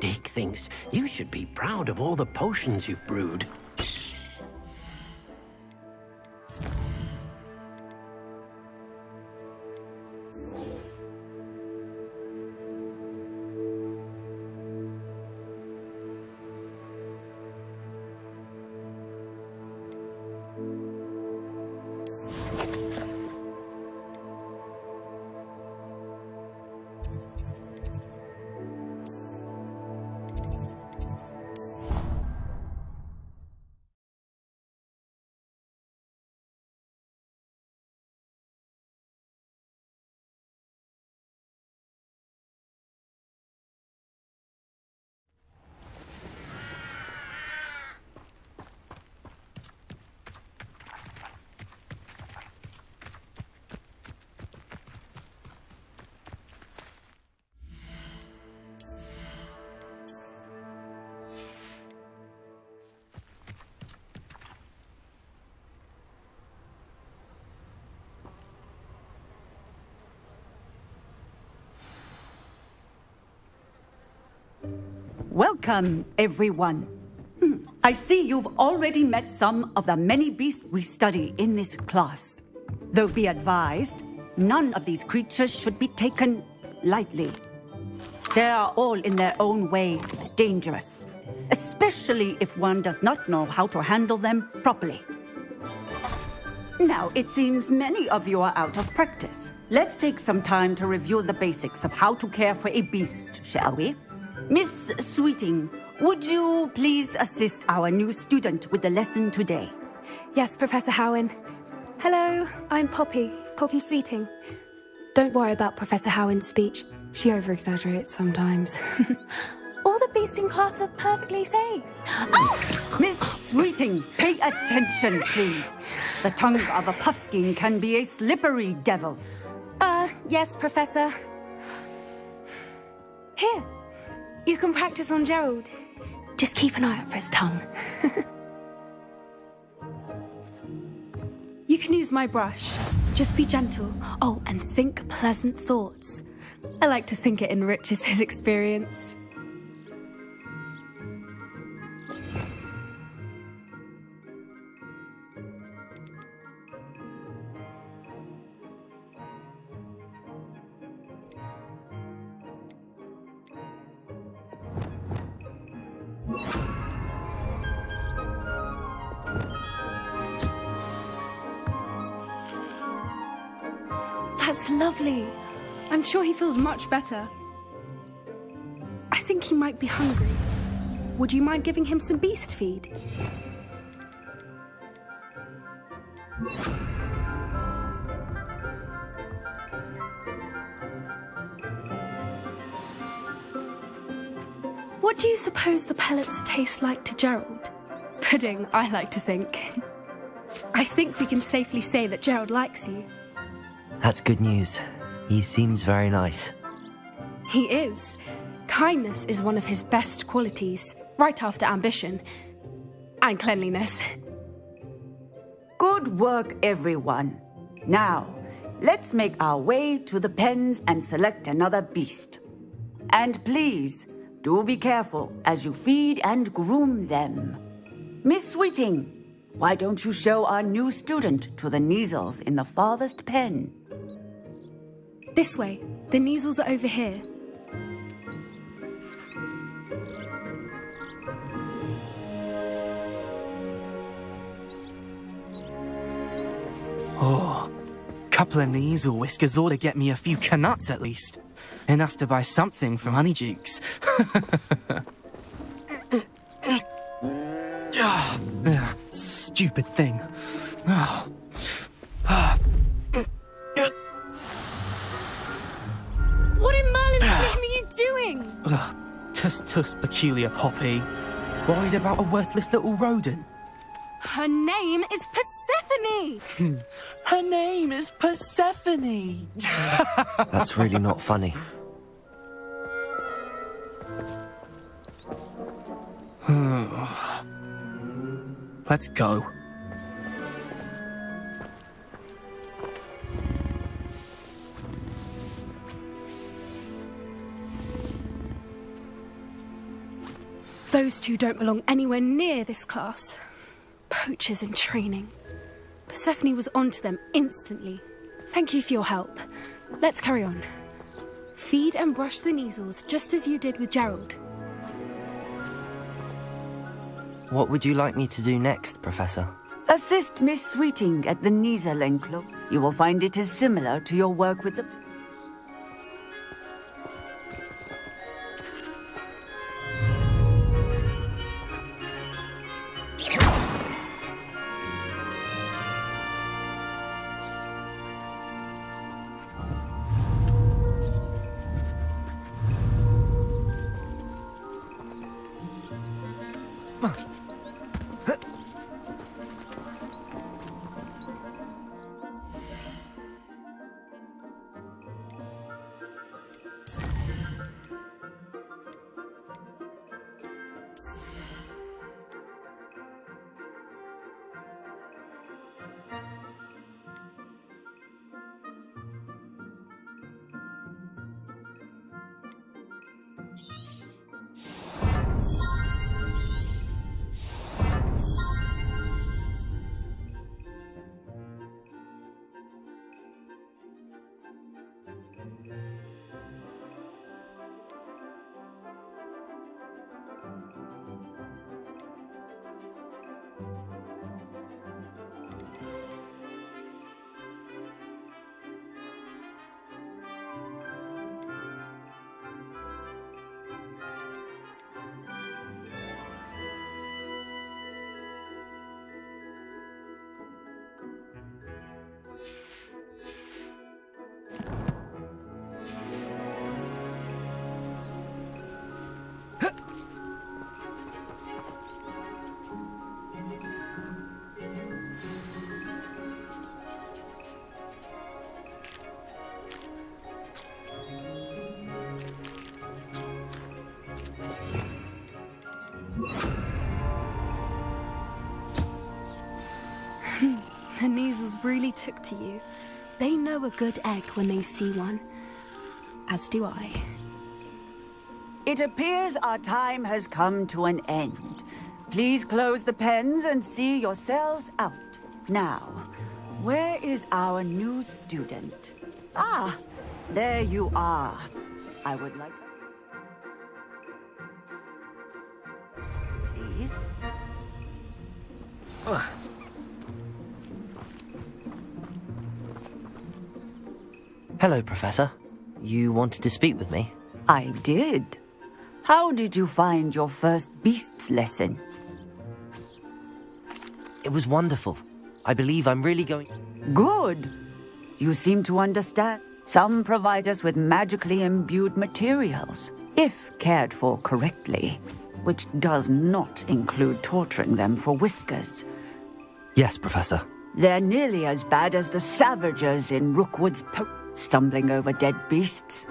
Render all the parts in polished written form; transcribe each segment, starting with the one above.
dig things. You should be proud of all the potions you've brewed. Welcome, everyone. I see you've already met some of the many beasts we study in this class. Though be advised, none of these creatures should be taken lightly. They are all in their own way dangerous, especially if one does not know how to handle them properly. Now, it seems many of you are out of practice. Let's take some time to review the basics of how to care for a beast, shall we? Miss Sweeting, would you please assist our new student with the lesson today? Yes, Professor Howen. Hello, I'm Poppy Sweeting. Don't worry about Professor Howen's speech. She over-exaggerates sometimes. All the beasts in class are perfectly safe. Oh! Miss Sweeting, pay attention, please. The tongue of a puffskein can be a slippery devil. Yes, Professor. Here, you can practice on Gerald. Just keep an eye out for his tongue. You can use my brush. Just be gentle. Oh, and think pleasant thoughts. I like to think it enriches his experience. That's lovely. I'm sure he feels much better. I think he might be hungry. Would you mind giving him some beast feed? What do you suppose the pellets taste like to Gerald? Pudding, I like to think. I think we can safely say that Gerald likes you. That's good news. He seems very nice. He is. Kindness is one of his best qualities, right after ambition. And cleanliness. Good work, everyone. Now, let's make our way to the pens and select another beast. And please, do be careful as you feed and groom them. Miss Sweeting, why don't you show our new student to the Kneazles in the farthest pen? This way. The Kneazles are over here. Oh, couple of Kneazle whiskers ought to get me a few canuts at least. Enough to buy something from Honeydukes. Stupid thing. What in Merlin's name are you doing? Tuss, peculiar Poppy. Worried about a worthless little rodent? Her name is Persephone! Her name is Persephone! That's really not funny. Let's go. Those two don't belong anywhere near this class. Poachers in training. Persephone was onto them instantly. Thank you for your help. Let's carry on. Feed and brush the Kneazles just as you did with Gerald. What would you like me to do next, Professor? Assist Miss Sweeting at the Kneazle Club. You will find it is similar to your work with the... The Kneazles really took to you. They know a good egg when they see one. As do I. It appears our time has come to an end. Please close the pens and see yourselves out. Now, where is our new student? Ah, there you are. I would like... Please? Hello, Professor. You wanted to speak with me? I did. How did you find your first beasts lesson? It was wonderful. I believe I'm really going... Good. You seem to understand. Some provide us with magically imbued materials, if cared for correctly, which does not include torturing them for whiskers. Yes, Professor. They're nearly as bad as the Savagers in Rookwood's stumbling over dead beasts.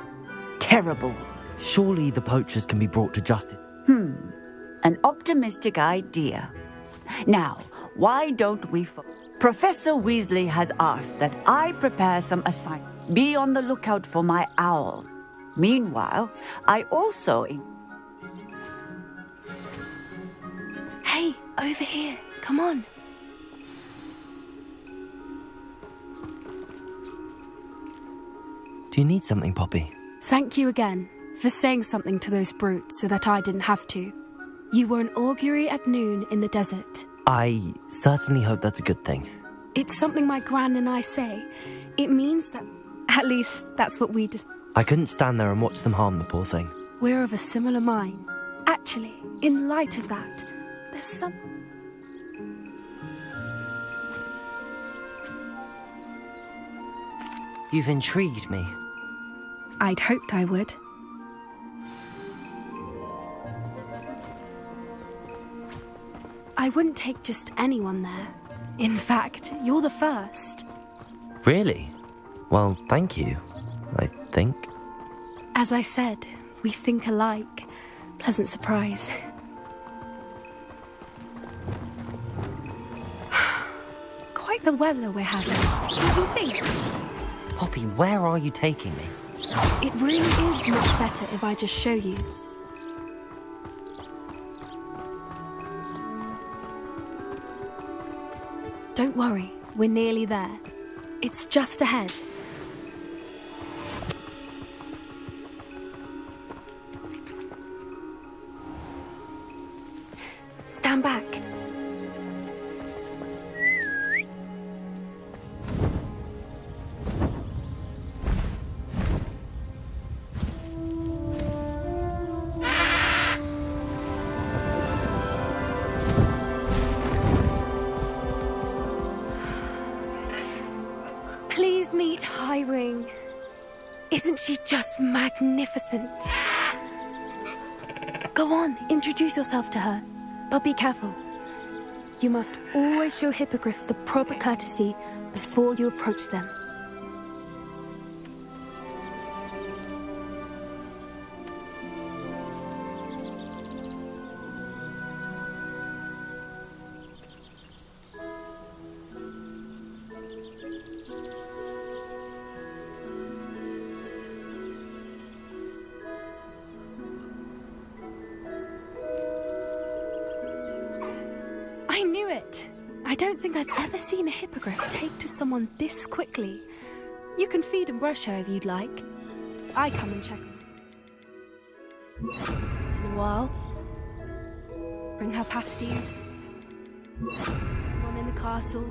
Terrible. Surely the poachers can be brought to justice. An optimistic idea. Now, why don't we... Professor Weasley has asked that I prepare some assignments. Be on the lookout for my owl. Meanwhile, I also... Hey, over here. Come on. Do you need something, Poppy? Thank you again for saying something to those brutes so that I didn't have to. You were an augury at noon in the desert. I certainly hope that's a good thing. It's something my gran and I say. It means that... At least, that's what we I couldn't stand there and watch them harm the poor thing. We're of a similar mind. Actually, in light of that, there's some... You've intrigued me. I'd hoped I would. I wouldn't take just anyone there. In fact, you're the first. Really? Well, thank you, I think. As I said, we think alike. Pleasant surprise. Quite the weather we're having. What do you think? Poppy, where are you taking me? It really is much better if I just show you. Don't worry, we're nearly there. It's just ahead. Stand back. Please meet Highwing. Isn't she just magnificent? Go on, introduce yourself to her. But be careful. You must always show hippogriffs the proper courtesy before you approach them. I knew it. I don't think I've ever seen a hippogriff take to someone this quickly. You can feed and brush her if you'd like. I come and check on her. Once in a while. Bring her pasties. On in the castle.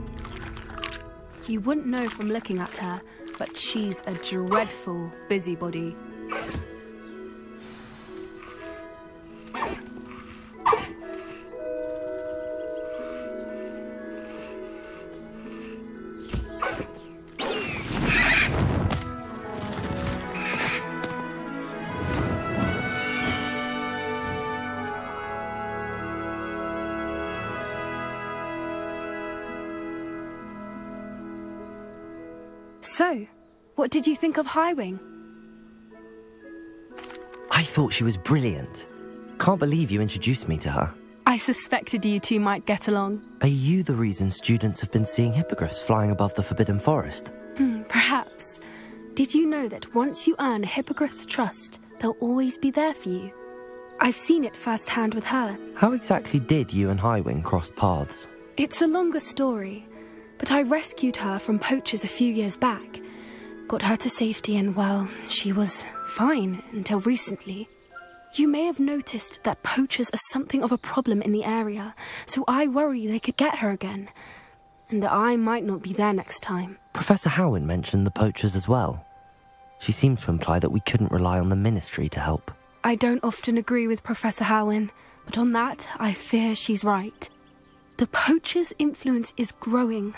You wouldn't know from looking at her, but she's a dreadful busybody. So, what did you think of Highwing? I thought she was brilliant. Can't believe you introduced me to her. I suspected you two might get along. Are you the reason students have been seeing hippogriffs flying above the Forbidden Forest? Perhaps. Did you know that once you earn a hippogriff's trust, they'll always be there for you? I've seen it firsthand with her. How exactly did you and Highwing cross paths? It's a longer story, but I rescued her from poachers a few years back. Got her to safety and, well, she was fine until recently. You may have noticed that poachers are something of a problem in the area, so I worry they could get her again. And I might not be there next time. Professor Howin mentioned the poachers as well. She seemed to imply that we couldn't rely on the ministry to help. I don't often agree with Professor Howin, but on that, I fear she's right. The poachers' influence is growing.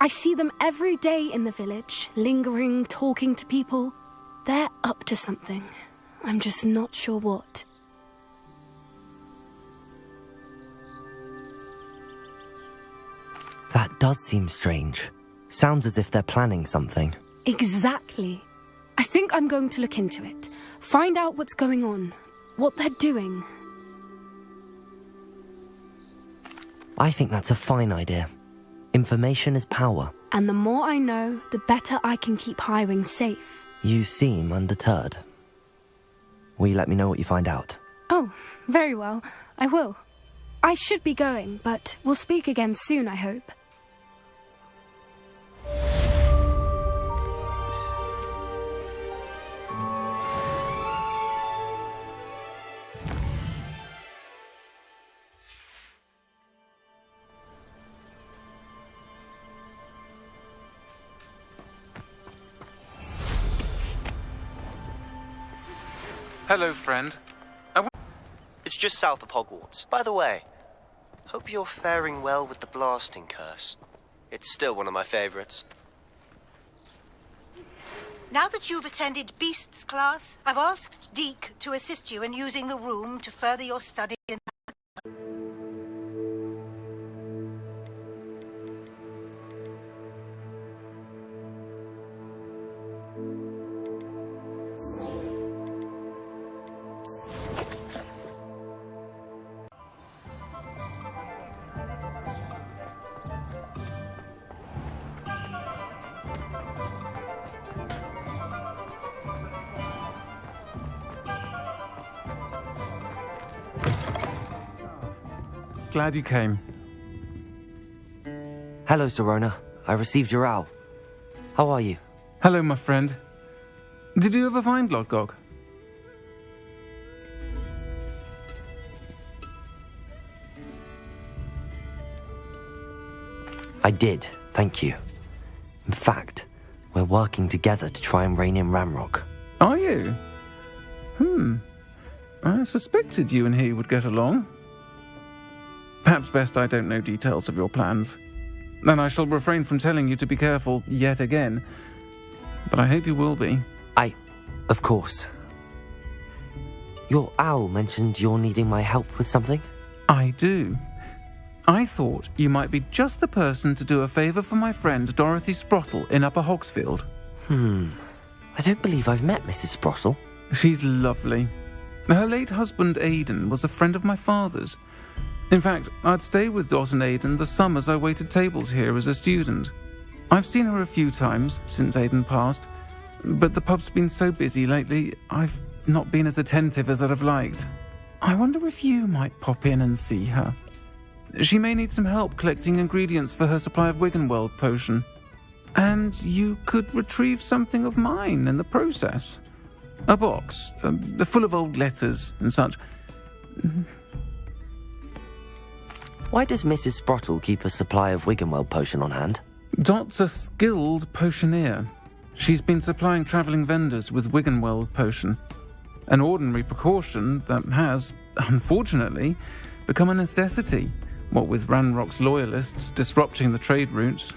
I see them every day in the village, lingering, talking to people. They're up to something. I'm just not sure what. That does seem strange. Sounds as if they're planning something. Exactly. I think I'm going to look into it. Find out what's going on, what they're doing. I think that's a fine idea. Information is power. And the more I know, the better I can keep Highwing safe. You seem undeterred. Will you let me know what you find out? Oh, very well. I will. I should be going, but we'll speak again soon, I hope. Hello, friend. It's just south of Hogwarts. By the way, hope you're faring well with the blasting curse. It's still one of my favorites. Now that you've attended Beasts class, I've asked Deke to assist you in using the room to further your study in... Glad you came. Hello, Serona. I received your owl. How are you? Hello, my friend. Did you ever find Lodgok? I did, thank you. In fact, we're working together to try and rein in Ramrock. Are you? I suspected you and he would get along. Perhaps best I don't know details of your plans. Then I shall refrain from telling you to be careful yet again. But I hope you will be. Of course. Your owl mentioned you're needing my help with something? I do. I thought you might be just the person to do a favour for my friend Dorothy Sprottle in Upper Hogsfield. I don't believe I've met Mrs. Sprottle. She's lovely. Her late husband Aidan was a friend of my father's. In fact, I'd stay with Dot and Aidan the summers I waited tables here as a student. I've seen her a few times since Aidan passed, but the pub's been so busy lately, I've not been as attentive as I'd have liked. I wonder if you might pop in and see her. She may need some help collecting ingredients for her supply of Wiggenweld potion. And you could retrieve something of mine in the process. A box, full of old letters and such. Why does Mrs. Sprottle keep a supply of Wiggenweld potion on hand? Dot's a skilled potioneer. She's been supplying travelling vendors with Wiggenweld potion. An ordinary precaution that has, unfortunately, become a necessity, what with Ranrock's loyalists disrupting the trade routes.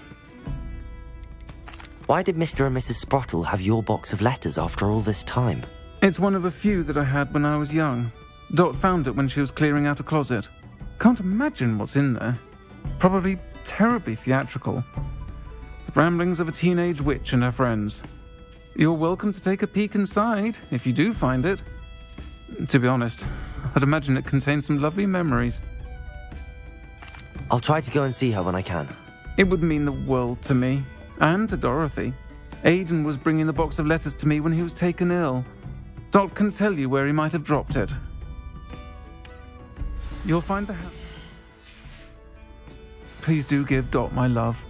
Why did Mr. and Mrs. Sprottle have your box of letters after all this time? It's one of a few that I had when I was young. Dot found it when she was clearing out a closet. Can't imagine what's in there. Probably terribly theatrical. The ramblings of a teenage witch and her friends. You're welcome to take a peek inside, if you do find it. To be honest, I'd imagine it contains some lovely memories. I'll try to go and see her when I can. It would mean the world to me, and to Dorothy. Aidan was bringing the box of letters to me when he was taken ill. Dot can tell you where he might have dropped it. You'll find the house. Please do give Dot my love.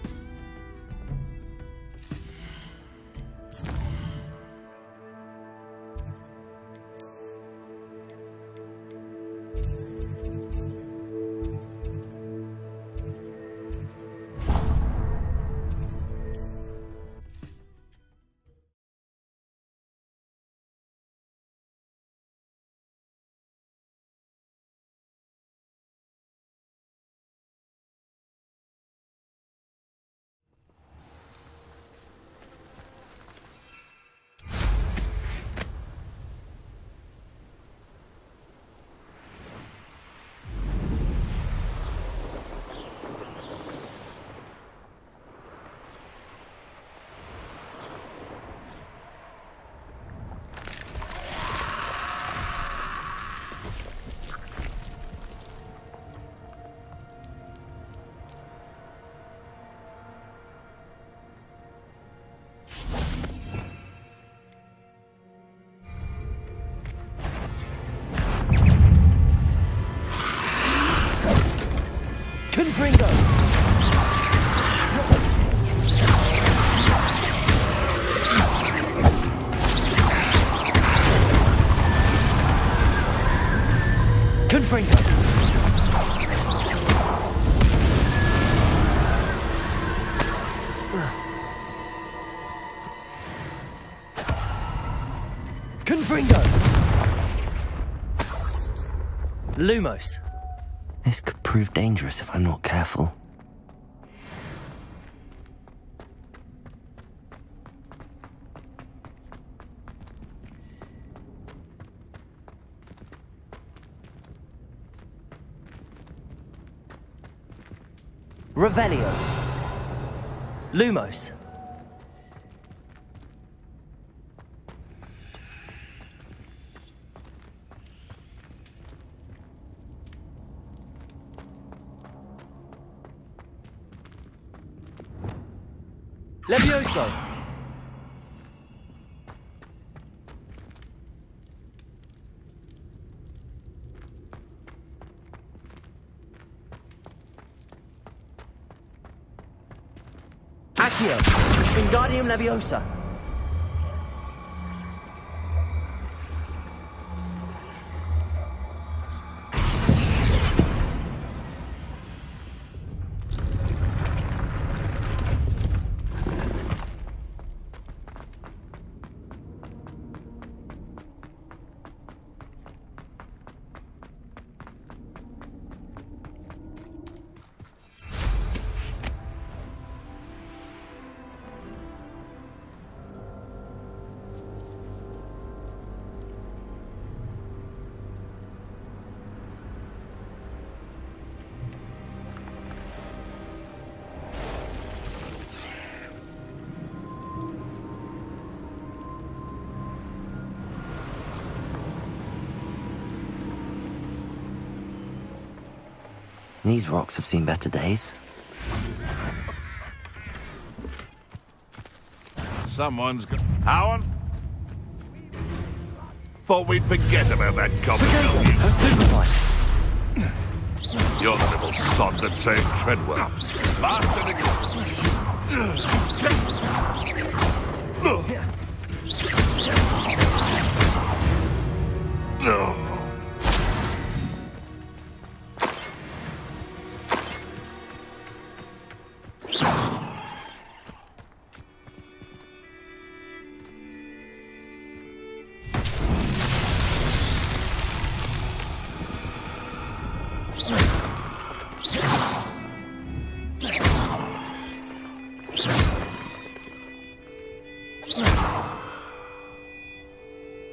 Confringo! Confringo! Confringo! Lumos! This could prove dangerous if I'm not careful. Revelio. Lumos. Levioso! Accio. Wingardium Leviosa. These rocks have seen better days. Someone's got... Howard? Thought we'd forget about that copper. You're the little sod that saved Treadwell. Faster to go.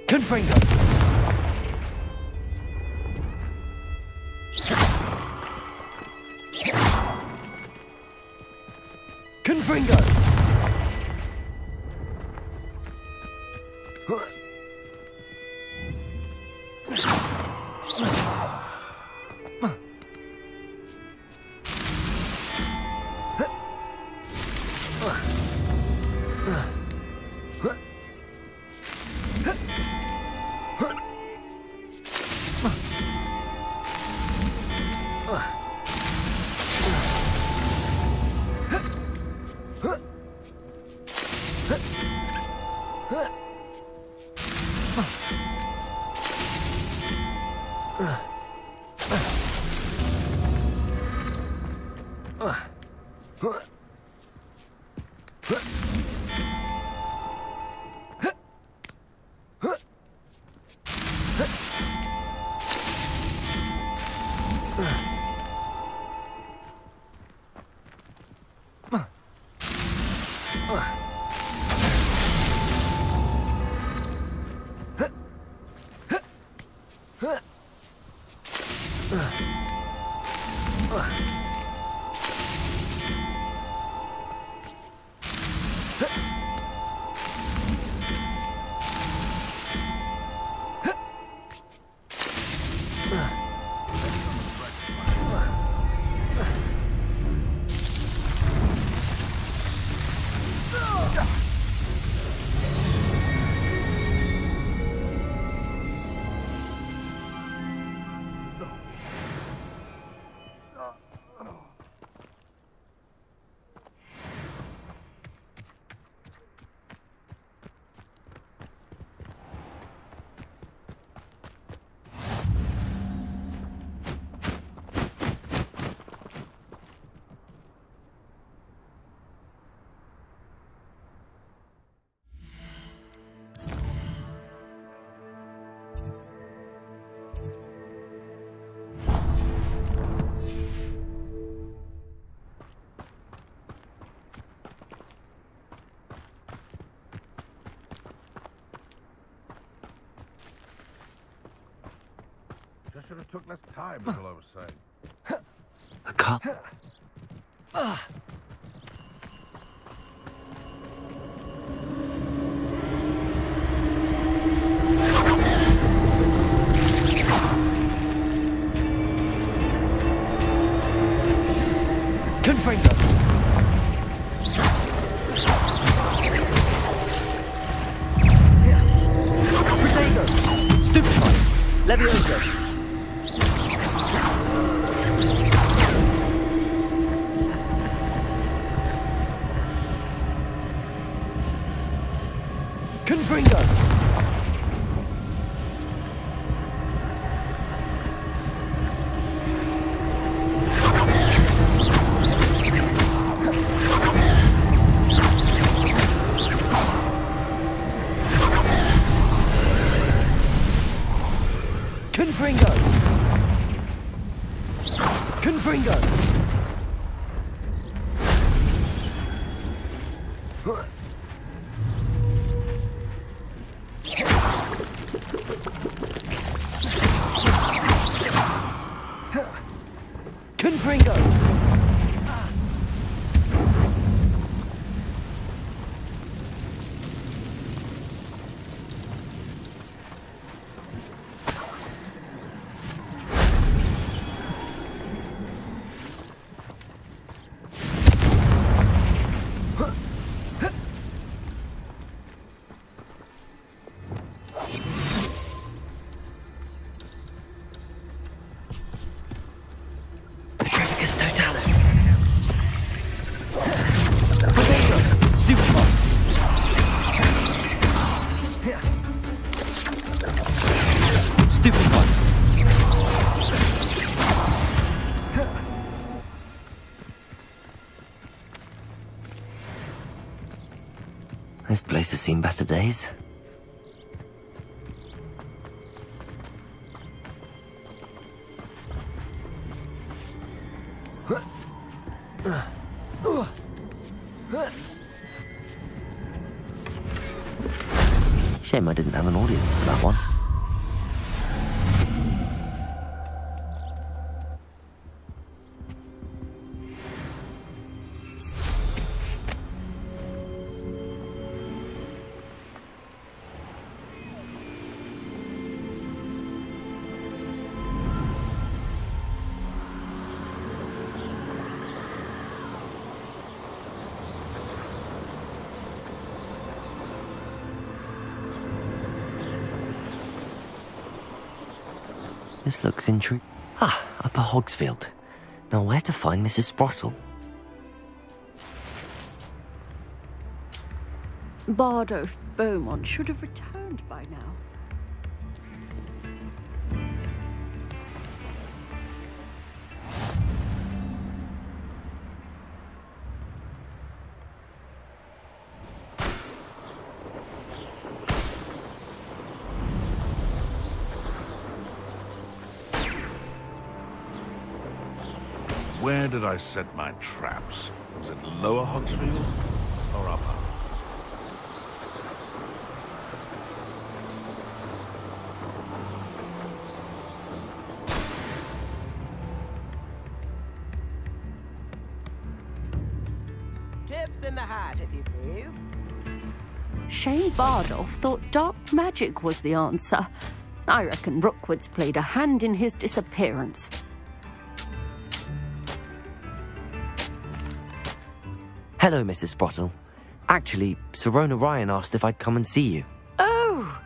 Confringo. Confringo. Should have took less time, is all I was saying. A cup? Confringo. Protego. Stupefy. Levioso. Confringo! Confringo! Confringo! Totalis. Stupefy. Stupefy. This place has seen better days. Shame I didn't have an audience for that one. This looks intriguing. Ah, Upper Hogsfield. Now where to find Mrs. Sprottle? Bardolph Beaumont should have returned by now. Where did I set my traps? Was it Lower Hogsfield or Upper? Tips in the hat, if you please. Shane Bardolph thought dark magic was the answer. I reckon Rookwood's played a hand in his disappearance. Hello, Mrs. Sprottle. Actually, Sirona Ryan asked if I'd come and see you. Oh,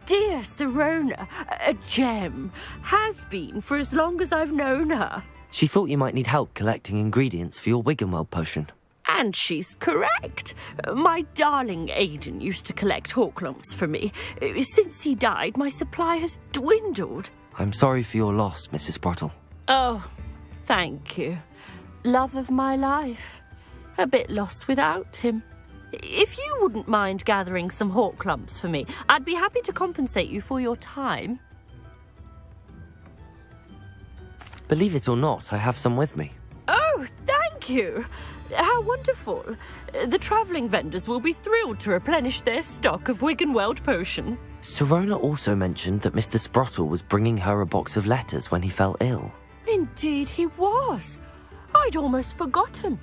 dear Sirona, a gem. Has been for as long as I've known her. She thought you might need help collecting ingredients for your Wiggenweld potion. And she's correct. My darling Aidan used to collect Horklumps for me. Since he died, my supply has dwindled. I'm sorry for your loss, Mrs. Sprottle. Oh, thank you. Love of my life. A bit lost without him. If you wouldn't mind gathering some Horklumps for me, I'd be happy to compensate you for your time. Believe it or not, I have some with me. Oh, thank you. How wonderful. The travelling vendors will be thrilled to replenish their stock of Wiggenweld potion. Sirona also mentioned that Mr. Sprottle was bringing her a box of letters when he fell ill. Indeed he was. I'd almost forgotten.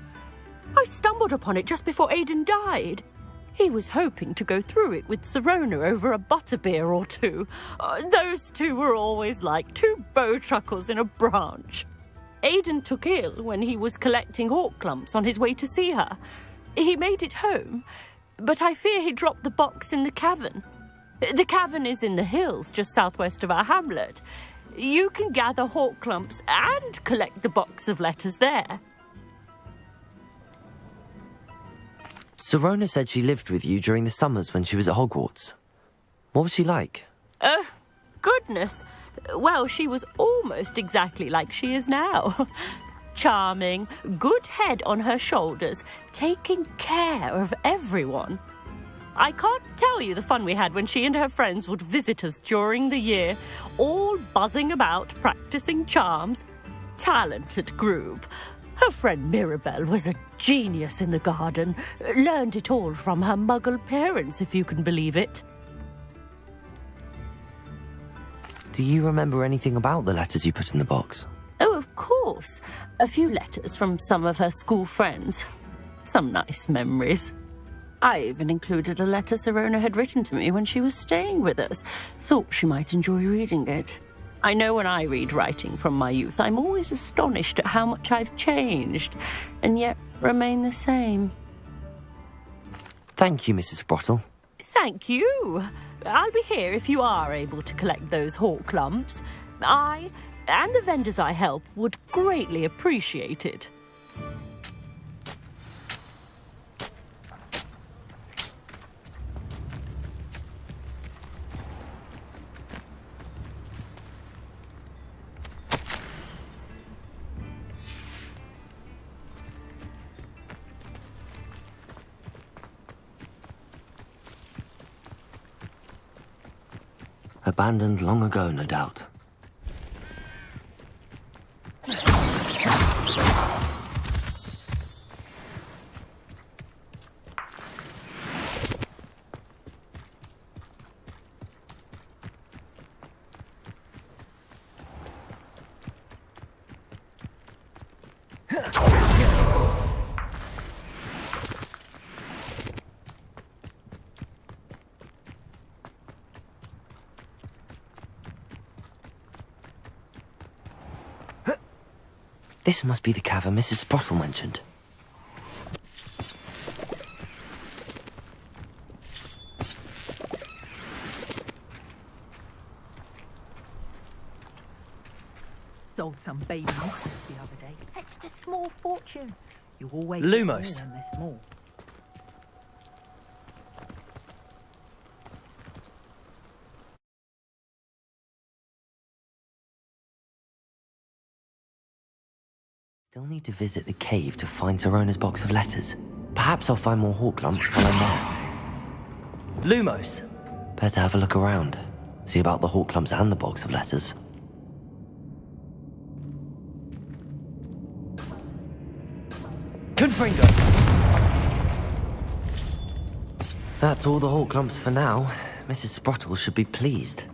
I stumbled upon it just before Aidan died. He was hoping to go through it with Sirona over a butterbeer or two. Those two were always like two bowtruckles in a branch. Aidan took ill when he was collecting Horklumps on his way to see her. He made it home, but I fear he dropped the box in the cavern. The cavern is in the hills just southwest of our hamlet. You can gather Horklumps and collect the box of letters there. Sirona said she lived with you during the summers when she was at Hogwarts. What was she like? Goodness. Well, she was almost exactly like she is now. Charming, good head on her shoulders, taking care of everyone. I can't tell you the fun we had when she and her friends would visit us during the year, all buzzing about, practicing charms. Talented group. Her friend Mirabelle was a genius in the garden. Learned it all from her muggle parents, if you can believe it. Do you remember anything about the letters you put in the box? Oh, of course. A few letters from some of her school friends. Some nice memories. I even included a letter Sirona had written to me when she was staying with us. Thought she might enjoy reading it. I know when I read writing from my youth, I'm always astonished at how much I've changed, and yet remain the same. Thank you, Mrs. Sprottle. Thank you. I'll be here if you are able to collect those hawk lumps. I, and the vendors I help, would greatly appreciate it. Abandoned long ago, no doubt. This must be the cavern Mrs. Sprottle mentioned. Sold some baby monsters the other day. Fetched a small fortune. You always Lumos. get more when they're small. Still need to visit the cave to find Sirona's box of letters. Perhaps I'll find more hawk lumps while I'm there. Lumos. Better have a look around. See about the hawk lumps and the box of letters. Confringo. That's all the hawk lumps for now. Mrs. Sprottle should be pleased.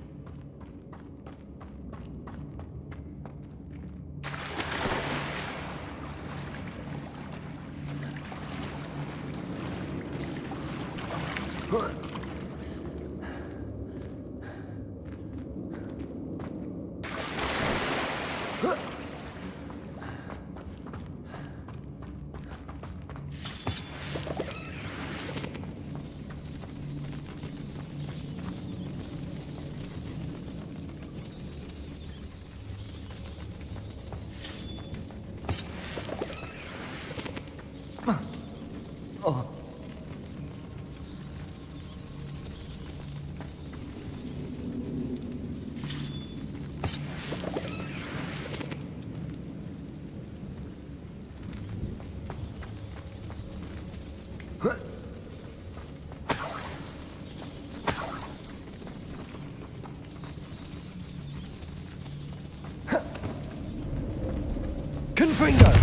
Confringo.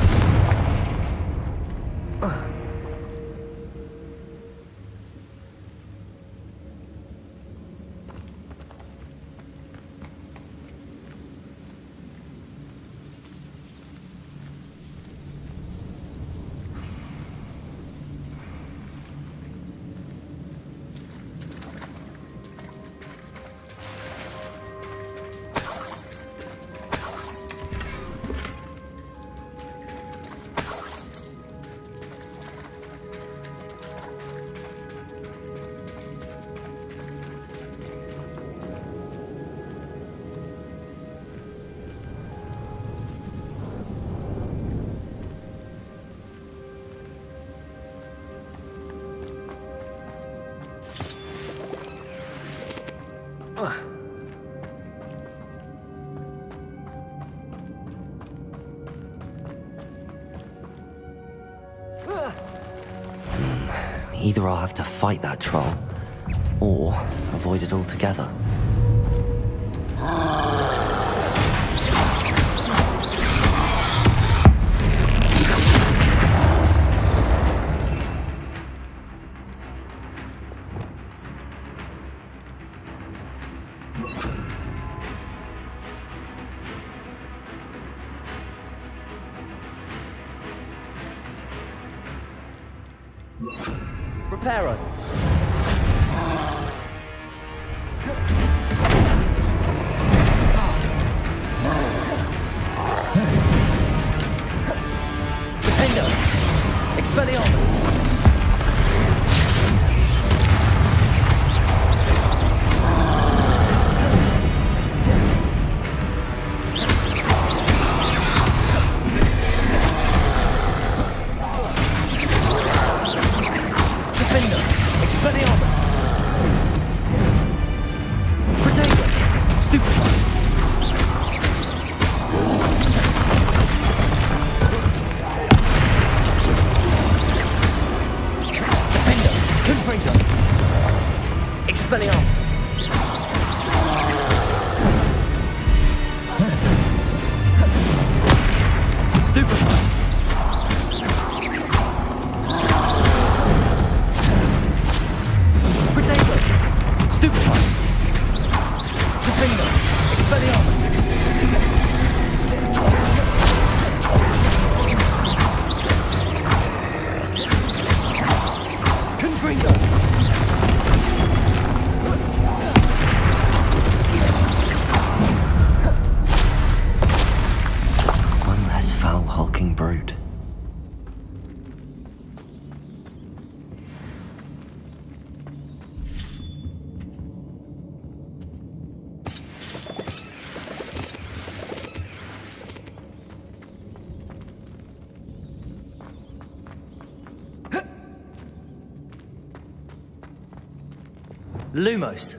Either I'll have to fight that troll, or avoid it altogether. Reparo. Defender. Expelliarmus. Expelliarmus! Protego! Stupefy! Defender! Confringo! Expelliarmus! Stupefy! Stupefy! Confringo! Expelliarmus! Confringo! One less foul hulking brute. Lumos.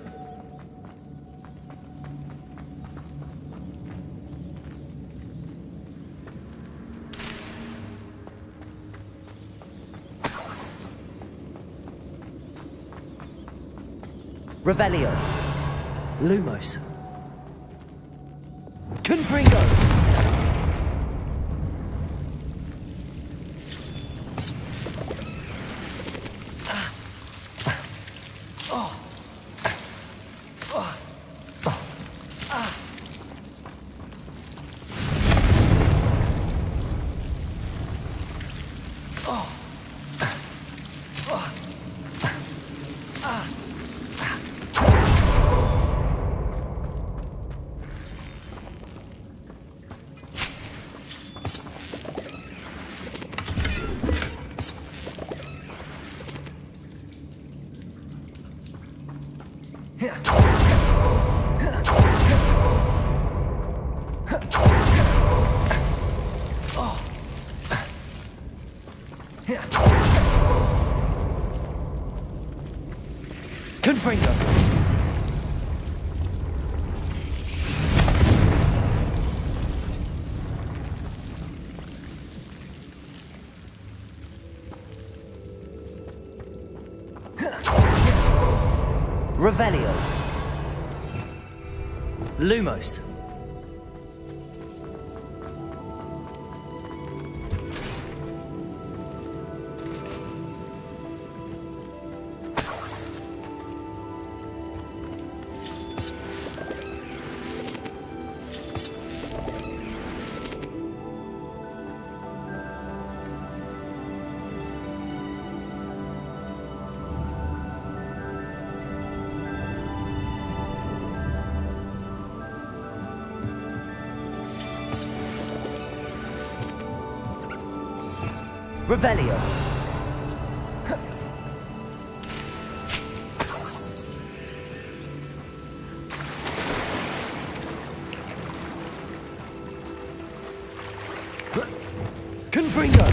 Revelio. Lumos. Confringo. Confringo. Revelio. Lumos. Revelio. Confringo.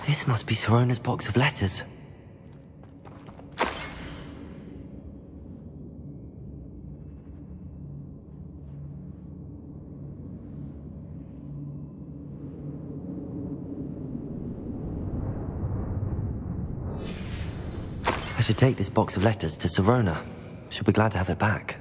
This must be Sirona's box of letters. I should take this box of letters to Sirona. She'll be glad to have it back.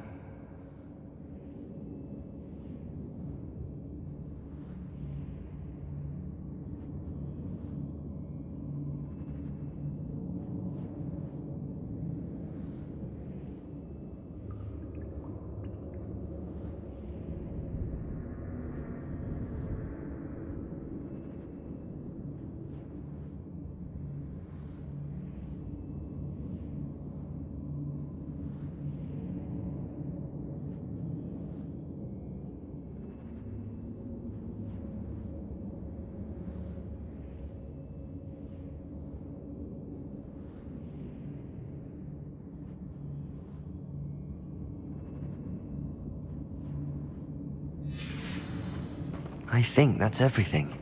I think that's everything.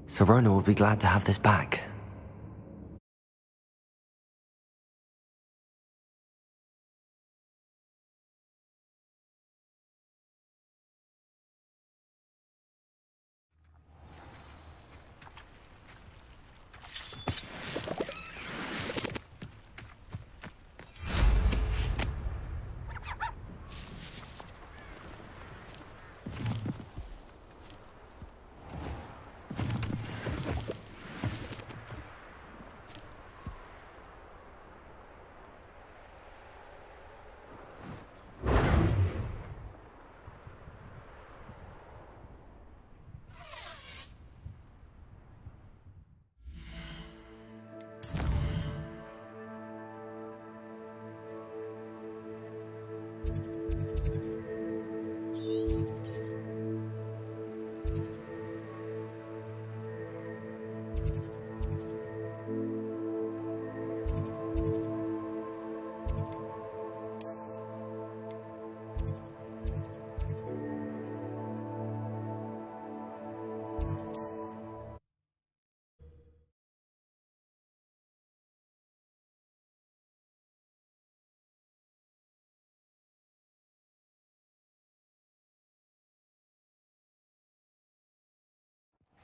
Sirona will be glad to have this back.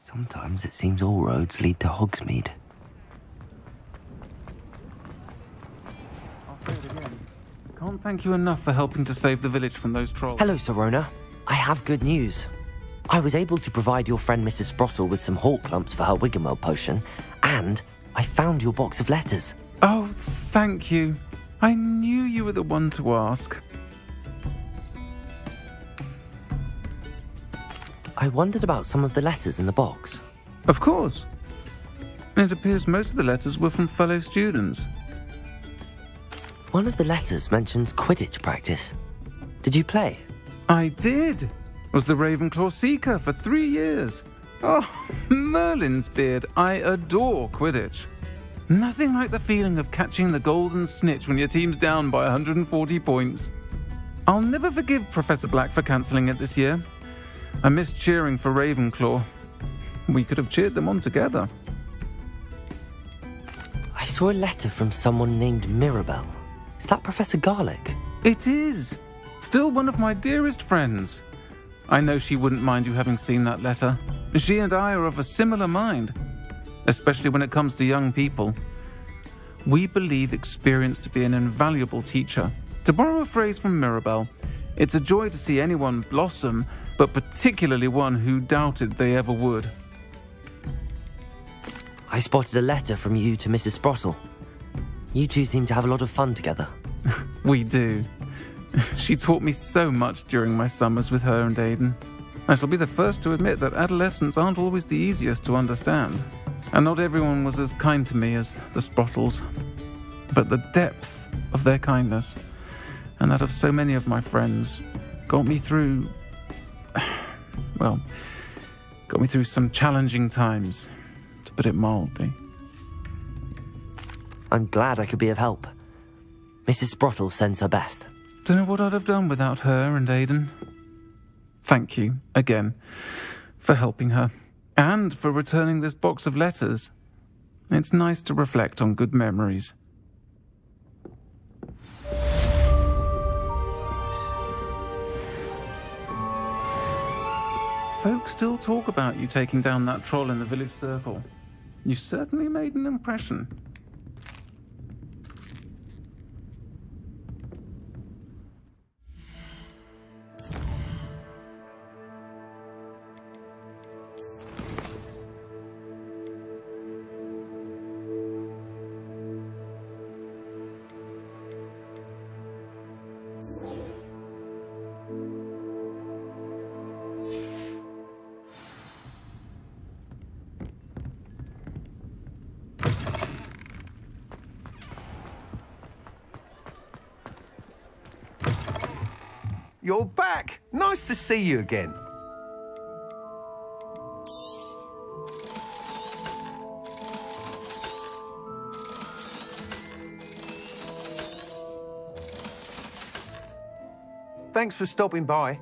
Sometimes it seems all roads lead to Hogsmeade. I'll say it again. Can't thank you enough for helping to save the village from those trolls. Hello, Sirona. I have good news. I was able to provide your friend Mrs. Sprottle with some hawk lumps for her Wiggenweld potion, and I found your box of letters. Oh, thank you. I knew you were the one to ask. I wondered about some of the letters in the box. Of course. It appears most of the letters were from fellow students. One of the letters mentions Quidditch practice. Did you play? I did. Was the Ravenclaw Seeker for 3 years. Oh, Merlin's beard. I adore Quidditch. Nothing like the feeling of catching the golden snitch when your team's down by 140 points. I'll never forgive Professor Black for cancelling it this year. I missed cheering for Ravenclaw. We could have cheered them on together. I saw a letter from someone named Mirabelle. Is that Professor Garlick? It is. Still one of my dearest friends. I know she wouldn't mind you having seen that letter. She and I are of a similar mind, especially when it comes to young people. We believe experience to be an invaluable teacher. To borrow a phrase from Mirabelle, it's a joy to see anyone blossom, but particularly one who doubted they ever would. I spotted a letter from you to Mrs. Sprottle. You two seem to have a lot of fun together. We do. She taught me so much during my summers with her and Aidan. I shall be the first to admit that adolescents aren't always the easiest to understand. And not everyone was as kind to me as the Sprottles. But the depth of their kindness, and that of so many of my friends, got me through some challenging times, to put it mildly. I'm glad I could be of help. Mrs. Sprottle sends her best. Don't know what I'd have done without her and Aidan. Thank you, again, for helping her, and for returning this box of letters. It's nice to reflect on good memories. Folks still talk about you taking down that troll in the village circle. You certainly made an impression. You're back! Nice to see you again. Thanks for stopping by.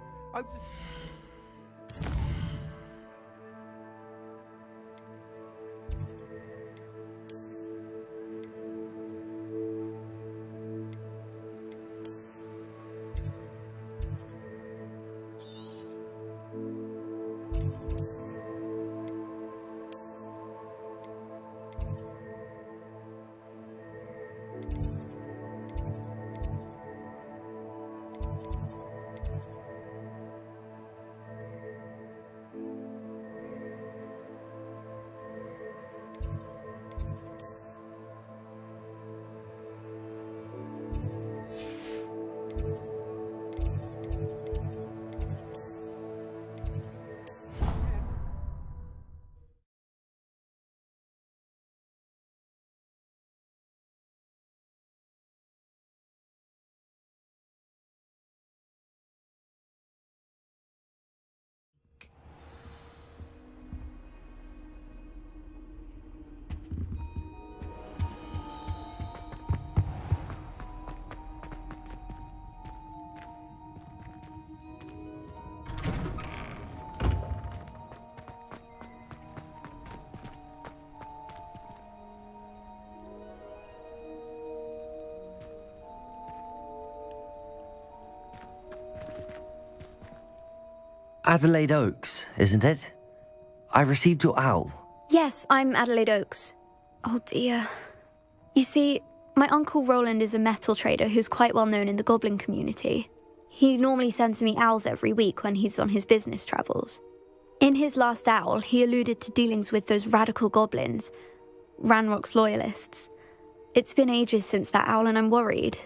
Adelaide Oaks, isn't it? I received your owl. Yes, I'm Adelaide Oaks. Oh dear. You see, my Uncle Roland is a metal trader who's quite well known in the goblin community. He normally sends me owls every week when he's on his business travels. In his last owl, he alluded to dealings with those radical goblins, Ranrock's loyalists. It's been ages since that owl and I'm worried.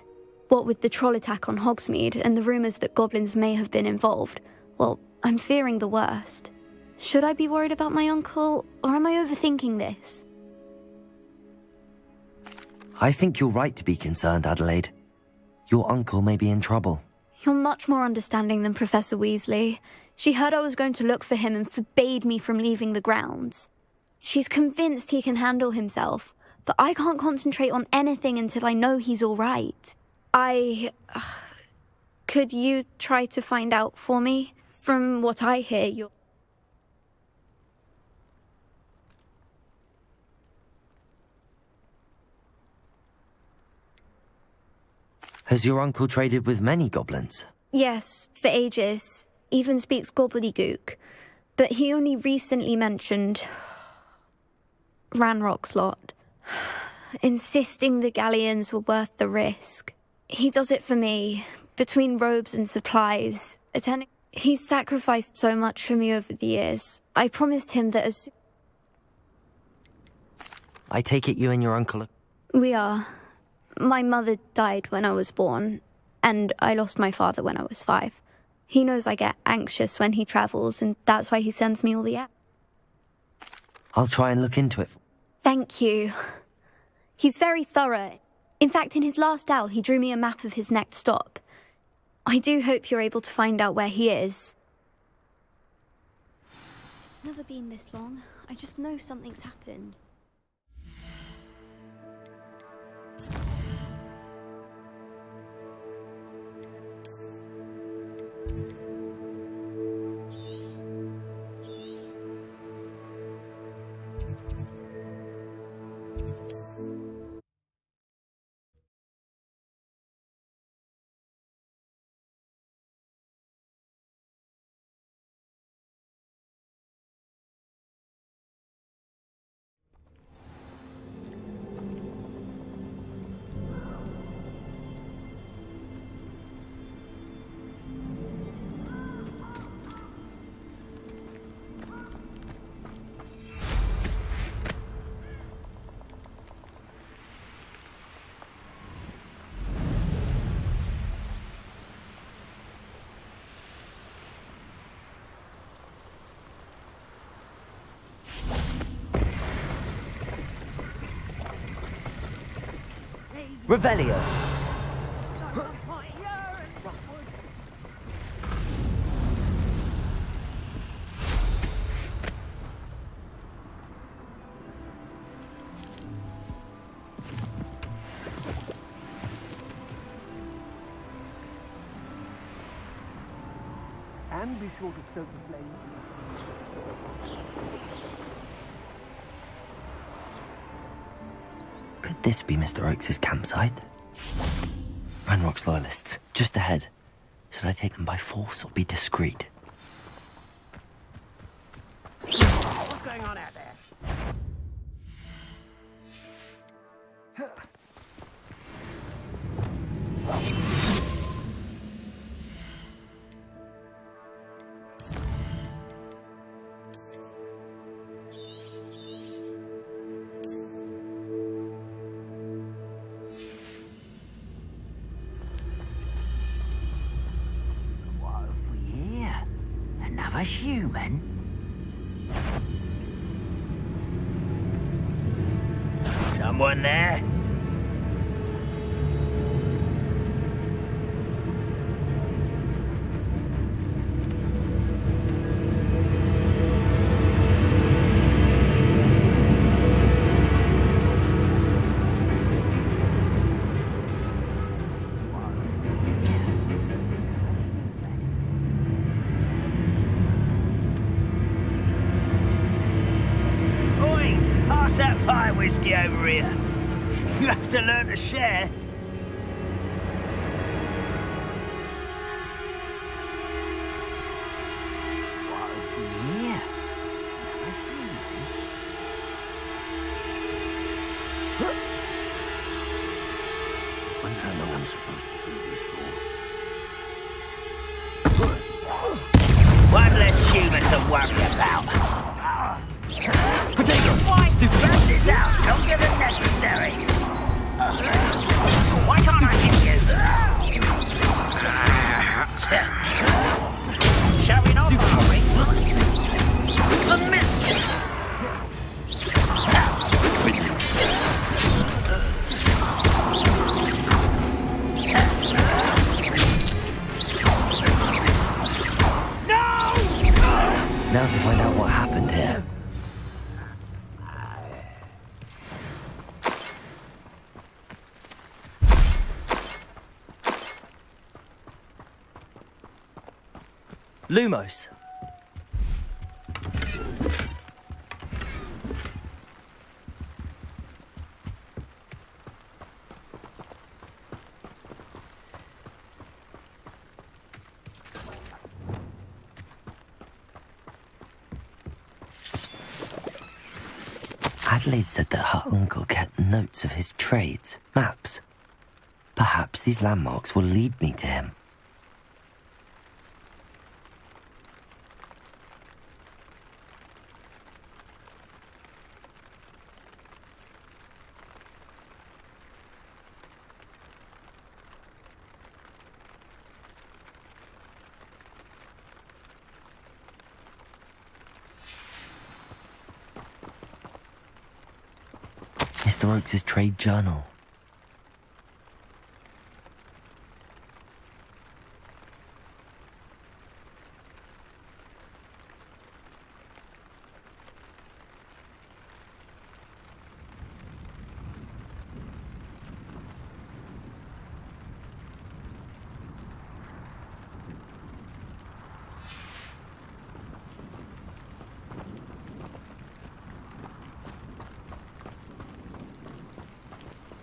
What with the troll attack on Hogsmeade and the rumours that goblins may have been involved, well, I'm fearing the worst. Should I be worried about my uncle, or am I overthinking this? I think you're right to be concerned, Adelaide. Your uncle may be in trouble. You're much more understanding than Professor Weasley. She heard I was going to look for him and forbade me from leaving the grounds. She's convinced he can handle himself, but I can't concentrate on anything until I know he's all right. Could you try to find out for me? From what I hear, you're... Has your uncle traded with many goblins? Yes, for ages. Even speaks gobbledygook. But he only recently mentioned... Ranrock's lot. Insisting the galleons were worth the risk. He does it for me. Between robes and supplies, attending... He's sacrificed so much for me over the years. I promised him that as... I take it you and your uncle... We are. My mother died when I was born, and I lost my father when I was 5. He knows I get anxious when he travels, and that's why he sends me all the... I'll try and look into it. Thank you. He's very thorough. In fact, in his last owl, he drew me a map of his next stop. I do hope you're able to find out where he is. It's never been this long. I just know something's happened. Revelio. And be sure to stoke the flame. Could this be Mr. Oakes' campsite? Ranrock's loyalists, just ahead. Should I take them by force or be discreet? What's going on out there? Another human? Someone there? Pass that fire whiskey over here. You have to learn to share. What have we here? I wonder how long I'm supposed to do this for. One less human to worry about. Potato! Why? Burn this out! Don't get unnecessary! Why can't I hit you? Showing off, are we? The mischief! No! Now to find out what happened here. Lumos. Adelaide said that her uncle kept notes of his trades, maps. Perhaps these landmarks will lead me to him. Mr. Oakes' trade journal.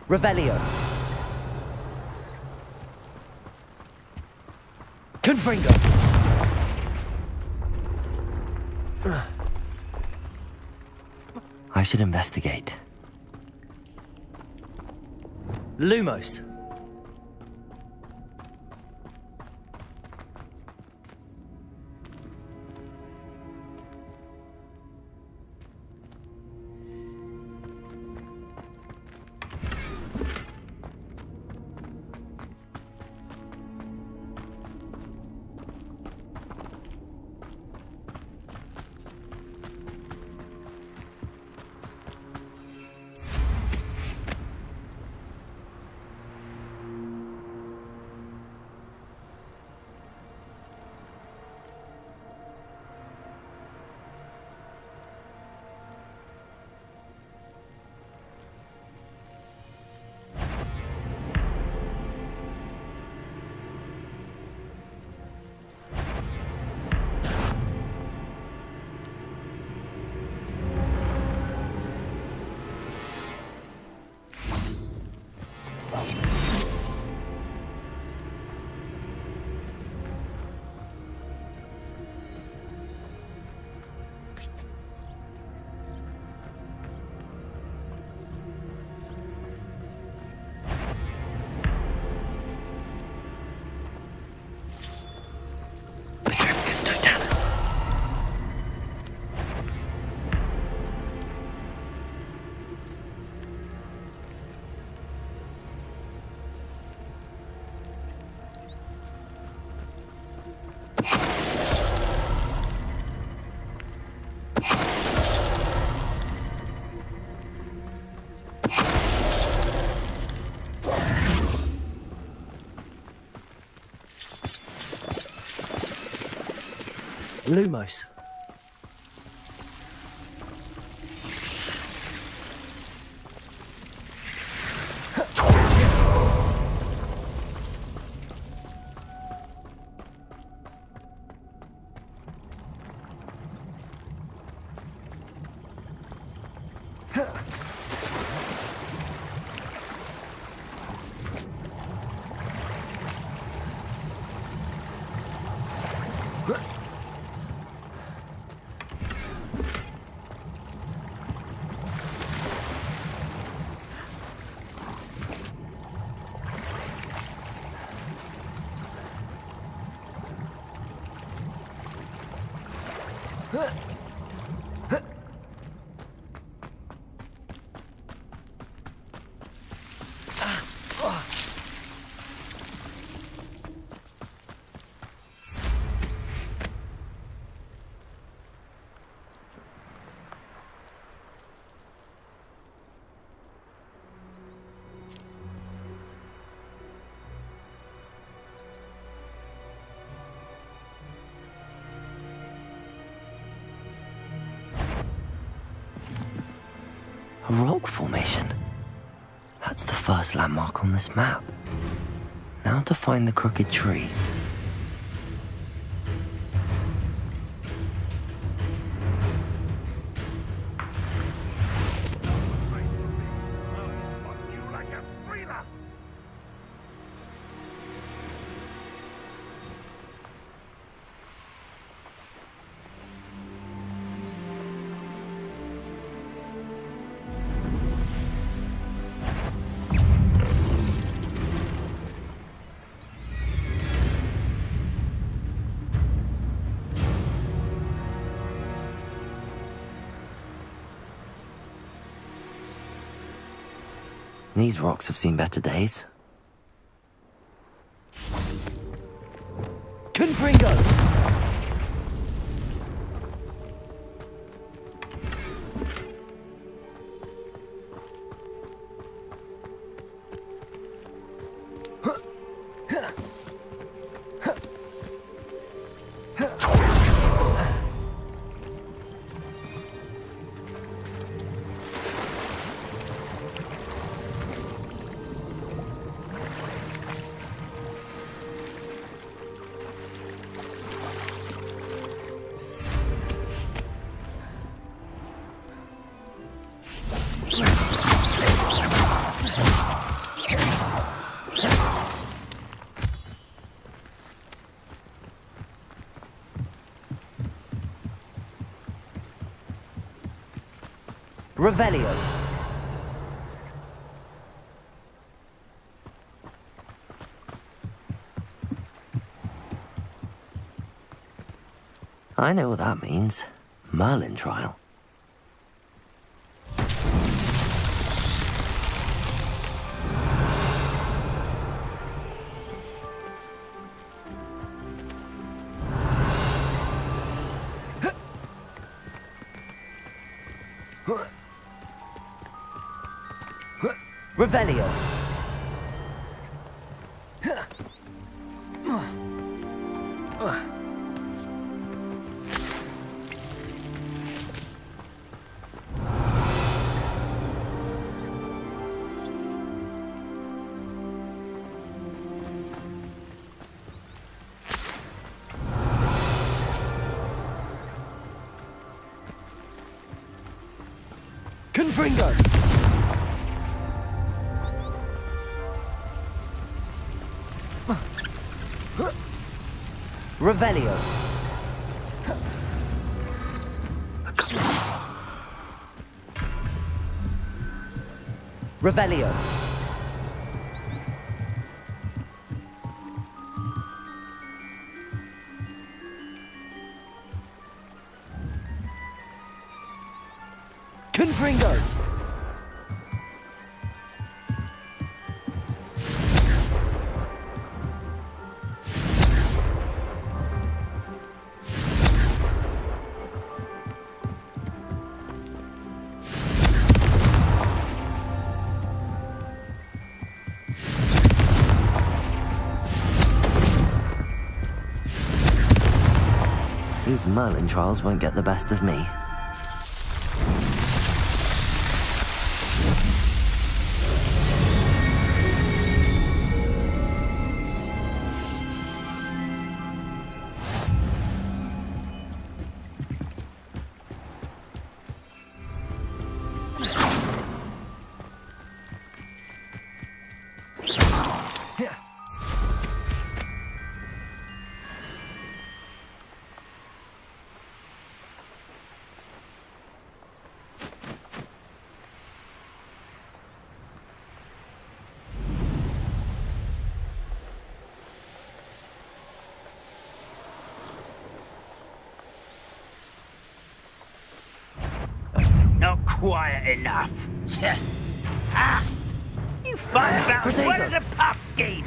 Revelio. Confringo. I should investigate. Lumos. Lumos. A rock formation. That's the first landmark on this map. Now to find the crooked tree. These rocks have seen better days. Confringo! Revelio. I know what that means. Merlin trial. Revelio. Confringo. Revelio. Revelio. Confringo. These Merlin trials won't get the best of me. Not quiet enough. Ah! You fight about as well as a puff scheme.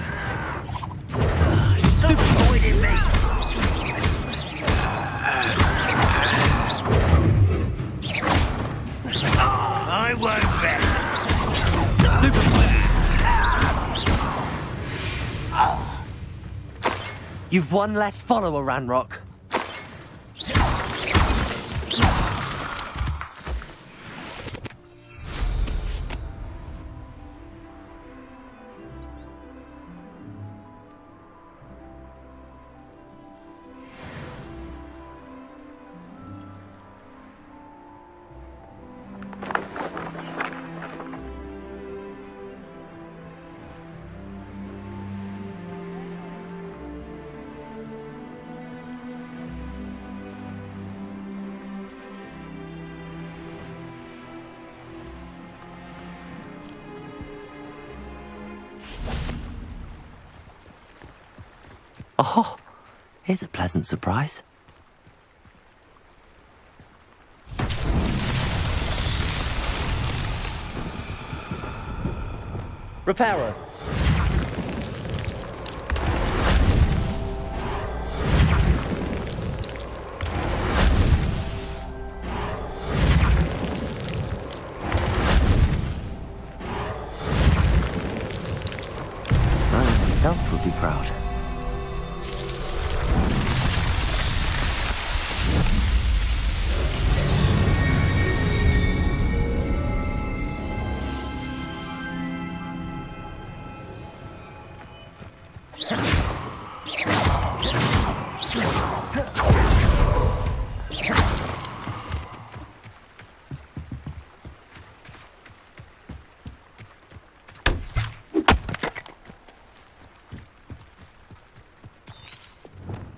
Stop avoiding me. I won't rest. You've one less follower, Ranrock. Oh, here's a pleasant surprise. Reparo. Merlin himself would be proud.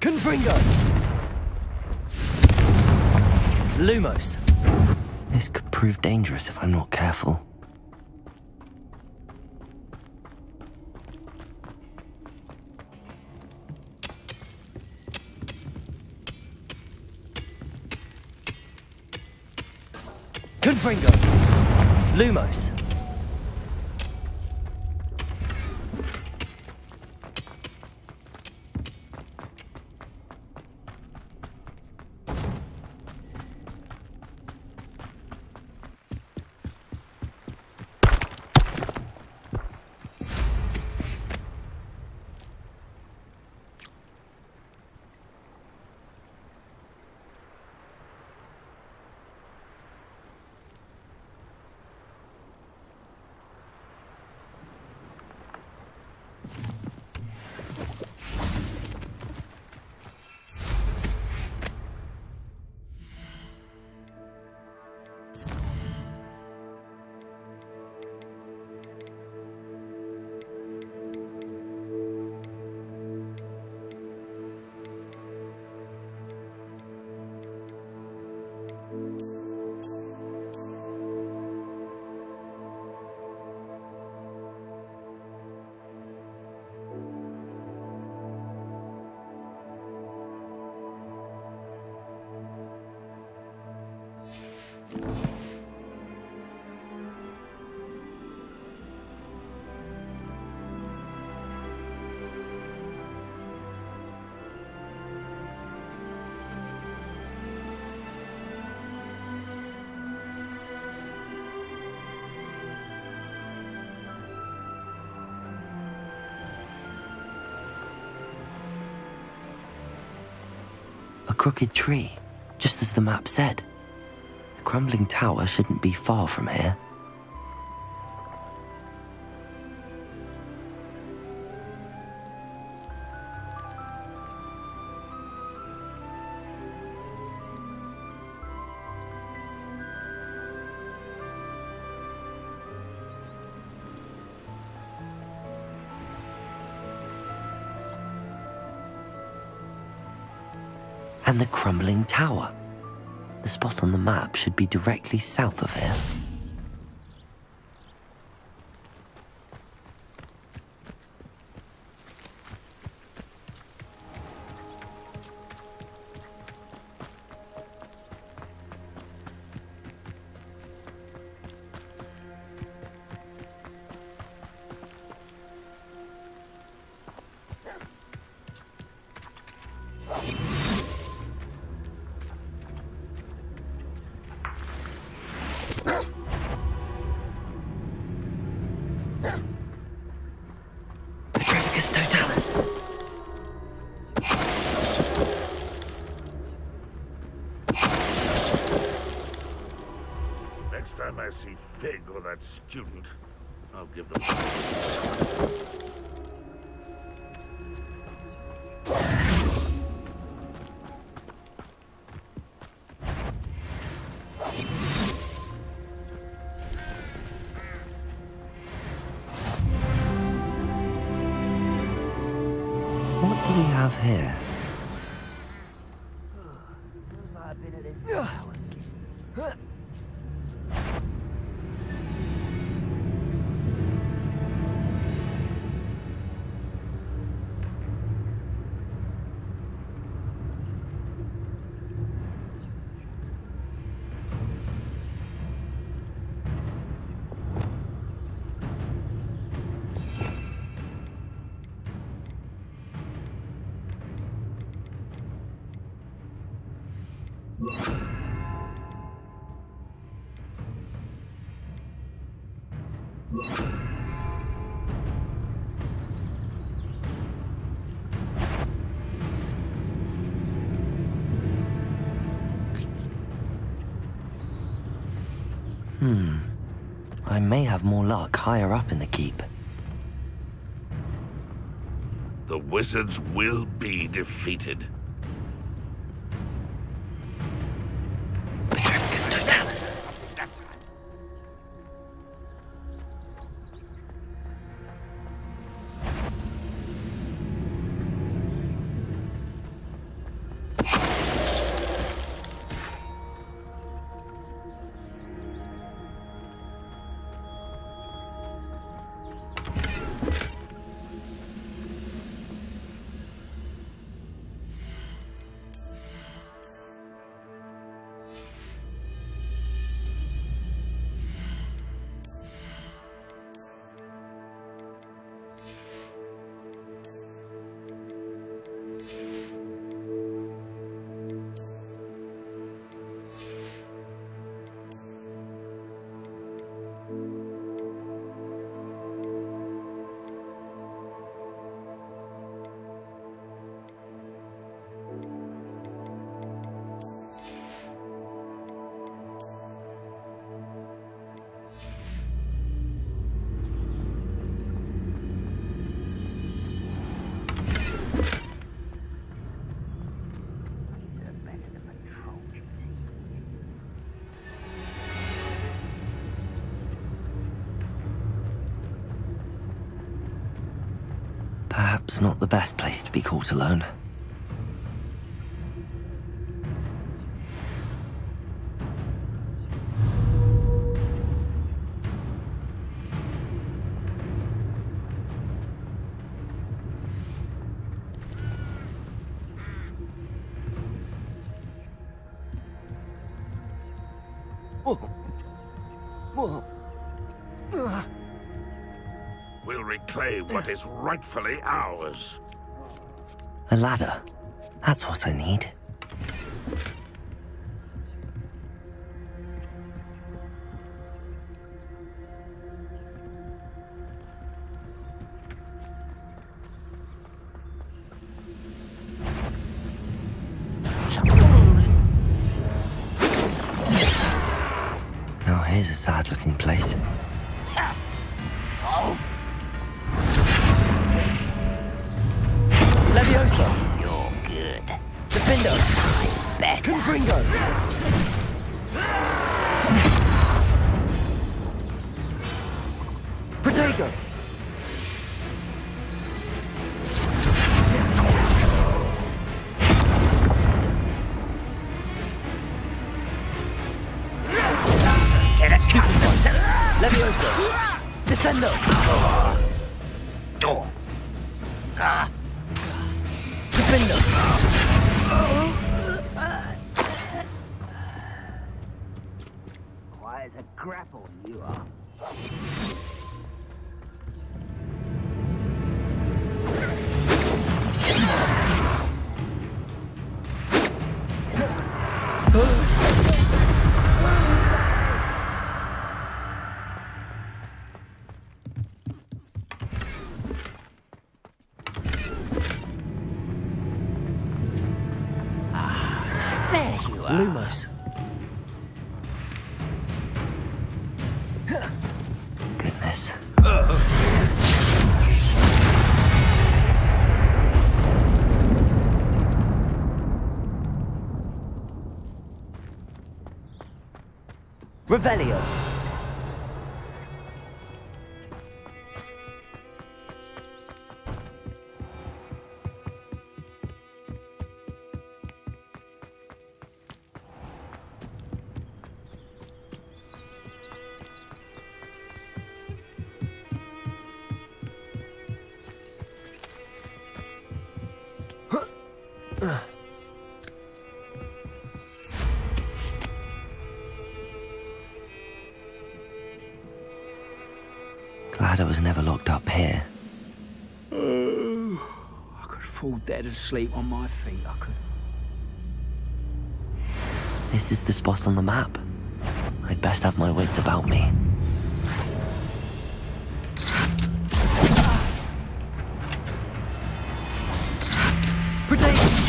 Confringo. Lumos. This could prove dangerous if I'm not careful. Confringo. Lumos. crooked tree, just as the map said. The crumbling tower shouldn't be far from here. And the crumbling tower. The spot on the map should be directly south of here. Totalis. Next time I see Fig or that student, I'll give them... What do we have here? I may have more luck higher up in the keep. The wizards will be defeated. Petrificus Totalis. Perhaps not the best place to be caught alone. We'll reclaim what is rightfully ours. A ladder. That's what I need. Something sad-looking place. Leviosa! You're good. Defendo! Better. Confringo! Protego! Get accustomed to Leviosa! Descendo! Defendo! Why is a grapple you are? There you are. Lumos. Goodness. Revelio. Glad I was never locked up here. I could fall dead asleep on my feet, I could. This is the spot on the map. I'd best have my wits about me. Protego!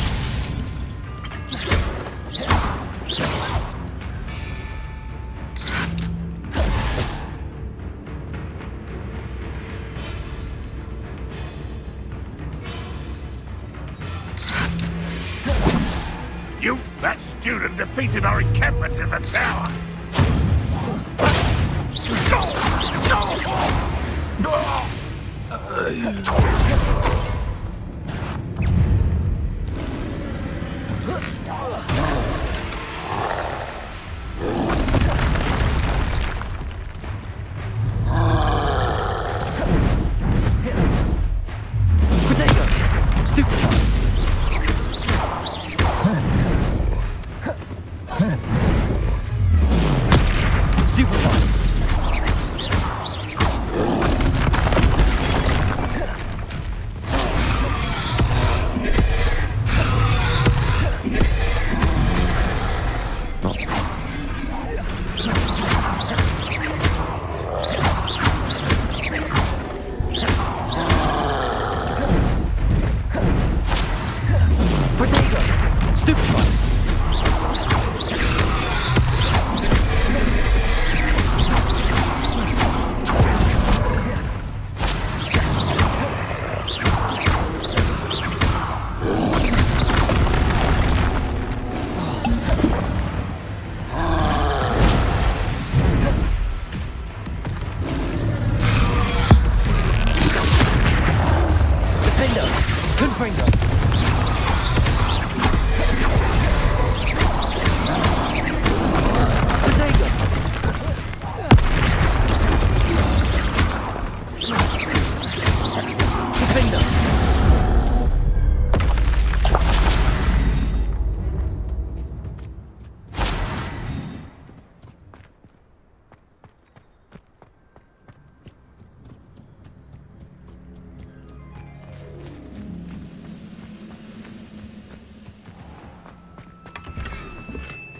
That student defeated our encampment in the tower.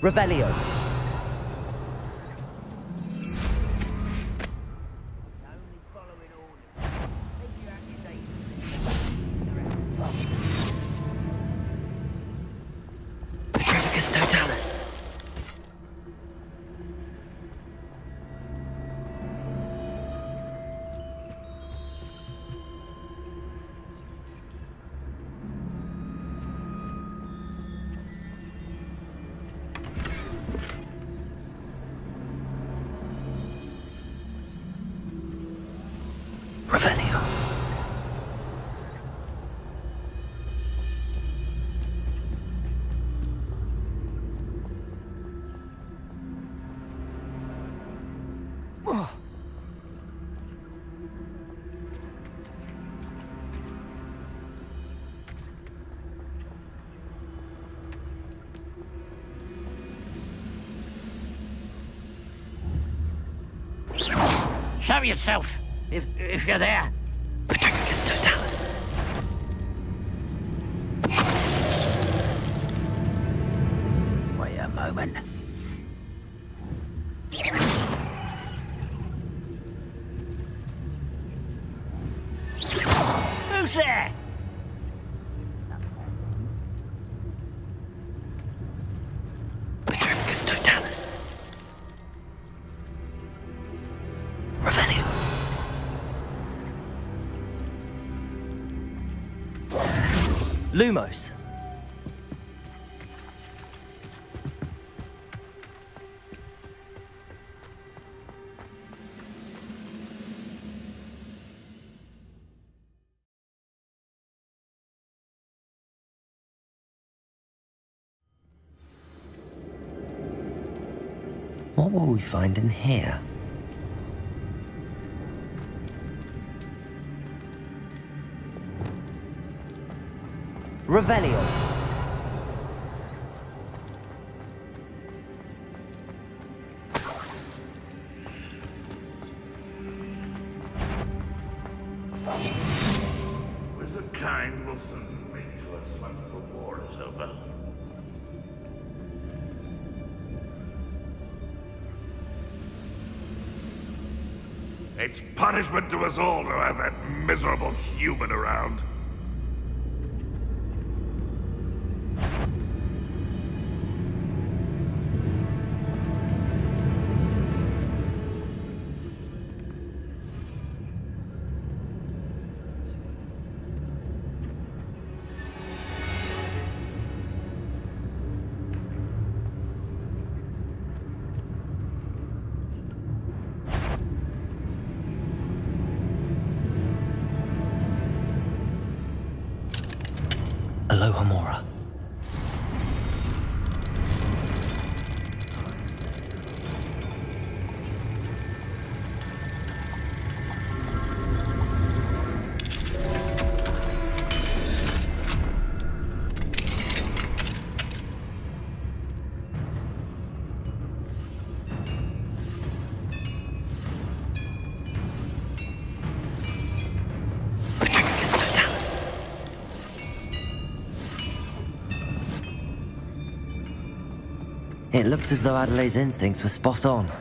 Revelio. Petrificus totalis. Revelio. Show yourself, if you're there. Petrificus Totalis. Wait a moment. Who's there? Petrificus Totalis. Revelio. Lumos. What will we find in here? Revelio. Wizard kind will soon bring to us once the war is over. It's punishment to us all to have that miserable human around. Aloha Mora. Petrificus Totalis. It looks as though Adelaide's instincts were spot on.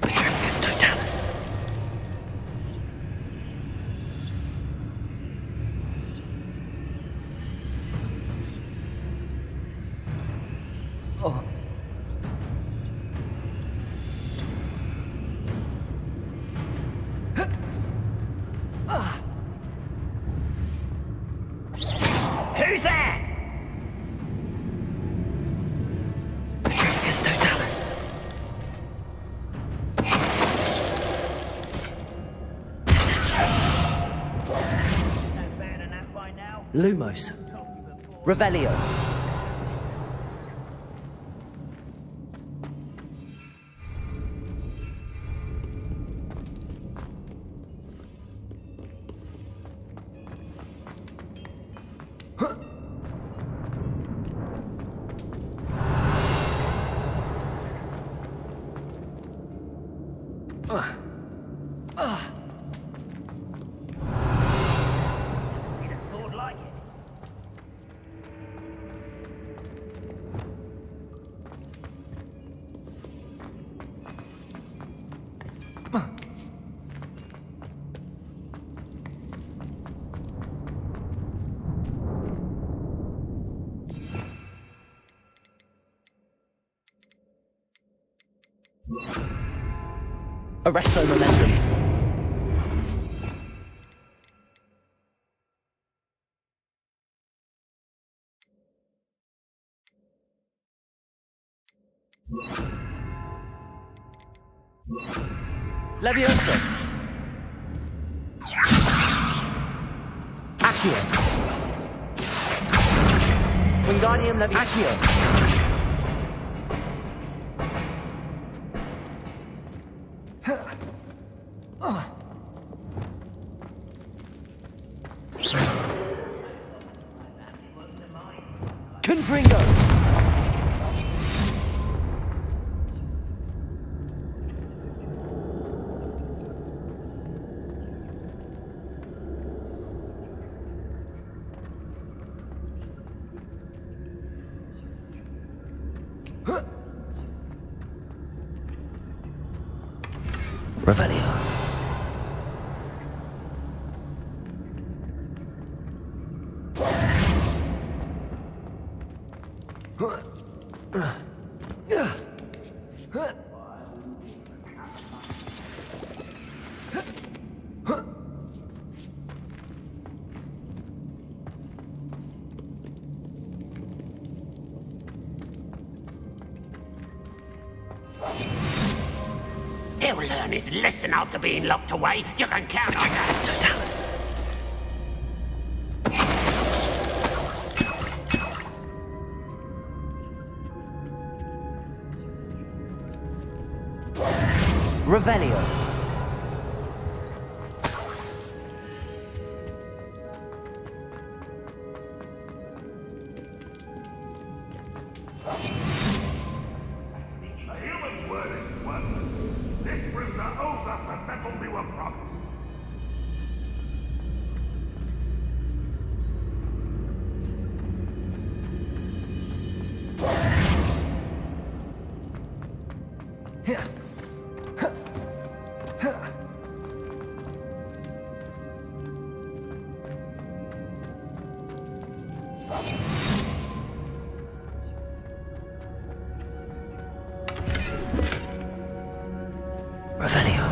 Petrificus Totalis. Oh. Who's there? Petrificus Totalis. Not bad enough by now. Lumos. Revelio. Need a sword like it. Arresto momentum. Levioso. Accio. Wingardium Accio. Confringo. Revelio. He'll learn his lesson after being locked away. You can count on that. Totalis. Revelio. A human's word is worthless. This prisoner owes us the metal we were promised. Revelio.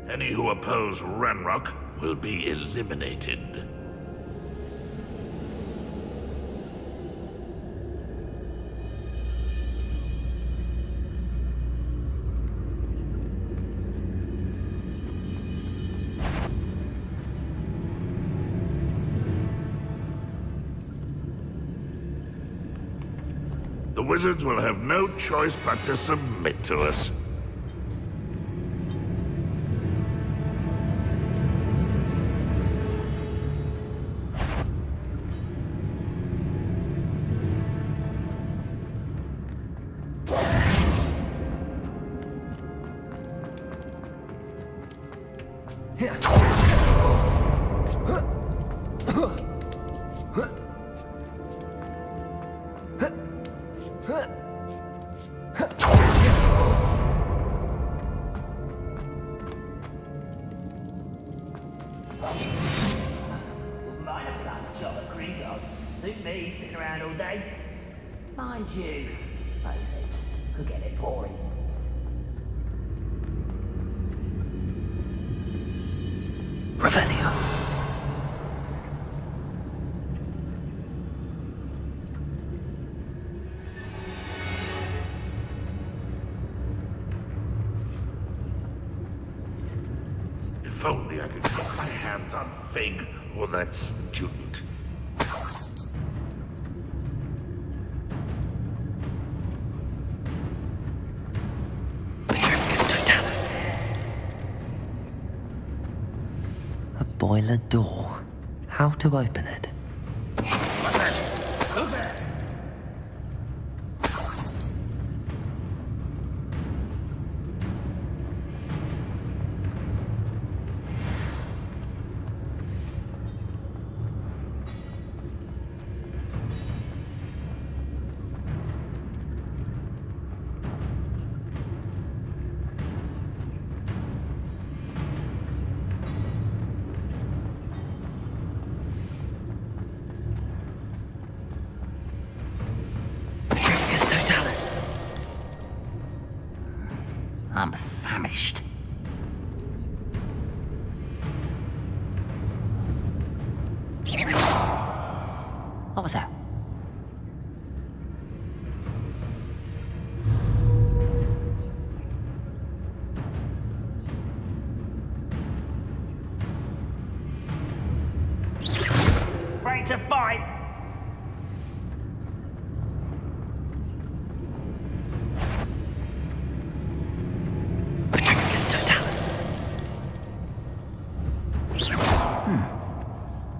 Any who oppose Ranrock will be eliminated. The wizards will have no choice but to submit to us. Mind a blood job at Gringotts. Suit me, sitting around all day. Mind you, suppose it could get it boring. Revelio. If only I could get my hands on Fig or that student. Totalis. A boiler door. How to open it? I'm famished. What was that? Ready to fight? Petrificus totalis.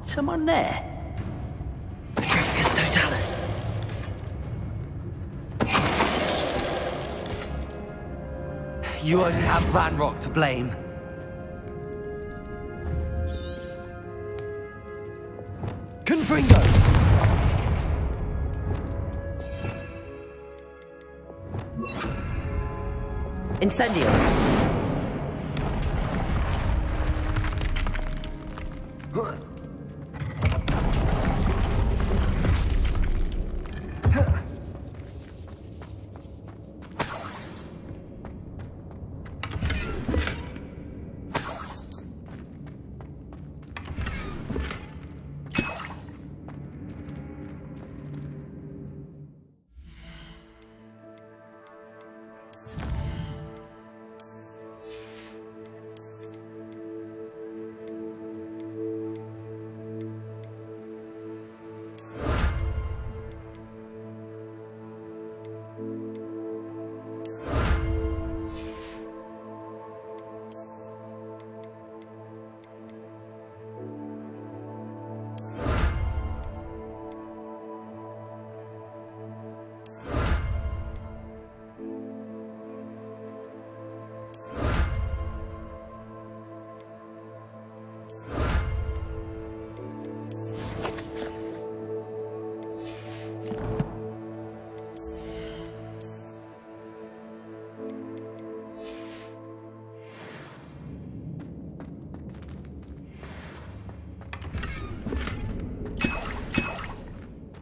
Someone there? Petrificus totalis. You only have Ranrock to blame. Confringo! Incendio!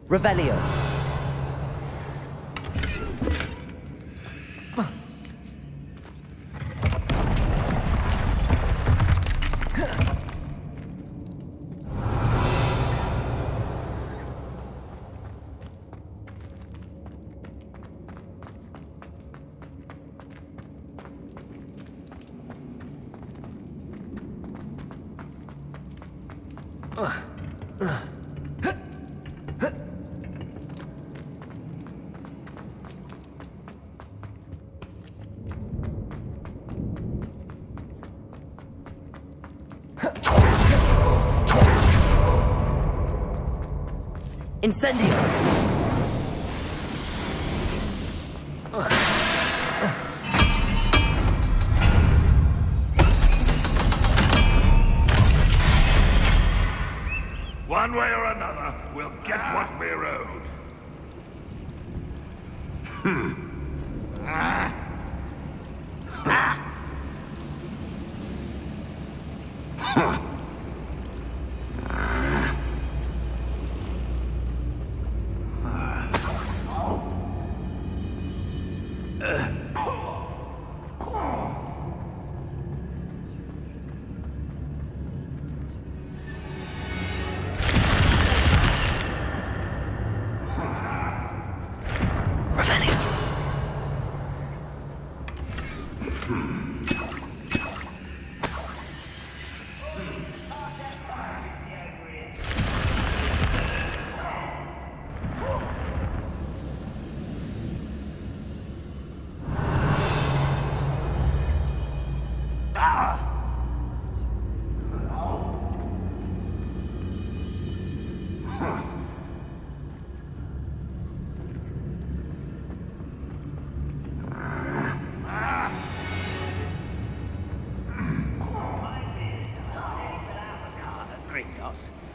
Revelio. Incendio! One way or another, we'll get what we're owed.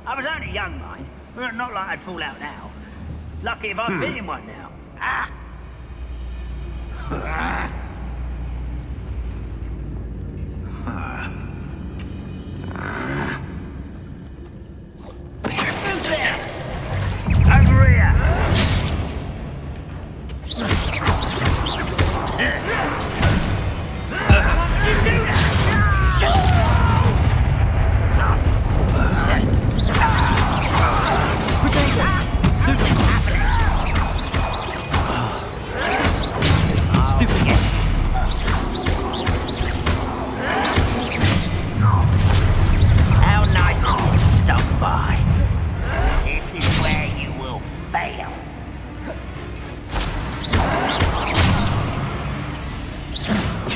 I was only young, mind. Well, not like I'd fall out now. Lucky if I fit in one now. Ah! Who's there? Over here!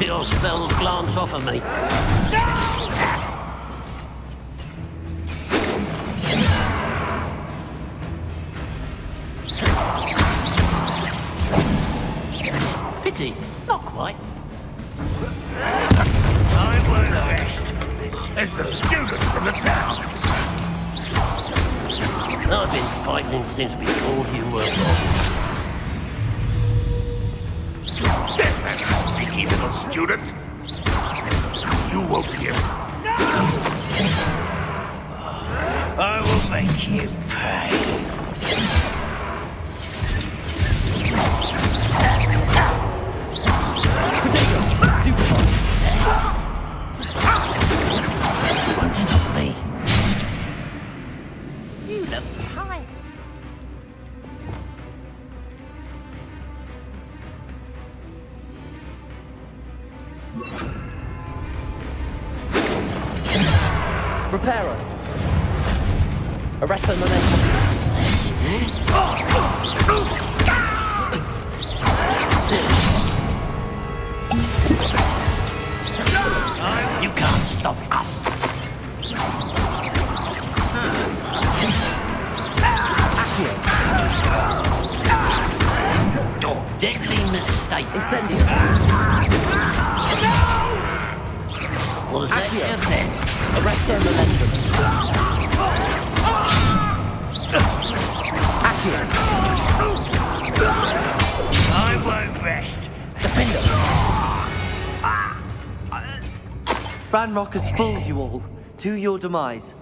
Your spells glance off of me. Pity, not quite. I won't rest. It's the student from the town. I've been fighting since before you were born. There's that sneaky little student. You won't be able. I will make you pay. You won't stop me. You look tired. Reparo. Arresto momentum. You can't stop us. Deadly mistake. Incendio. Was that your best? Arresto momentum. Accio. I won't rest. Defender. Ranrock has fooled you all. To your demise.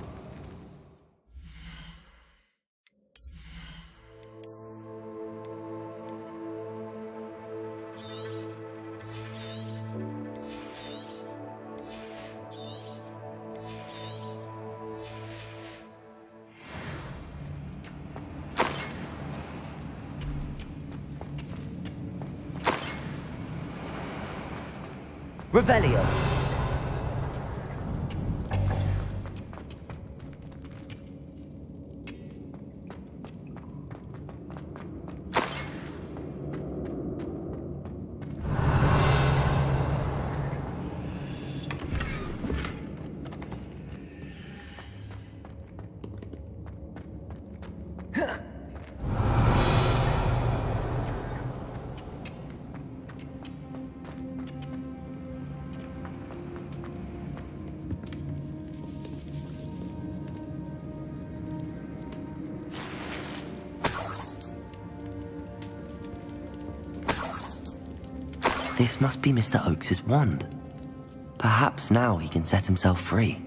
Revelio. This must be Mr. Oakes's wand. Perhaps now he can set himself free.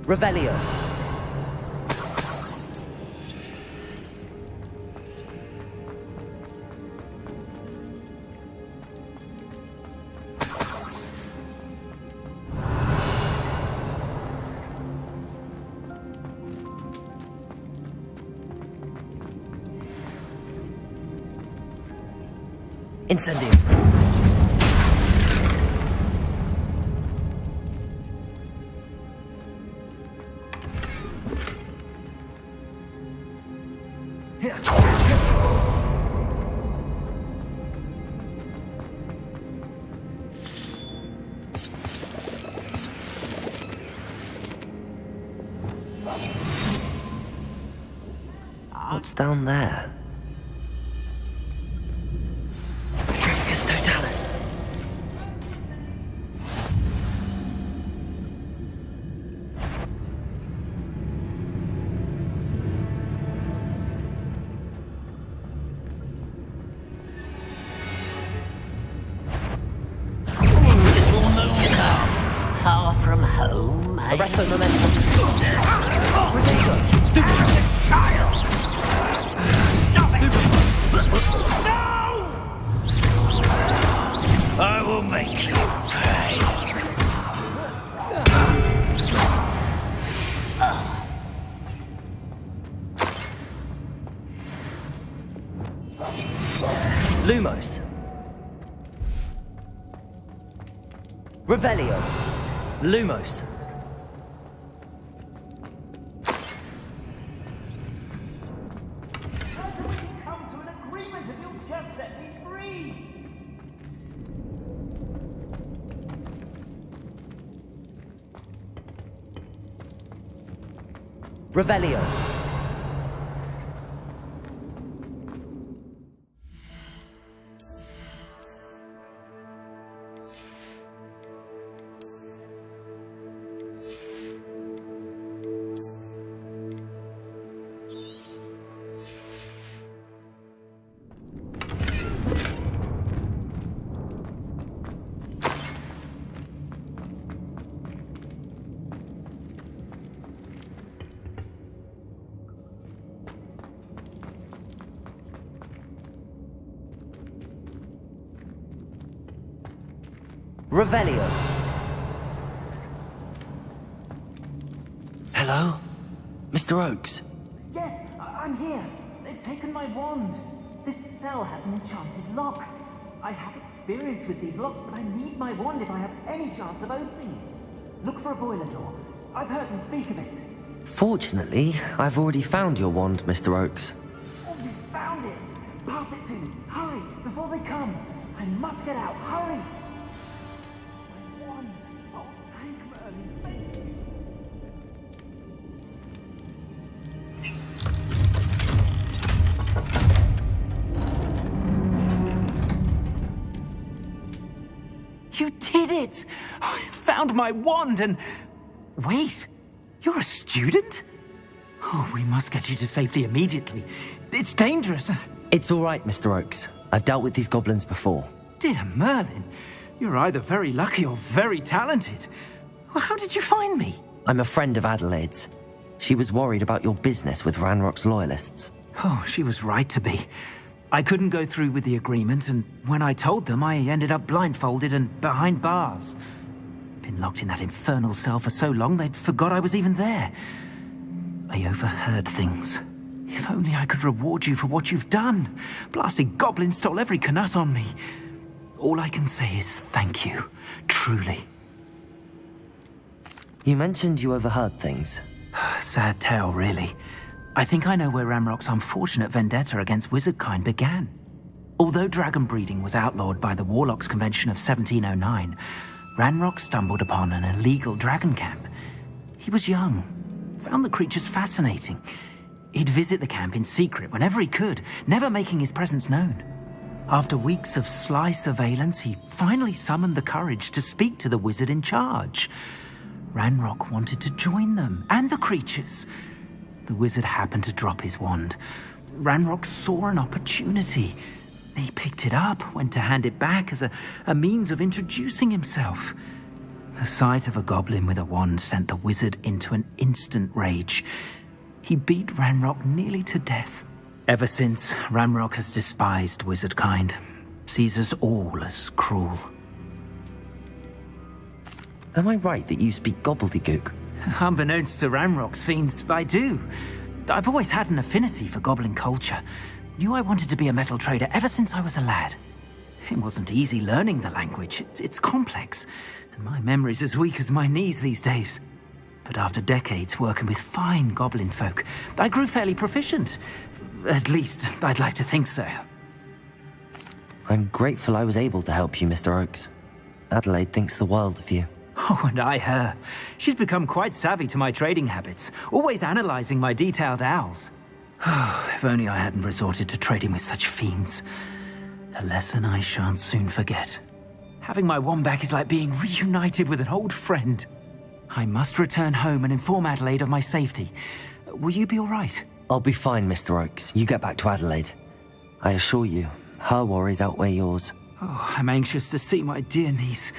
Revelio. Incendio. What's down there? Petrificus totalis. Little moon calf, far from home, eh? Arresto momentum. Rodrigo, stupid child! Stop it! No! I will make you pay. Revelio. Lumos. Come to an agreement if you'll just set me free! Revelio. Revelio. Hello? Mr. Oakes? Yes, I'm here. They've taken my wand. This cell has an enchanted lock. I have experience with these locks, but I need my wand if I have any chance of opening it. Look for a boiler door. I've heard them speak of it. Fortunately, I've already found your wand, Mr. Oakes. Oh, you found it! Pass it to me. Hurry, before they come. I must get out. Hurry! My wand. Oh, thank Merlin. Thank you. You did it! I found my wand and... Wait, you're a student? Oh, we must get you to safety immediately. It's dangerous. It's all right, Mr. Oakes. I've dealt with these goblins before. Dear Merlin, you're either very lucky or very talented. Well, how did you find me? I'm a friend of Adelaide's. She was worried about your business with Ranrock's loyalists. Oh, she was right to be. I couldn't go through with the agreement, and when I told them, I ended up blindfolded and behind bars. Been locked in that infernal cell for so long, they'd forgot I was even there. I overheard things. If only I could reward you for what you've done. Blasted goblin stole every canut on me. All I can say is thank you, truly. You mentioned you overheard things. Sad tale, really. I think I know where Ranrock's unfortunate vendetta against wizardkind began. Although dragon breeding was outlawed by the Warlocks Convention of 1709, Ranrock stumbled upon an illegal dragon camp. He was young, found the creatures fascinating. He'd visit the camp in secret whenever he could, never making his presence known. After weeks of sly surveillance, he finally summoned the courage to speak to the wizard in charge. Ranrock wanted to join them, and the creatures. The wizard happened to drop his wand. Ranrock saw an opportunity. He picked it up, went to hand it back as a means of introducing himself. The sight of a goblin with a wand sent the wizard into an instant rage. He beat Ranrock nearly to death. Ever since, Ranrock has despised wizardkind, sees us all as cruel. Am I right that you speak gobbledygook? Unbeknownst to Ranrock's fiends, I do. I've always had an affinity for goblin culture. Knew I wanted to be a metal trader ever since I was a lad. It wasn't easy learning the language. It's complex, and my memory's as weak as my knees these days. But after decades working with fine goblin folk, I grew fairly proficient. At least, I'd like to think so. I'm grateful I was able to help you, Mr. Oakes. Adelaide thinks the world of you. Oh, and I her. She's become quite savvy to my trading habits, always analyzing my detailed owls. If only I hadn't resorted to trading with such fiends. A lesson I shan't soon forget. Having my wand back is like being reunited with an old friend. I must return home and inform Adelaide of my safety. Will you be all right? I'll be fine, Mr. Oakes. You get back to Adelaide. I assure you, her worries outweigh yours. Oh, I'm anxious to see my dear niece.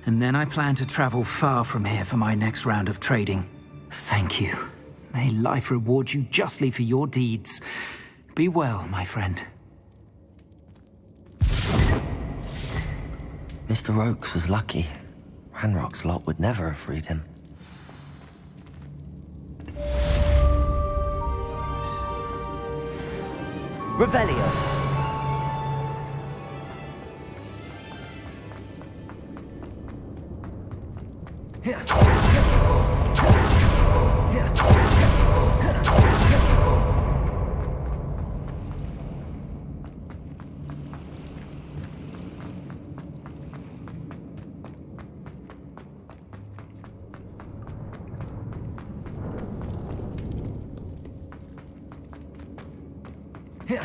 And then I plan to travel far from here for my next round of trading. Thank you. May life reward you justly for your deeds. Be well, my friend. Mr. Oakes was lucky. Ranrock's lot would never have freed him. Revelio. Might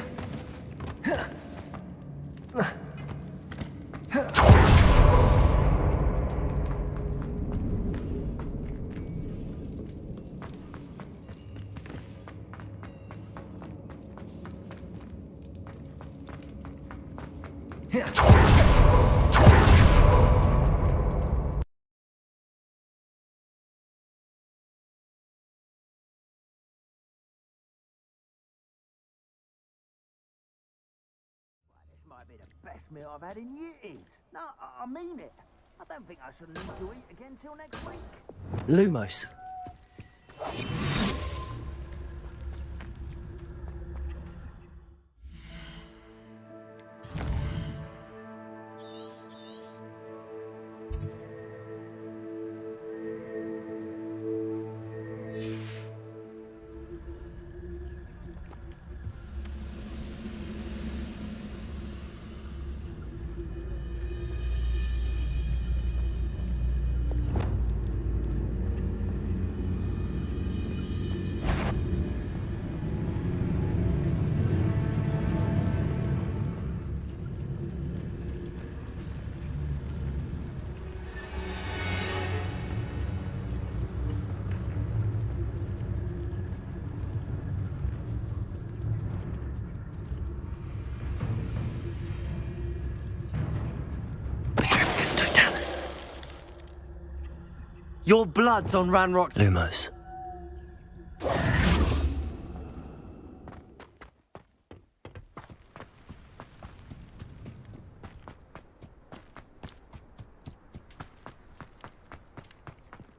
be the best meal I've had in years. No, I mean it. I don't think I should need to eat again till next week. Lumos. Your blood's on Ranrock's... Lumos.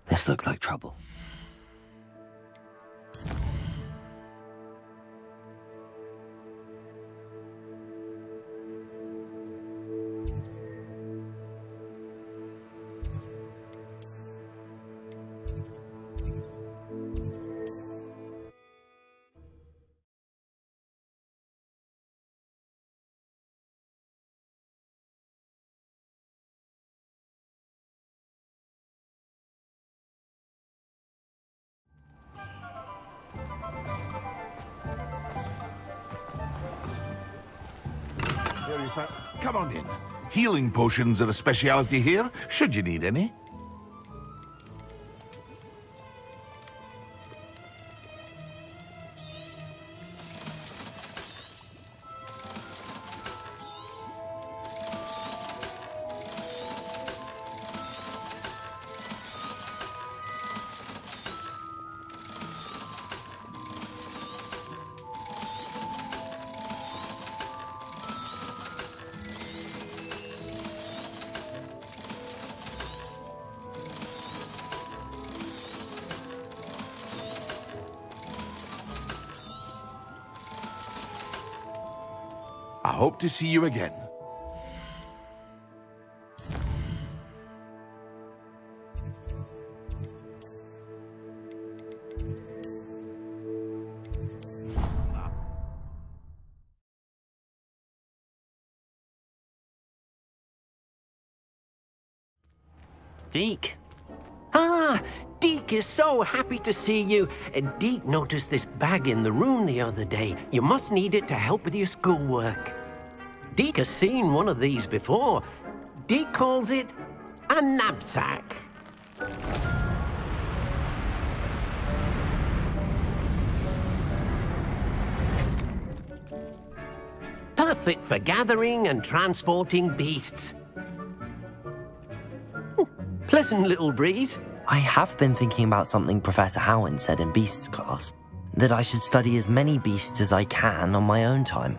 This looks like trouble. Come on in. Healing potions are a speciality here, should you need any. I hope to see you again. Deke. Ah, Deke is so happy to see you. Deke noticed this bag in the room the other day. You must need it to help with your schoolwork. Deke has seen one of these before. Deke calls it a knapsack. Perfect for gathering and transporting beasts. Pleasant little breeze. I have been thinking about something Professor Howin said in Beasts class, that I should study as many beasts as I can on my own time.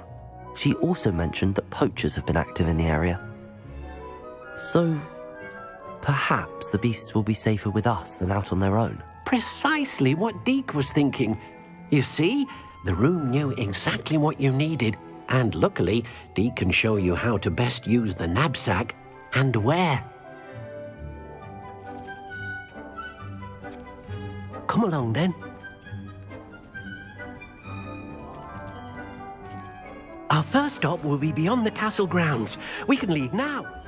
She also mentioned that poachers have been active in the area. So, perhaps the beasts will be safer with us than out on their own. Precisely what Deke was thinking. You see, the room knew exactly what you needed, and luckily, Deke can show you how to best use the knapsack and where. Come along, then. Our first stop will be beyond the castle grounds. We can leave now.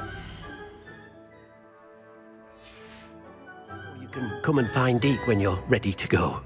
You can come and find Deke when you're ready to go.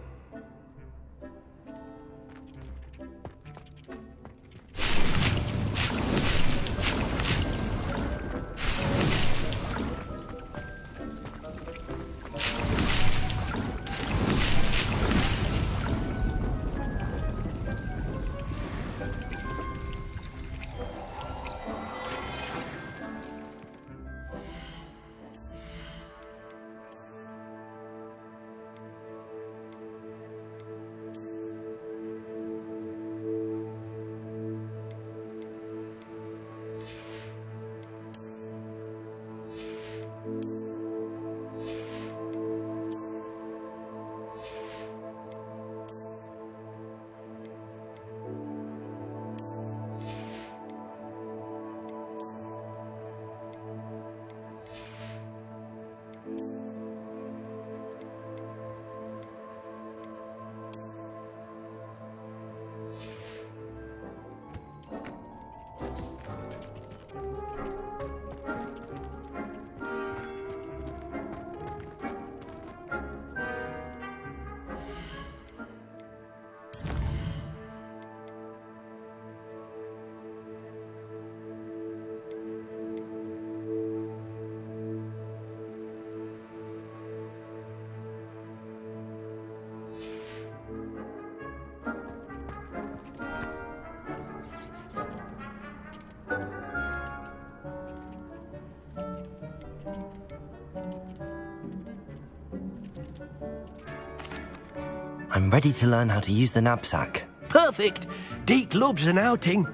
I'm ready to learn how to use the knapsack. Perfect! Deke loves an outing.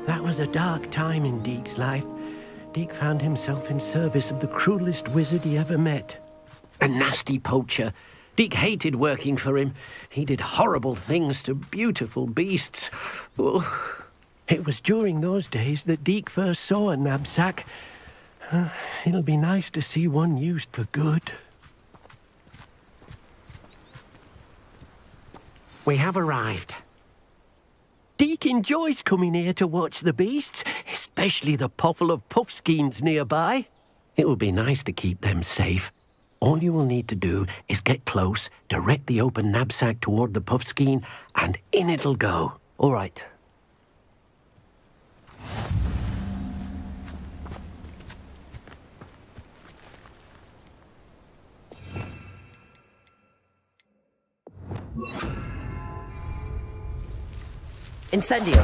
That was a dark time in Deke's life. Deke found himself in service of the cruelest wizard he ever met. A nasty poacher. Deke hated working for him. He did horrible things to beautiful beasts. Oh. It was during those days that Deke first saw a knapsack. It'll be nice to see one used for good. We have arrived. Deke enjoys coming here to watch the beasts, especially the poffle of puffskeins nearby. It will be nice to keep them safe. All you will need to do is get close, direct the open knapsack toward the puffskein, and in it'll go. All right. Incendio!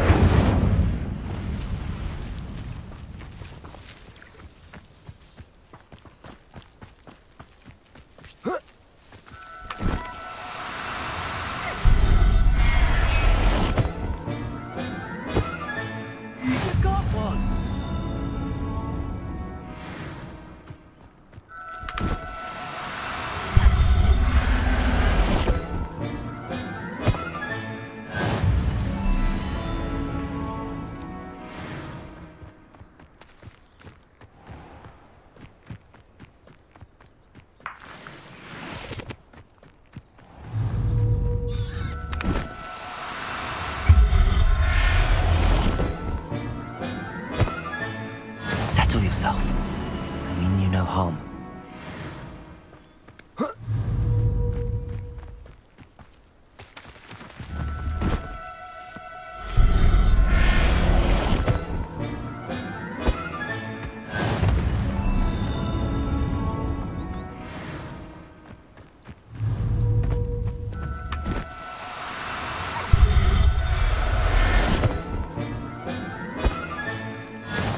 Settle yourself. I mean you no harm.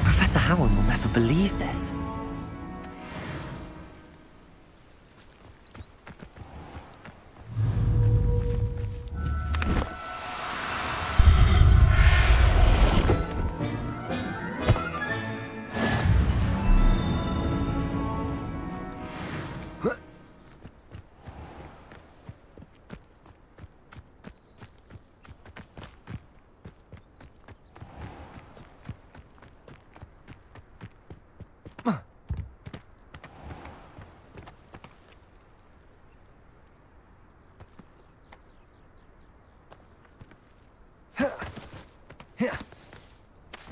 Professor Howard will never believe this.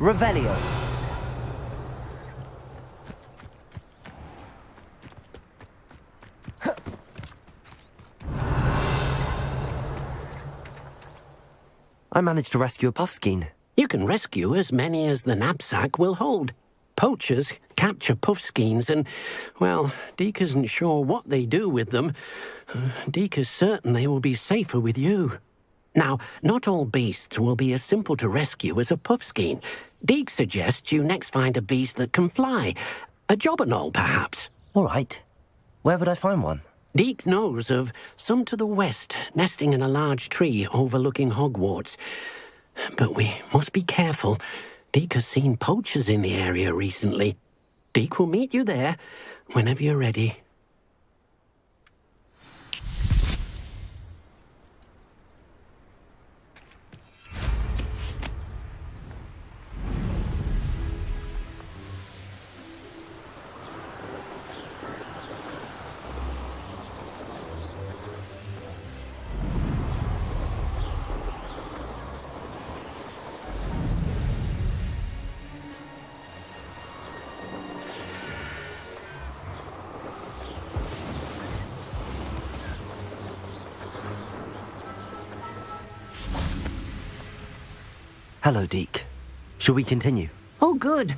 Revelio. I managed to rescue a puffskein. You can rescue as many as the knapsack will hold. Poachers capture puffskeins and, well, Deke isn't sure what they do with them. Deke is certain they will be safer with you. Now, not all beasts will be as simple to rescue as a puffskein. Deke suggests you next find a beast that can fly. A jobberknoll, perhaps. All right. Where would I find one? Deke knows of some to the west, nesting in a large tree overlooking Hogwarts. But we must be careful. Deke has seen poachers in the area recently. Deke will meet you there whenever you're ready. Hello, Deke. Shall we continue? Oh, good.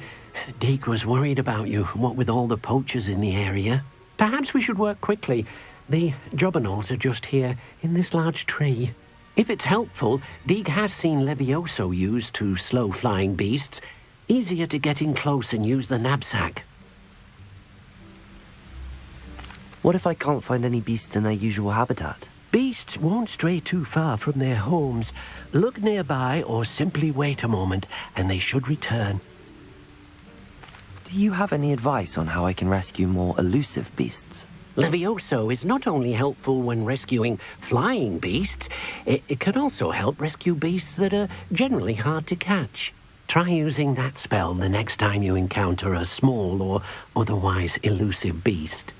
Deke was worried about you, what with all the poachers in the area. Perhaps we should work quickly. The jobberknolls are just here, in this large tree. If it's helpful, Deeg has seen Levioso used to slow flying beasts. Easier to get in close and use the knapsack. What if I can't find any beasts in their usual habitat? Beasts won't stray too far from their homes. Look nearby or simply wait a moment, and they should return. Do you have any advice on how I can rescue more elusive beasts? Levioso is not only helpful when rescuing flying beasts, it can also help rescue beasts that are generally hard to catch. Try using that spell the next time you encounter a small or otherwise elusive beast.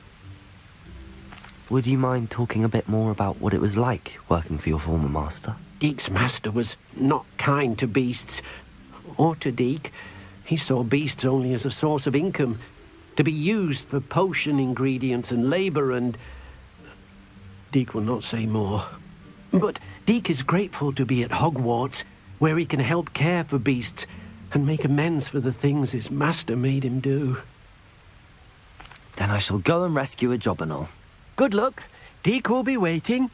Would you mind talking a bit more about what it was like working for your former master? Deek's master was not kind to beasts, or to Deek. He saw beasts only as a source of income, to be used for potion ingredients and labor, and Deek will not say more. But Deek is grateful to be at Hogwarts, where he can help care for beasts and make amends for the things his master made him do. Then I shall go and rescue a jobberknoll. Good luck. Deek will be waiting.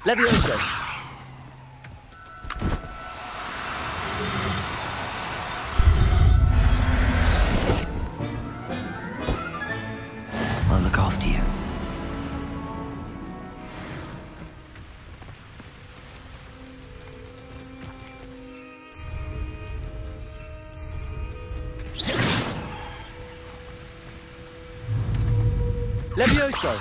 Levioso! I'll look after you. Levioso!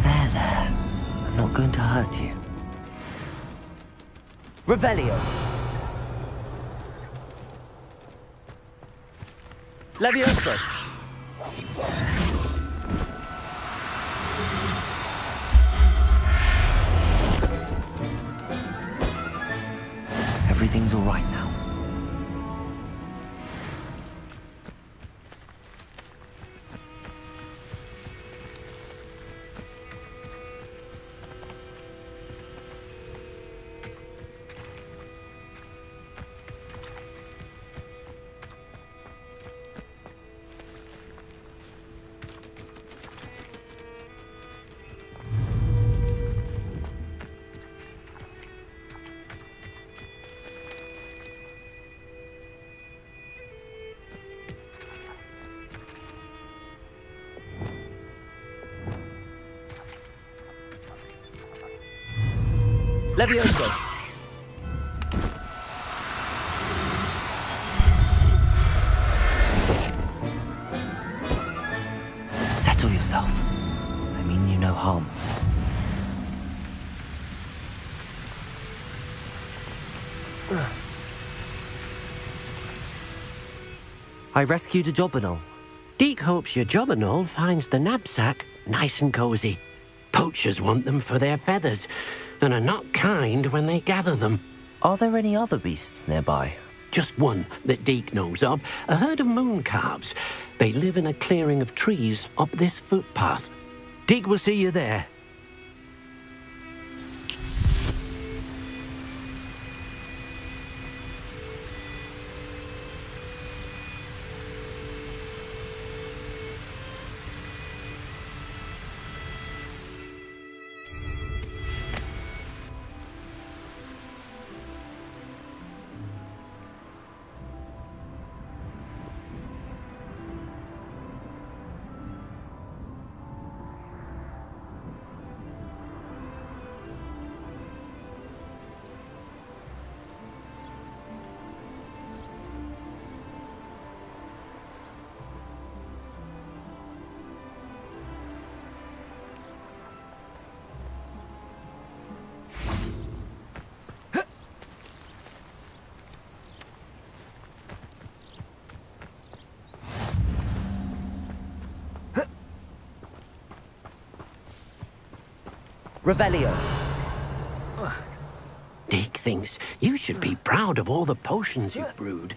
There. I'm not going to hurt you. Revelio! Levioso! Everything's all right now. Levioso! Settle yourself. I mean you no harm. I rescued a jobberknoll. Deek hopes your jobberknoll finds the knapsack nice and cozy. Poachers want them for their feathers, and are not kind when they gather them. Are there any other beasts nearby? Just one that Deek knows of, a herd of moon calves. They live in a clearing of trees up this footpath. Deek will see you there. Revelio. Deek thinks you should be proud of all the potions you've brewed.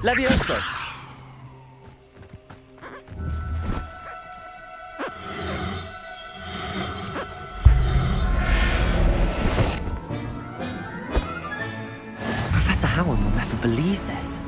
Levioso! Professor Howard will never believe this.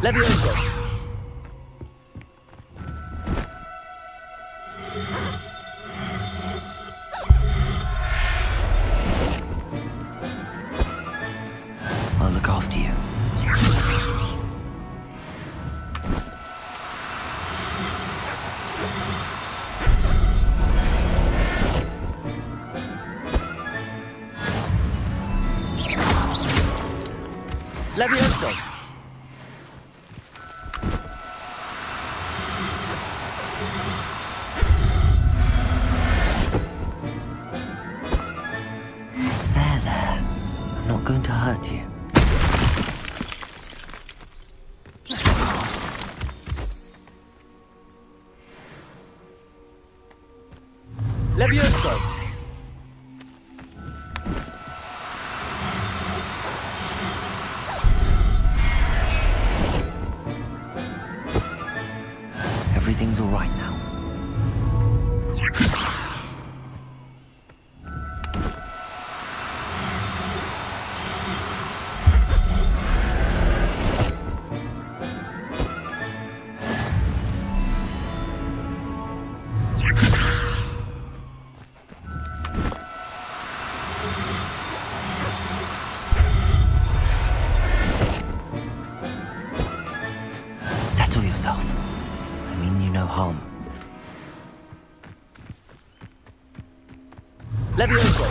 Levioso! I'll look after you. Levioso! There. I'm not going to hurt you. Levioso! Everything's all right now. Settle yourself. I mean you no harm. Levioso!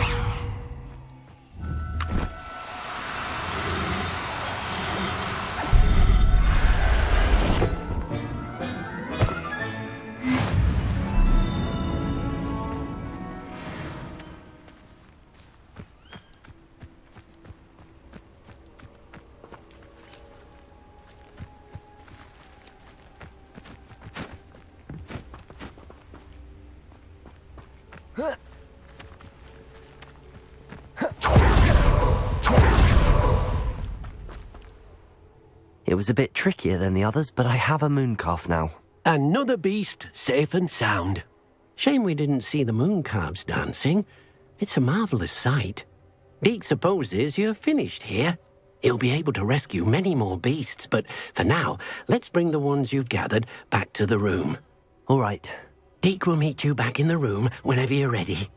It was a bit trickier than the others, but I have a mooncalf now. Another beast, safe and sound. Shame we didn't see the mooncalves dancing. It's a marvellous sight. Deke supposes you're finished here. He'll be able to rescue many more beasts, but for now, let's bring the ones you've gathered back to the room. All right. Deke will meet you back in the room whenever you're ready.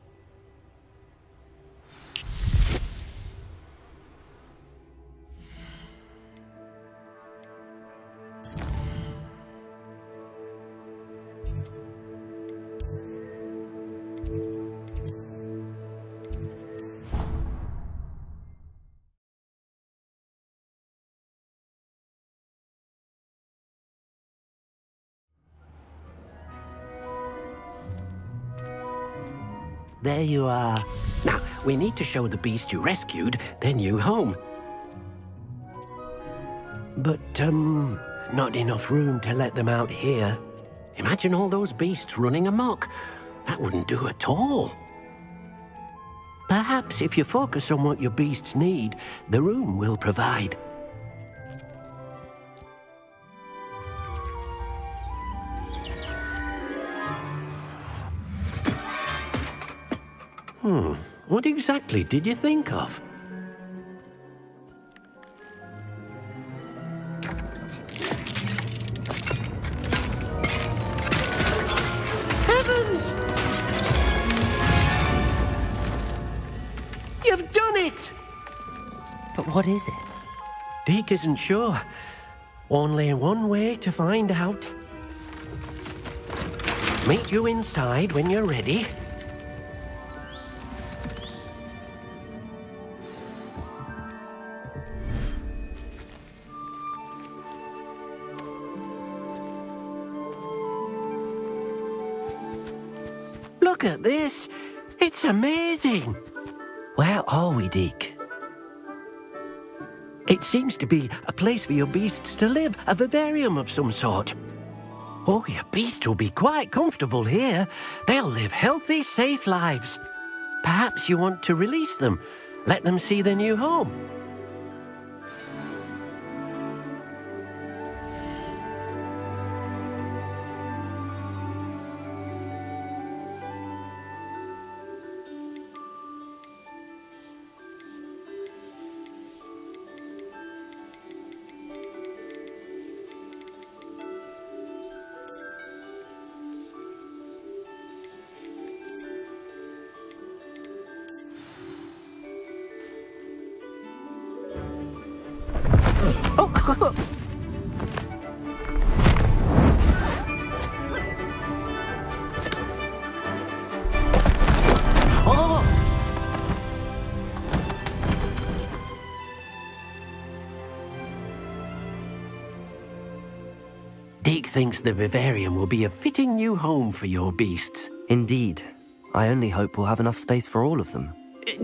There you are. Now, we need to show the beast you rescued their new home. But, not enough room to let them out here. Imagine all those beasts running amok. That wouldn't do at all. Perhaps if you focus on what your beasts need, the room will provide. What exactly did you think of? Heavens! You've done it! But what is it? Deke isn't sure. Only one way to find out. Meet you inside when you're ready. Look at this. It's amazing. Where are we, Deke? It seems to be a place for your beasts to live, a vivarium of some sort. Oh, your beasts will be quite comfortable here. They'll live healthy, safe lives. Perhaps you want to release them, let them see their new home. Deke thinks the vivarium will be a fitting new home for your beasts. Indeed. I only hope we'll have enough space for all of them.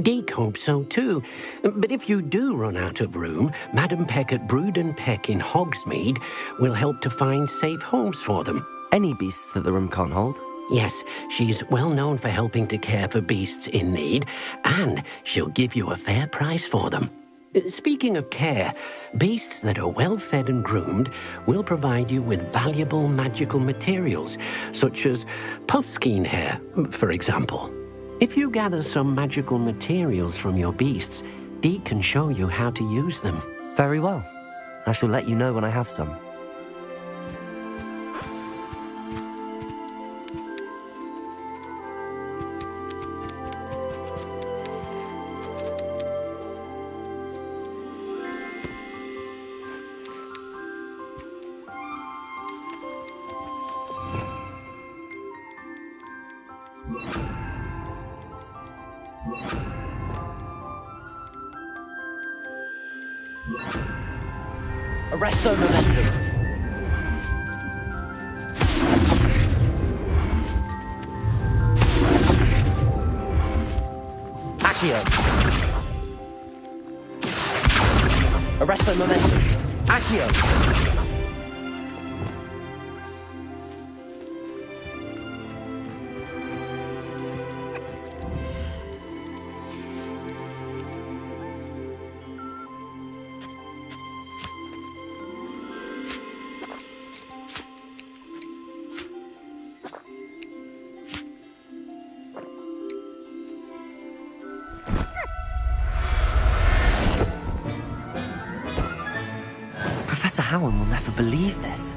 Deke hopes so too. But if you do run out of room, Madam Peck at Brood and Peck in Hogsmeade will help to find safe homes for them. Any beasts that the room can't hold? Yes, she's well known for helping to care for beasts in need, and she'll give you a fair price for them. Speaking of care, beasts that are well fed and groomed will provide you with valuable magical materials, such as puffskein hair, for example. If you gather some magical materials from your beasts, Deke can show you how to use them. Very well. I shall let you know when I have some. Arresto momentum. Accio. Arresto momentum. Accio. Professor Howard will never believe this.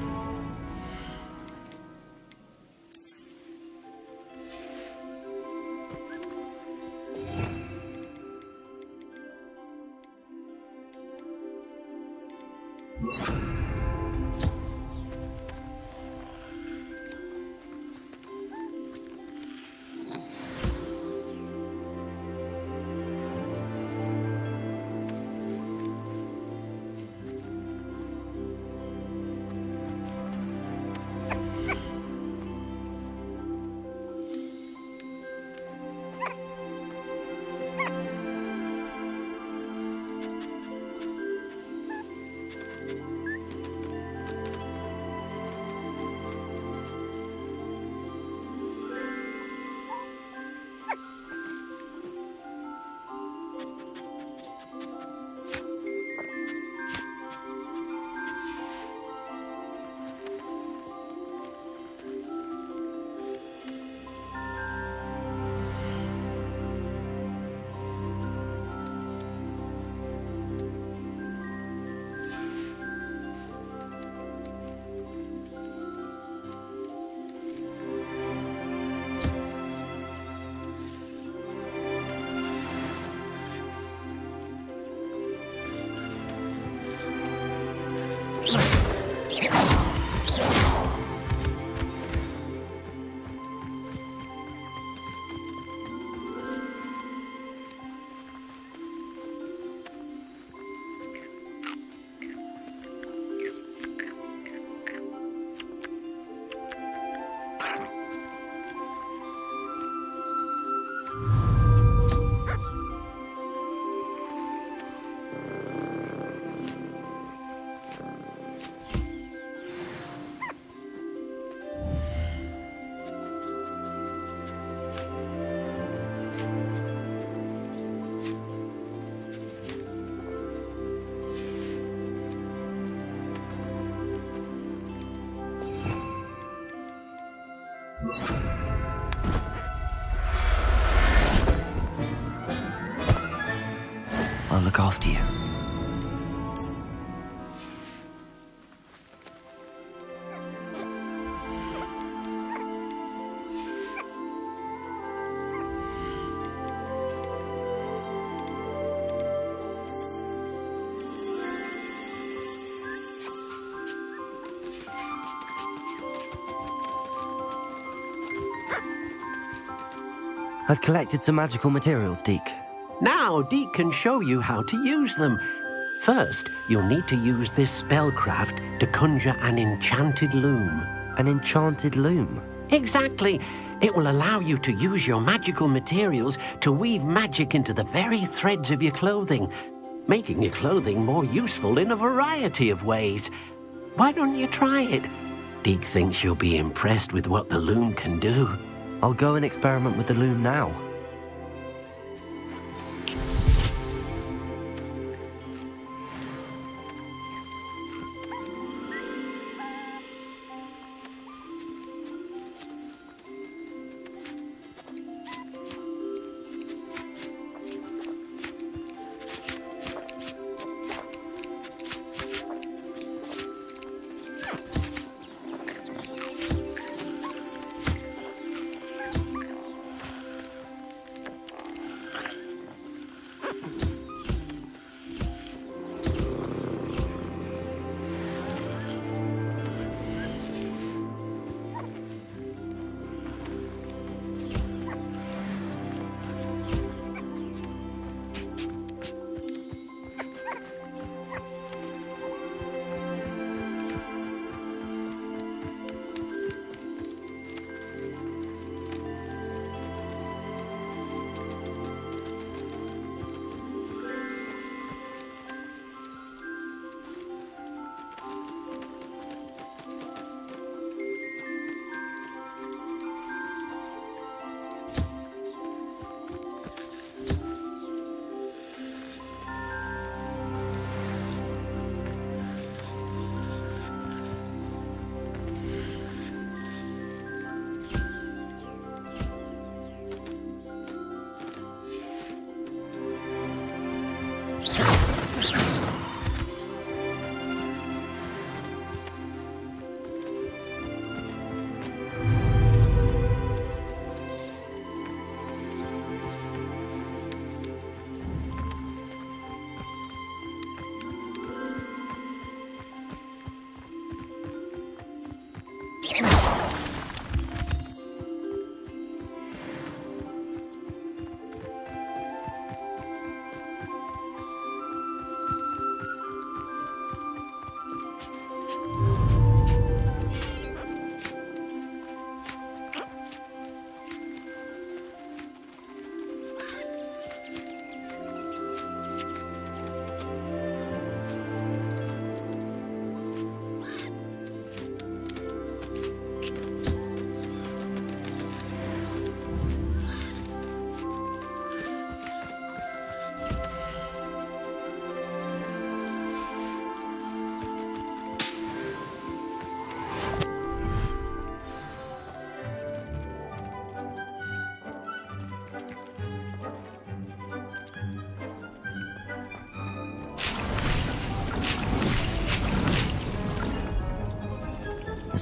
I've collected some magical materials, Deke. Now, Deke can show you how to use them. First, you'll need to use this spellcraft to conjure an enchanted loom. An enchanted loom? Exactly. It will allow you to use your magical materials to weave magic into the very threads of your clothing, making your clothing more useful in a variety of ways. Why don't you try it? Deke thinks you'll be impressed with what the loom can do. I'll go and experiment with the loom now.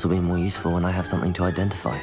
This will be more useful when I have something to identify.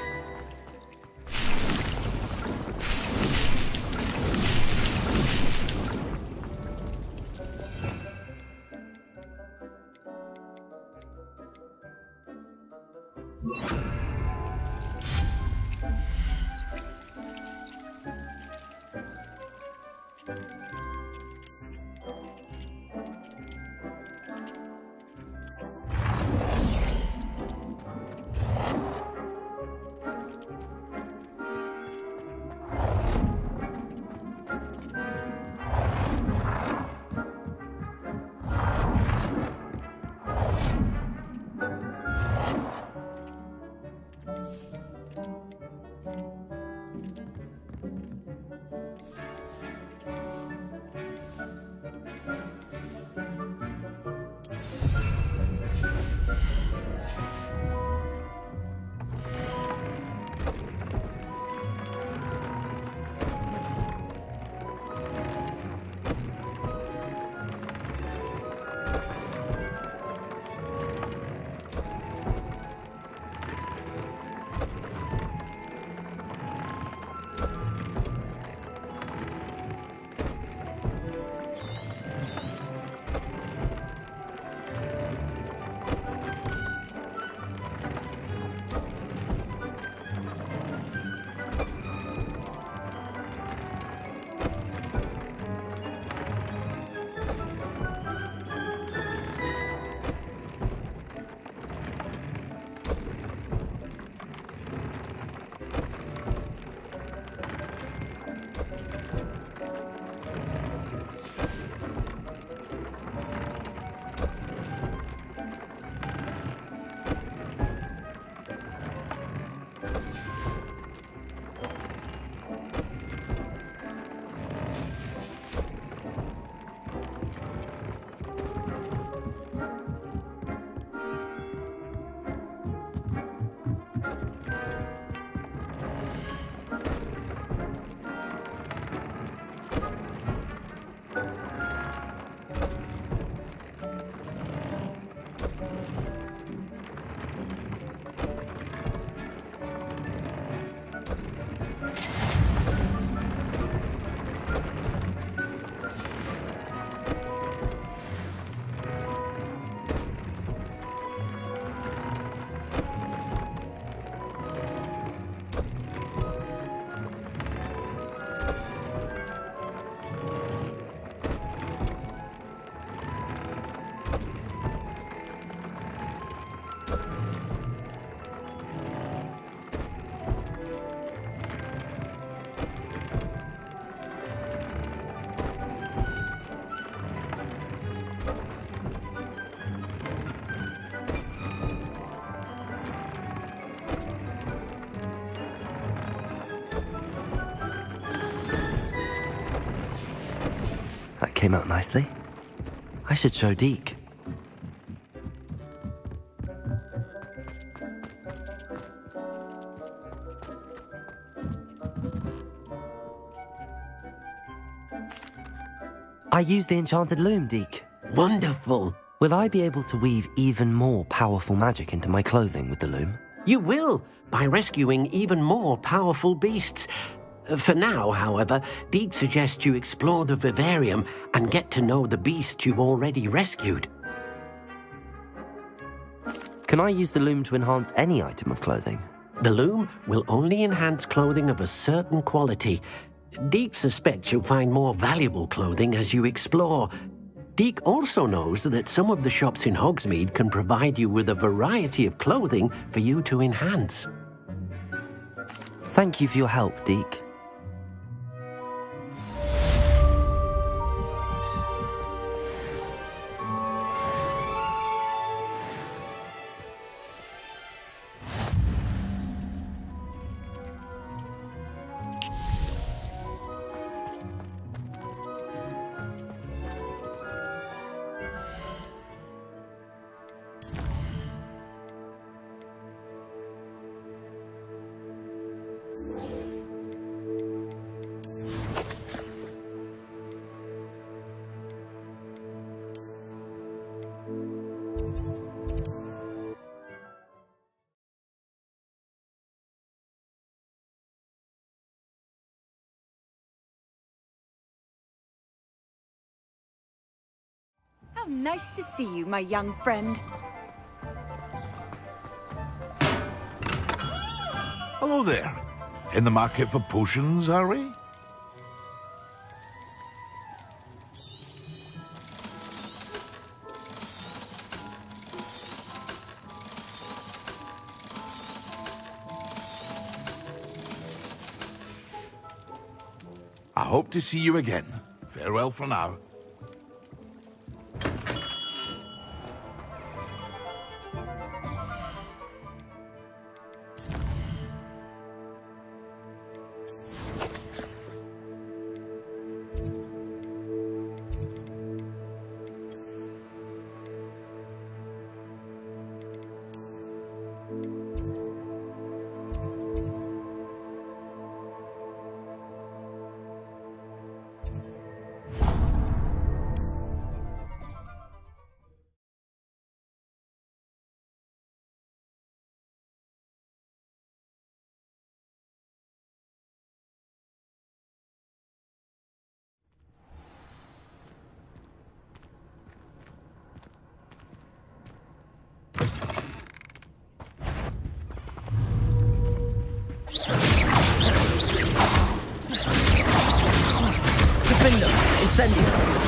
came out nicely. I should show Deke. I used the enchanted loom, Deke. Wonderful. Will I be able to weave even more powerful magic into my clothing with the loom? You will, by rescuing even more powerful beasts. For now, however, Deke suggests you explore the vivarium and get to know the beasts you've already rescued. Can I use the loom to enhance any item of clothing? The loom will only enhance clothing of a certain quality. Deke suspects you'll find more valuable clothing as you explore. Deke also knows that some of the shops in Hogsmeade can provide you with a variety of clothing for you to enhance. Thank you for your help, Deke. How nice to see you, my young friend. Hello there. In the market for potions, are we? I hope to see you again. Farewell for now. Defender, incendio.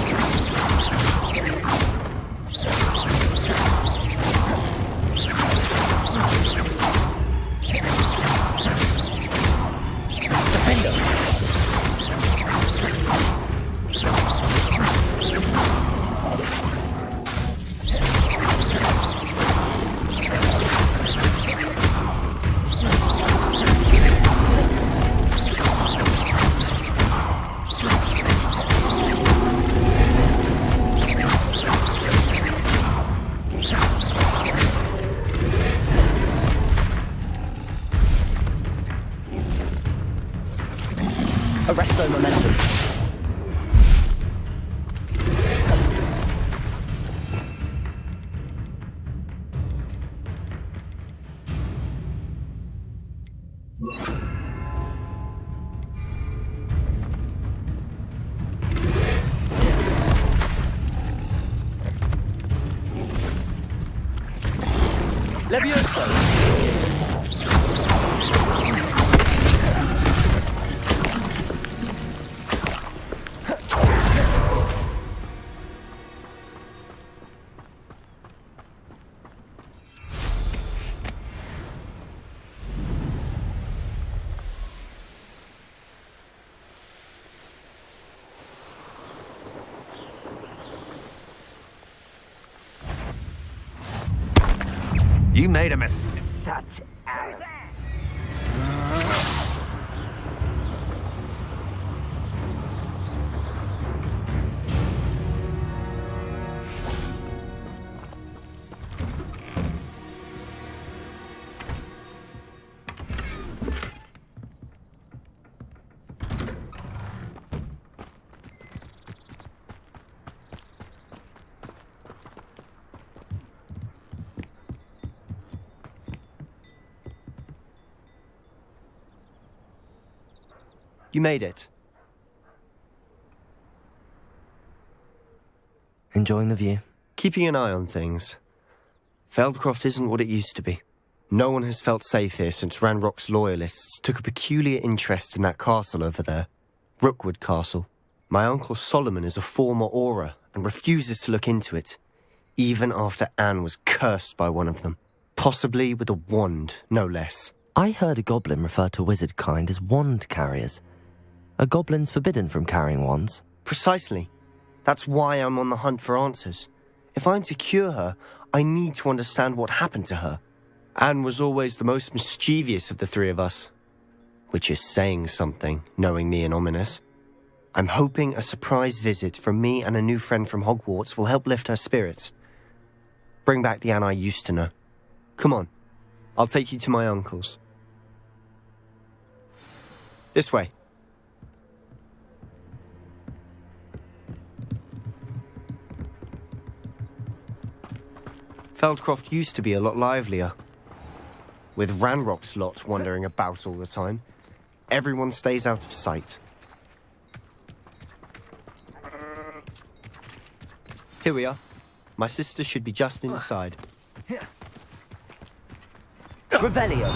Arresto momentum. Levioso. You made a mistake. Such as... You made it. Enjoying the view? Keeping an eye on things. Feldcroft isn't what it used to be. No one has felt safe here since Ranrock's loyalists took a peculiar interest in that castle over there. Rookwood Castle. My uncle Solomon is a former Auror and refuses to look into it, even after Anne was cursed by one of them. Possibly with a wand, no less. I heard a goblin refer to wizard kind as wand carriers. Are goblins forbidden from carrying wands? Precisely. That's why I'm on the hunt for answers. If I'm to cure her, I need to understand what happened to her. Anne was always the most mischievous of the three of us. Which is saying something, knowing me and Ominous. I'm hoping a surprise visit from me and a new friend from Hogwarts will help lift her spirits. Bring back the Anne I used to know. Come on, I'll take you to my uncle's. This way. Feldcroft used to be a lot livelier. With Ranrock's lot wandering about all the time, everyone stays out of sight. Here we are. My sister should be just inside. Revelio.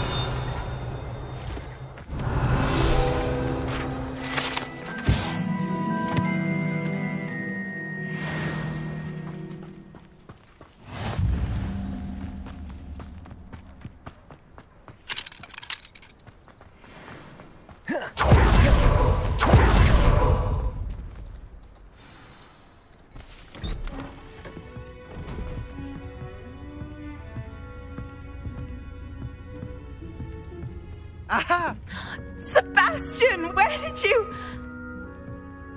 Aha! Sebastian, where did you...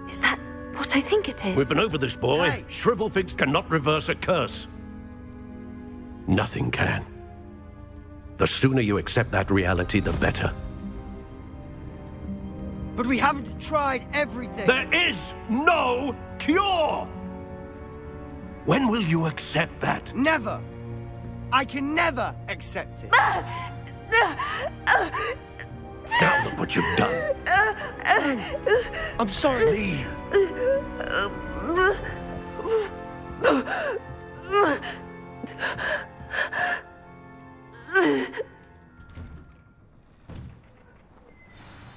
Is that what I think it is? We've been over this, boy. Hey. Shrivelfigs cannot reverse a curse. Nothing can. The sooner you accept that reality, the better. But we haven't tried everything. There is no cure! When will you accept that? Never. I can never accept it. Now look what you've done. I'm sorry. Leave.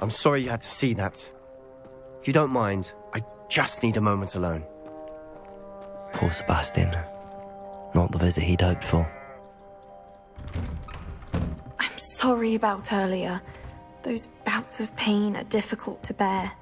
I'm sorry you had to see that. If you don't mind, I just need a moment alone. Poor Sebastian. Not the visit he'd hoped for. I'm sorry about earlier. Those bouts of pain are difficult to bear.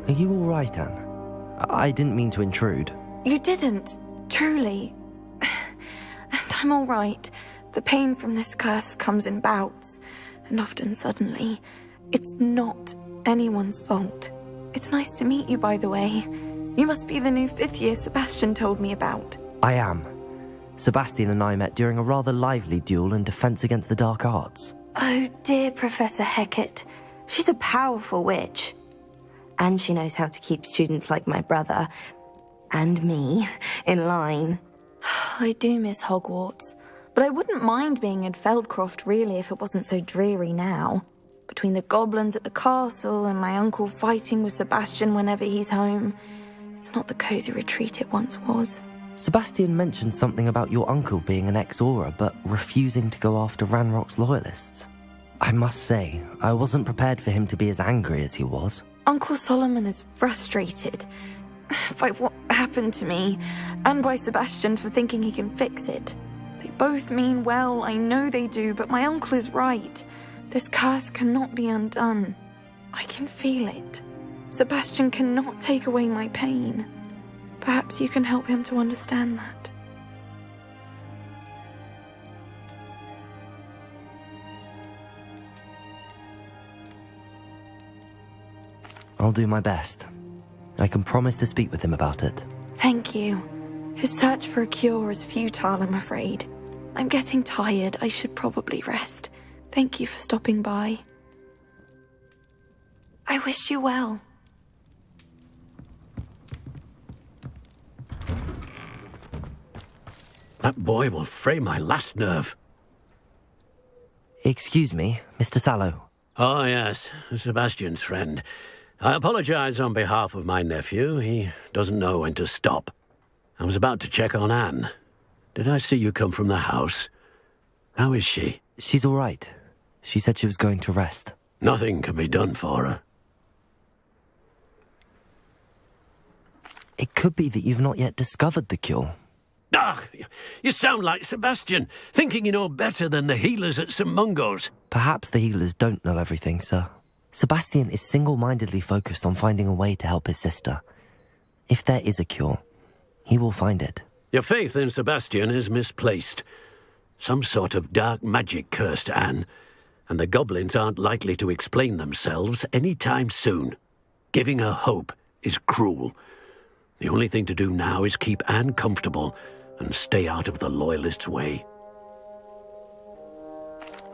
Are you all right, Anne? I didn't mean to intrude. You didn't, truly. And I'm all right. The pain from this curse comes in bouts, and often suddenly. It's not anyone's fault. It's nice to meet you, by the way. You must be the new 5th year Sebastian told me about. I am. Sebastian and I met during a rather lively duel in Defense Against the Dark Arts. Oh, dear Professor Hecat. She's a powerful witch. And she knows how to keep students like my brother, and me, in line. I do miss Hogwarts, but I wouldn't mind being in Feldcroft really if it wasn't so dreary now. Between the goblins at the castle and my uncle fighting with Sebastian whenever he's home, it's not the cozy retreat it once was. Sebastian mentioned something about your uncle being an ex-Auror, but refusing to go after Ranrock's loyalists. I must say, I wasn't prepared for him to be as angry as he was. Uncle Solomon is frustrated by what happened to me, and by Sebastian for thinking he can fix it. They both mean well, I know they do, but my uncle is right. This curse cannot be undone. I can feel it. Sebastian cannot take away my pain. Perhaps you can help him to understand that. I'll do my best. I can promise to speak with him about it. Thank you. His search for a cure is futile, I'm afraid. I'm getting tired. I should probably rest. Thank you for stopping by. I wish you well. That boy will fray my last nerve. Excuse me, Mr. Sallow. Oh, yes, Sebastian's friend. I apologize on behalf of my nephew. He doesn't know when to stop. I was about to check on Anne. Did I see you come from the house? How is she? She's all right. She said she was going to rest. Nothing can be done for her. It could be that you've not yet discovered the cure. Ah, you sound like Sebastian, thinking you know better than the healers at St. Mungo's. Perhaps the healers don't know everything, sir. Sebastian is single-mindedly focused on finding a way to help his sister. If there is a cure, he will find it. Your faith in Sebastian is misplaced. Some sort of dark magic cursed Anne, and the goblins aren't likely to explain themselves any time soon. Giving her hope is cruel. The only thing to do now is keep Anne comfortable and stay out of the Loyalists' way.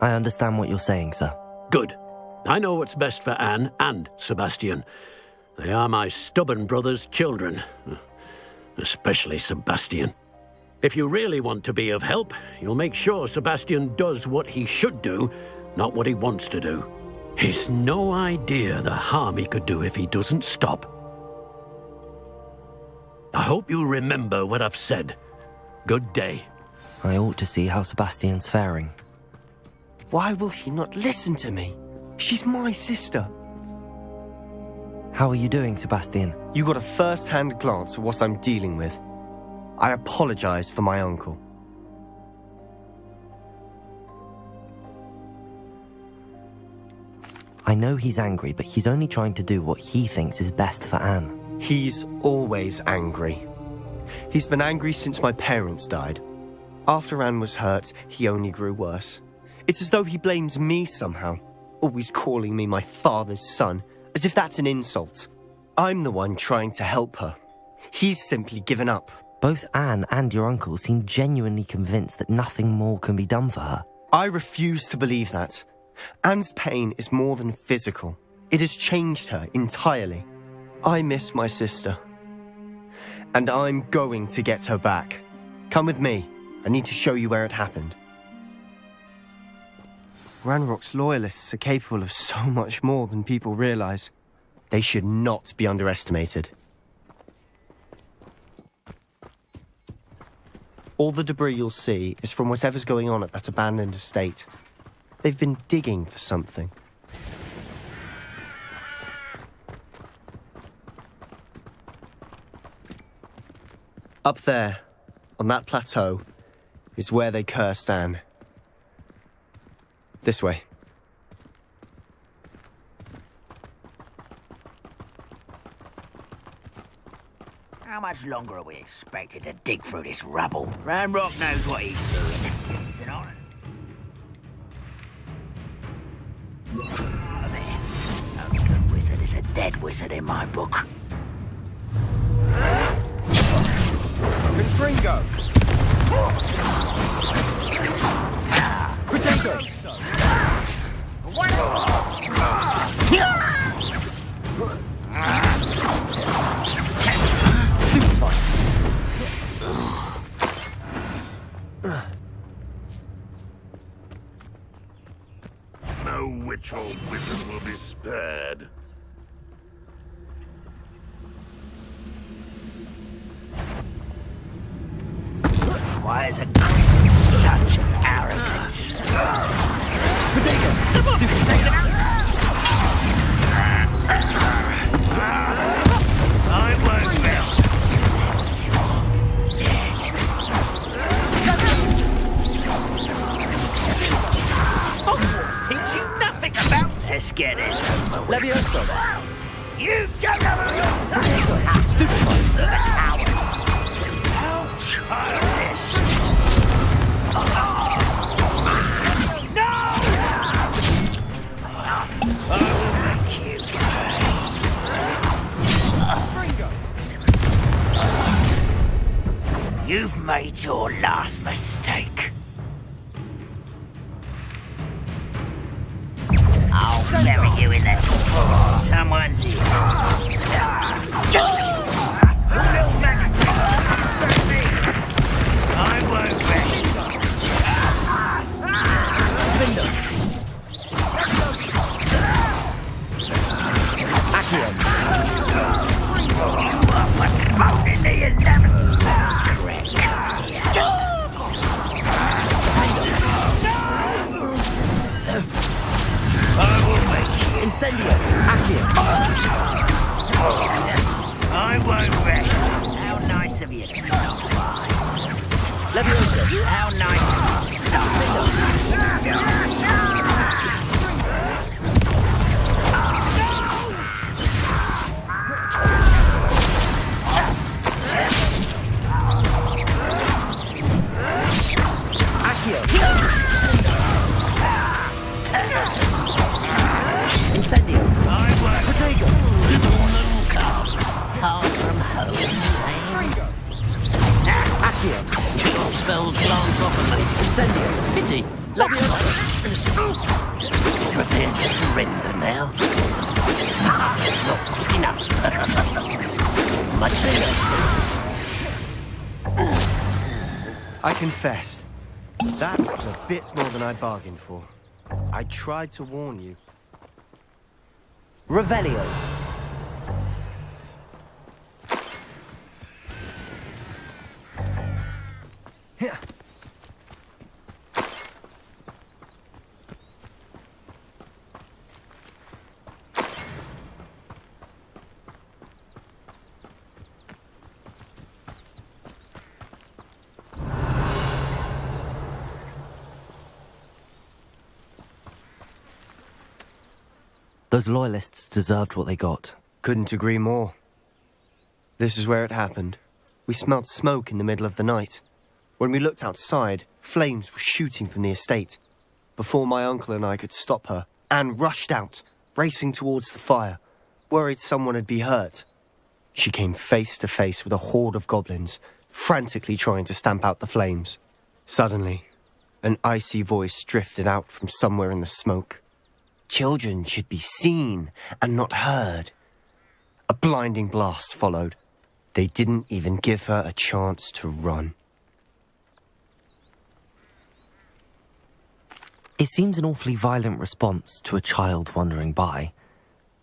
I understand what you're saying, sir. Good. I know what's best for Anne and Sebastian. They are my stubborn brother's children. Especially Sebastian. If you really want to be of help, you'll make sure Sebastian does what he should do, not what he wants to do. He's no idea the harm he could do if he doesn't stop. I hope you'll remember what I've said. Good day. I ought to see how Sebastian's faring. Why will he not listen to me? She's my sister. How are you doing, Sebastian? You got a first-hand glance at what I'm dealing with. I apologize for my uncle. I know he's angry, but he's only trying to do what he thinks is best for Anne. He's always angry. He's been angry since my parents died. After Anne was hurt, he only grew worse. It's as though he blames me somehow, always calling me my father's son, as if that's an insult. I'm the one trying to help her. He's simply given up. Both Anne and your uncle seem genuinely convinced that nothing more can be done for her. I refuse to believe that. Anne's pain is more than physical. It has changed her entirely. I miss my sister. And I'm going to get her back. Come with me. I need to show you where it happened. Ranrock's Loyalists are capable of so much more than people realize. They should not be underestimated. All the debris you'll see is from whatever's going on at that abandoned estate. They've been digging for something. Up there, on that plateau, is where they cursed Anne. This way. How much longer are we expected to dig through this rubble? Ranrock knows what he's doing. It's an honor. A good wizard is a dead wizard in my book. Confringo! Potato! No witch or wizard will be spared. Why is it such arrogance? I won't Hogwarts teach you nothing about. Let's get this over with. Levioso! You don't know. Stupid. The coward. How childish. You've made your last mistake. I'll bury you in that someone's ear. I won't rest. Accio. You are postponing the inevitable. Correct. I will make you. Incendio. Accio. I won't rest. How nice of you to stop by. Leviosa. How nice of you to stop Incendio. Potato. Little moon calf. Far from home. Accio. Your spells glance off of me. Incendio. Pity. Prepare to surrender now. Not enough. Much enough. I confess, that was a bit more than I bargained for. I tried to warn you. Revelio. Those loyalists deserved what they got. Couldn't agree more. This is where it happened. We smelled smoke in the middle of the night. When we looked outside, flames were shooting from the estate. Before my uncle and I could stop her, Anne rushed out, racing towards the fire, worried someone had been hurt. She came face to face with a horde of goblins, frantically trying to stamp out the flames. Suddenly, an icy voice drifted out from somewhere in the smoke. Children should be seen and not heard. A blinding blast followed. They didn't even give her a chance to run. It seems an awfully violent response to a child wandering by.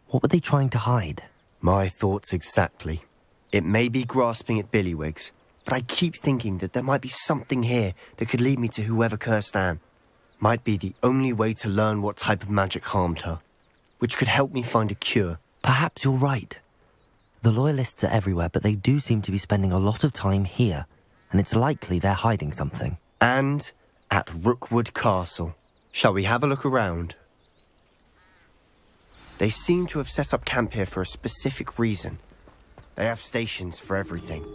What were they trying to hide? My thoughts exactly. It may be grasping at Billywigs, but I keep thinking that there might be something here that could lead me to whoever cursed Anne. Might be the only way to learn what type of magic harmed her, which could help me find a cure. Perhaps you're right. The Loyalists are everywhere, but they do seem to be spending a lot of time here, and it's likely they're hiding something. And at Rookwood Castle. Shall we have a look around? They seem to have set up camp here for a specific reason. They have stations for everything.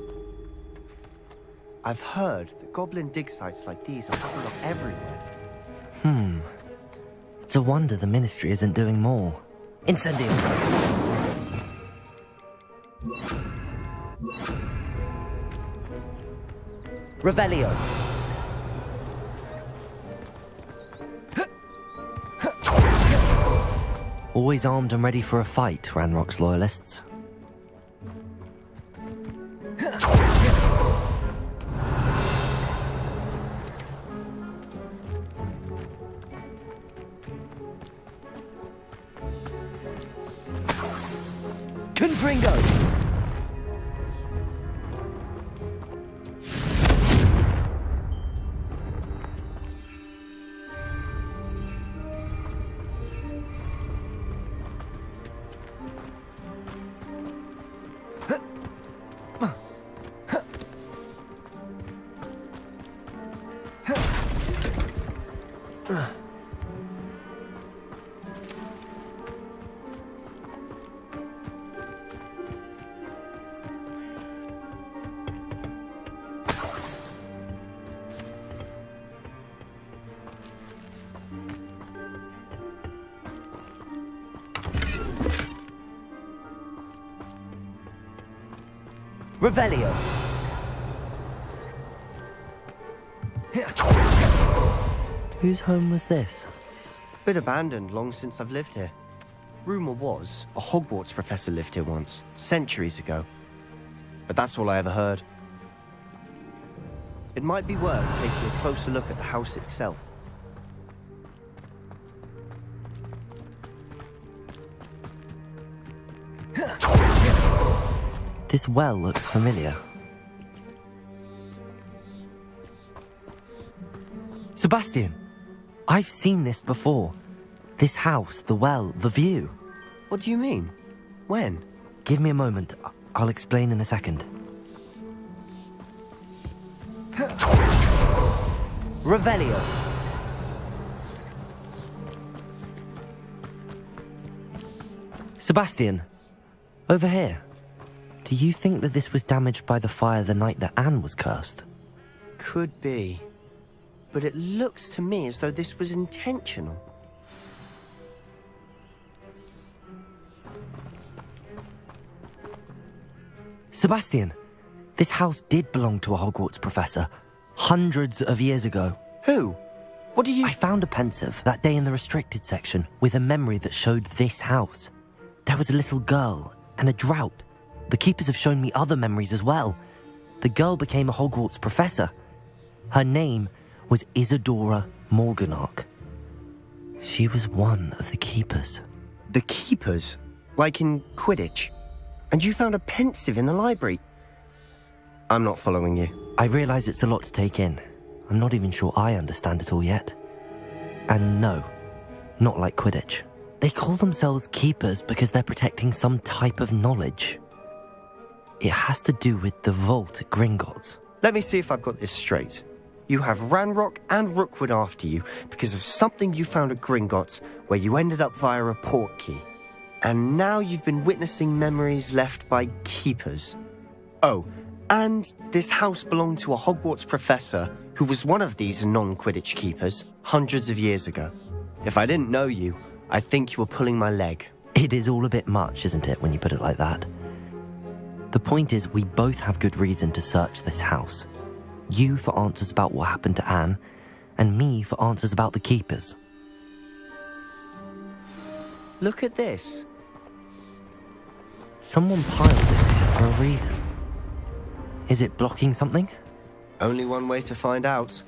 I've heard that goblin dig sites like these are popping up everywhere. It's a wonder the Ministry isn't doing more. Incendio. Revelio. Always armed and ready for a fight, Ranrock's Loyalists. Confringo! Revelio. Whose home was this? Been abandoned long since I've lived here. Rumour was a Hogwarts professor lived here once, centuries ago. But that's all I ever heard. It might be worth taking a closer look at the house itself. This well looks familiar. Sebastian! I've seen this before. This house, the well, the view. What do you mean? When? Give me a moment. I'll explain in a second. Revelio. Sebastian, over here. Do you think that this was damaged by the fire the night that Anne was cursed? Could be. But it looks to me as though this was intentional. Sebastian, this house did belong to a Hogwarts professor, hundreds of years ago. Who? What do you... I found a pensive that day in the restricted section with a memory that showed this house. There was a little girl and a drought. The keepers have shown me other memories as well. The girl became a Hogwarts professor. Her name was Isadora Morganach. She was one of the keepers. The keepers? Like in Quidditch? And you found a pensive in the library? I'm not following you. I realise it's a lot to take in. I'm not even sure I understand it all yet. And no, not like Quidditch. They call themselves keepers because they're protecting some type of knowledge. It has to do with the vault at Gringotts. Let me see if I've got this straight. You have Ranrock and Rookwood after you because of something you found at Gringotts where you ended up via a portkey. And now you've been witnessing memories left by keepers. Oh, and this house belonged to a Hogwarts professor who was one of these non-Quidditch keepers hundreds of years ago. If I didn't know you, I'd think you were pulling my leg. It is all a bit much, isn't it, when you put it like that? The point is, we both have good reason to search this house. You for answers about what happened to Anne, and me for answers about the keepers. Look at this. Someone piled this here for a reason. Is it blocking something? Only one way to find out.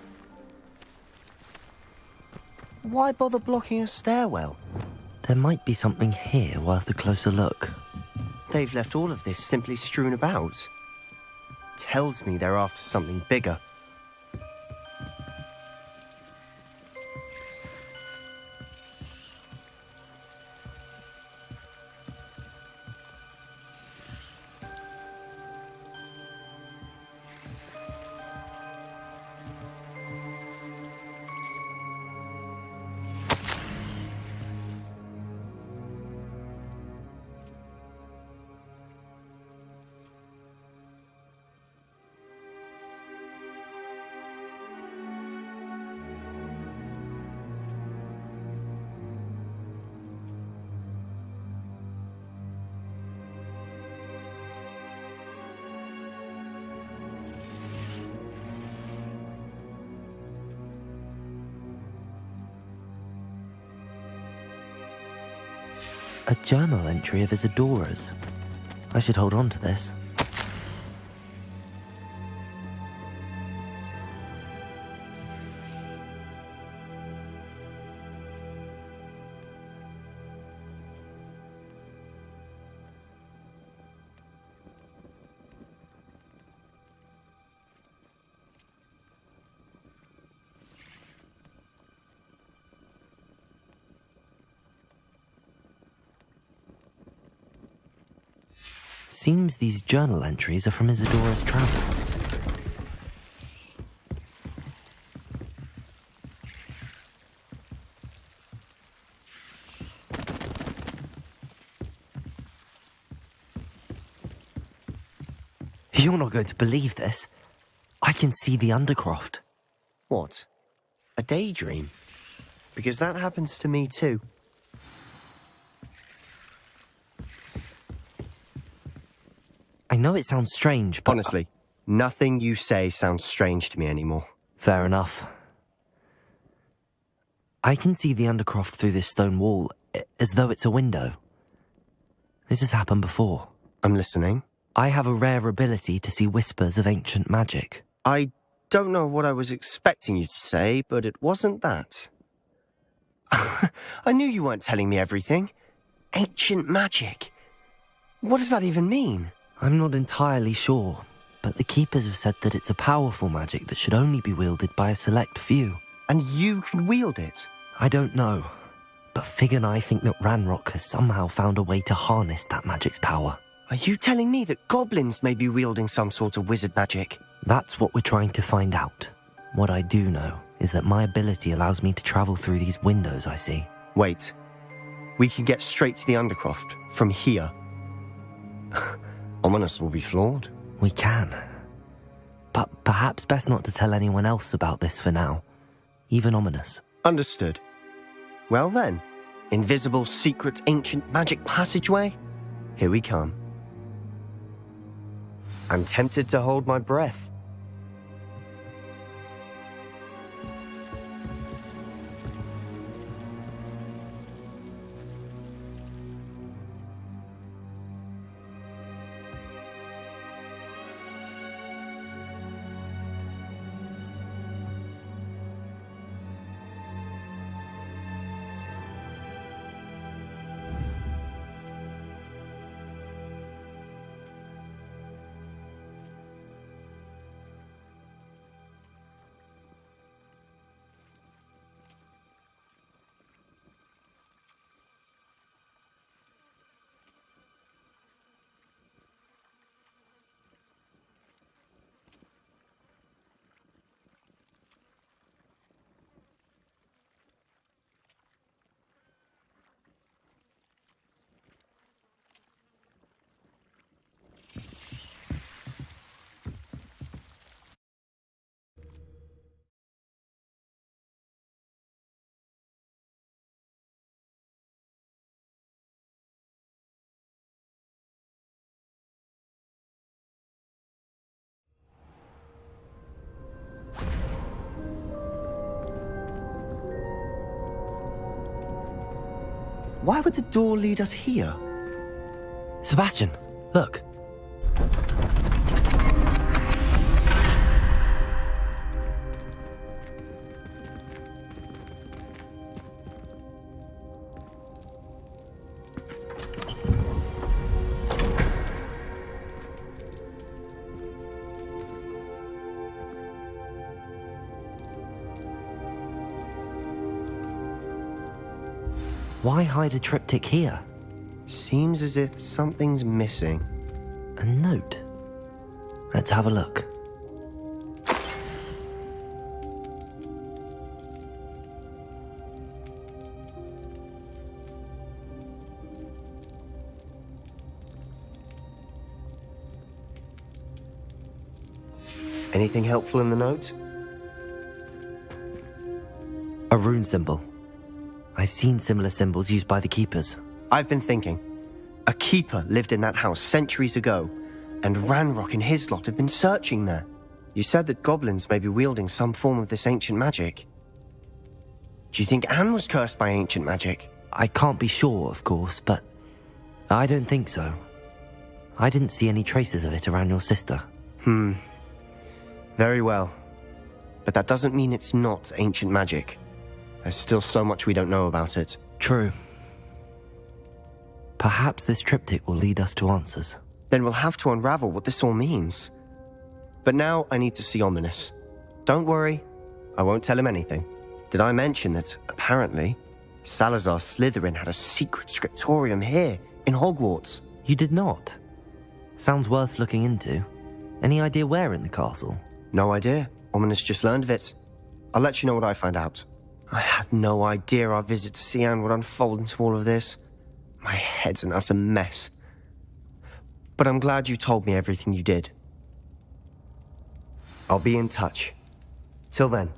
Why bother blocking a stairwell? There might be something here worth a closer look. They've left all of this simply strewn about. Tells me they're after something bigger. A journal entry of Isadora's. I should hold on to this. Seems these journal entries are from Isadora's travels. You're not going to believe this. I can see the Undercroft. What? A daydream? Because that happens to me too. I know it sounds strange, but... Honestly, nothing you say sounds strange to me anymore. Fair enough. I can see the Undercroft through this stone wall, as though it's a window. This has happened before. I'm listening. I have a rare ability to see whispers of ancient magic. I don't know what I was expecting you to say, but it wasn't that. I knew you weren't telling me everything. Ancient magic. What does that even mean? I'm not entirely sure, but the Keepers have said that it's a powerful magic that should only be wielded by a select few. And you can wield it? I don't know, but Fig and I think that Ranrock has somehow found a way to harness that magic's power. Are you telling me that goblins may be wielding some sort of wizard magic? That's what we're trying to find out. What I do know is that my ability allows me to travel through these windows I see. Wait. We can get straight to the Undercroft from here. Ominous will be flawed. We can. But perhaps best not to tell anyone else about this for now. Even Ominous. Understood. Well then, invisible, secret, ancient magic passageway? Here we come. I'm tempted to hold my breath. Why would the door lead us here? Sebastian, look. Why hide a triptych here? Seems as if something's missing. A note. Let's have a look. Anything helpful in the note? A rune symbol. I've seen similar symbols used by the Keepers. I've been thinking. A keeper lived in that house centuries ago, and Ranrock and his lot have been searching there. You said that goblins may be wielding some form of this ancient magic. Do you think Anne was cursed by ancient magic? I can't be sure, of course, but I don't think so. I didn't see any traces of it around your sister. Very well. But that doesn't mean it's not ancient magic. There's still so much we don't know about it. True. Perhaps this triptych will lead us to answers. Then we'll have to unravel what this all means. But now I need to see Ominous. Don't worry, I won't tell him anything. Did I mention that, apparently, Salazar Slytherin had a secret scriptorium here, in Hogwarts? You did not? Sounds worth looking into. Any idea where in the castle? No idea. Ominous just learned of it. I'll let you know what I find out. I had no idea our visit to Sian would unfold into all of this. My head's an utter mess. But I'm glad you told me everything you did. I'll be in touch. Till then.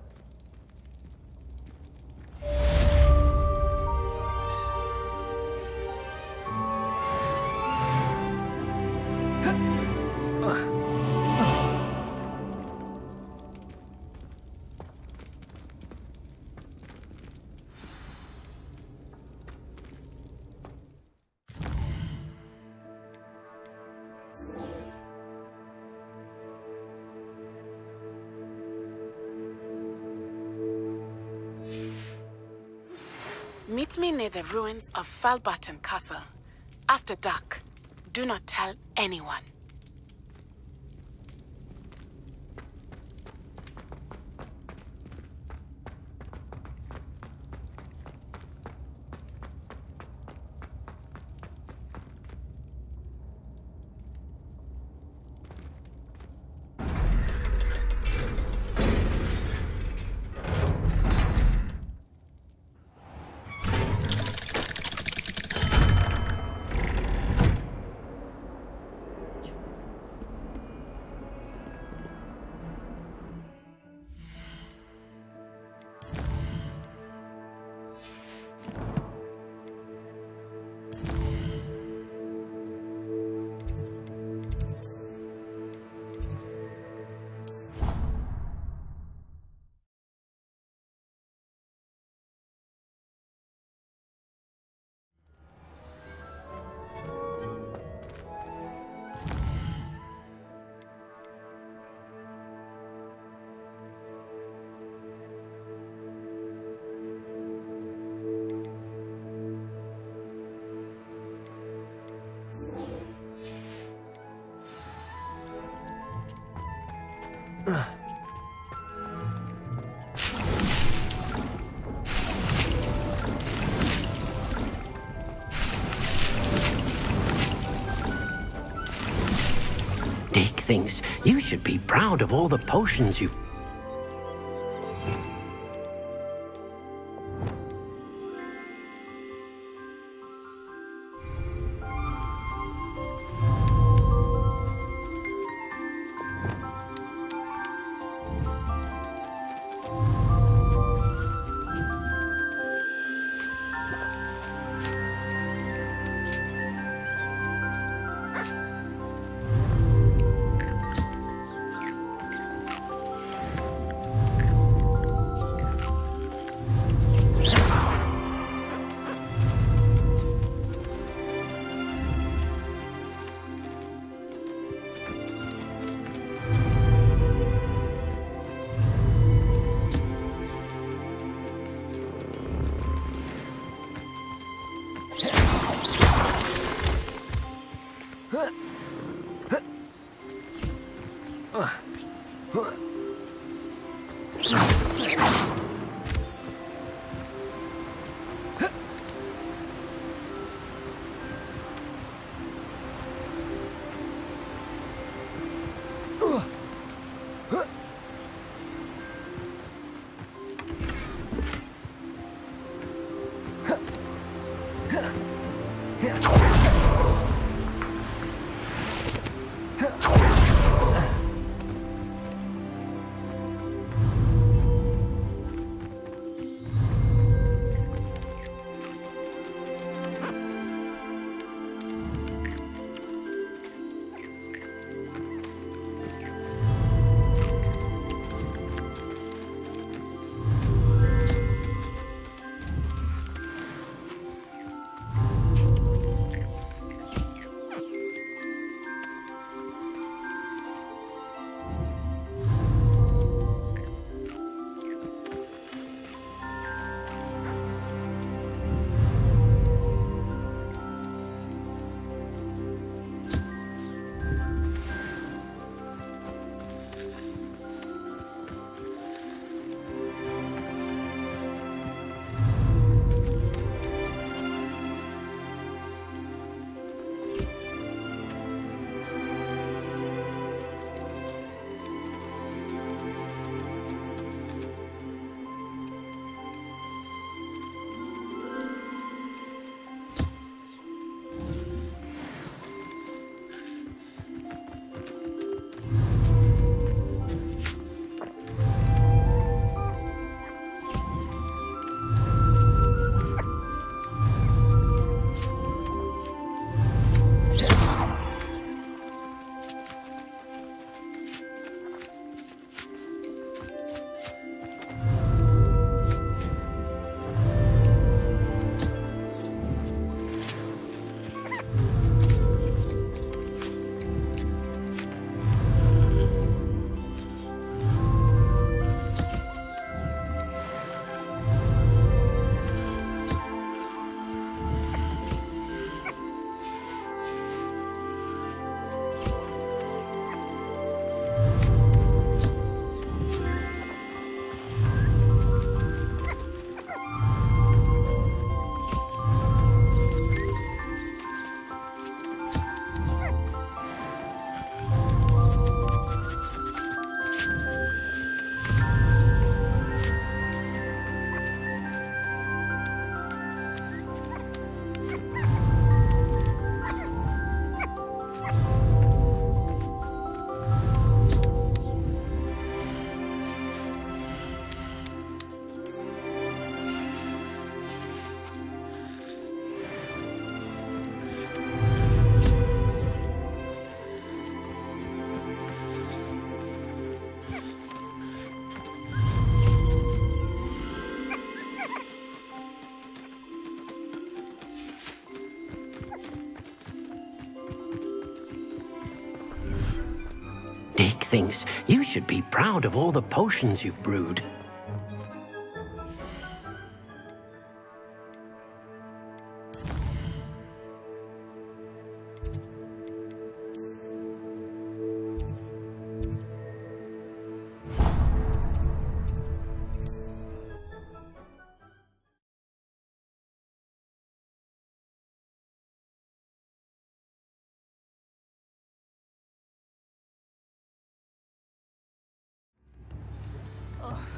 Meet me near the ruins of Falbaton Castle. After dark. Do not tell anyone. Dick thinks you should be proud of all the potions you've... Dick thinks you should be proud of all the potions you've brewed.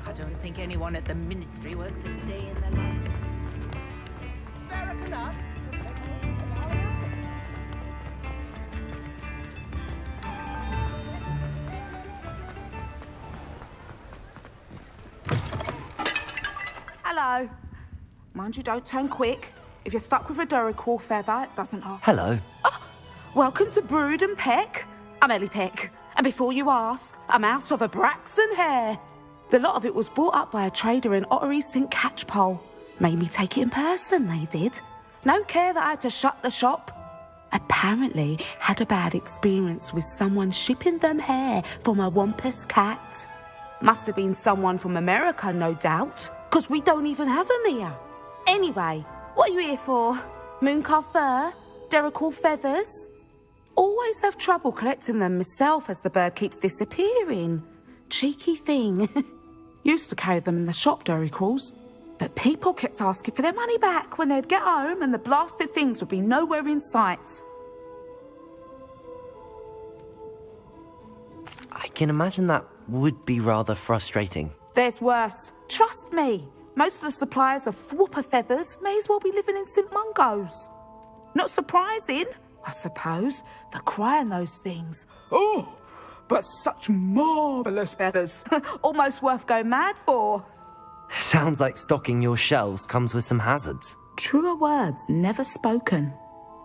I don't think anyone at the ministry works a day in their life. Hello. Mind you, don't turn quick. If you're stuck with a Duracell feather, it doesn't harm. Hello. Welcome to Brood and Peck. I'm Ellie Peck. And before you ask, I'm out of a Braxton hair. The lot of it was bought up by a trader in Ottery St. Catchpole. Made me take it in person, they did. No care that I had to shut the shop. Apparently had a bad experience with someone shipping them hair for my Wampus cat. Must have been someone from America, no doubt, because we don't even have them here. Anyway, what are you here for? Mooncar fur? Duracell feathers? Always have trouble collecting them myself as the bird keeps disappearing. Cheeky thing. Used to carry them in the shop, Duracalls. But people kept asking for their money back when they'd get home and the blasted things would be nowhere in sight. I can imagine that would be rather frustrating. There's worse. Trust me. Most of the suppliers of whooper feathers may as well be living in St. Mungo's. Not surprising, I suppose, the cry in those things. Oh, but such marvellous feathers. Almost worth going mad for. Sounds like stocking your shelves comes with some hazards. Truer words never spoken.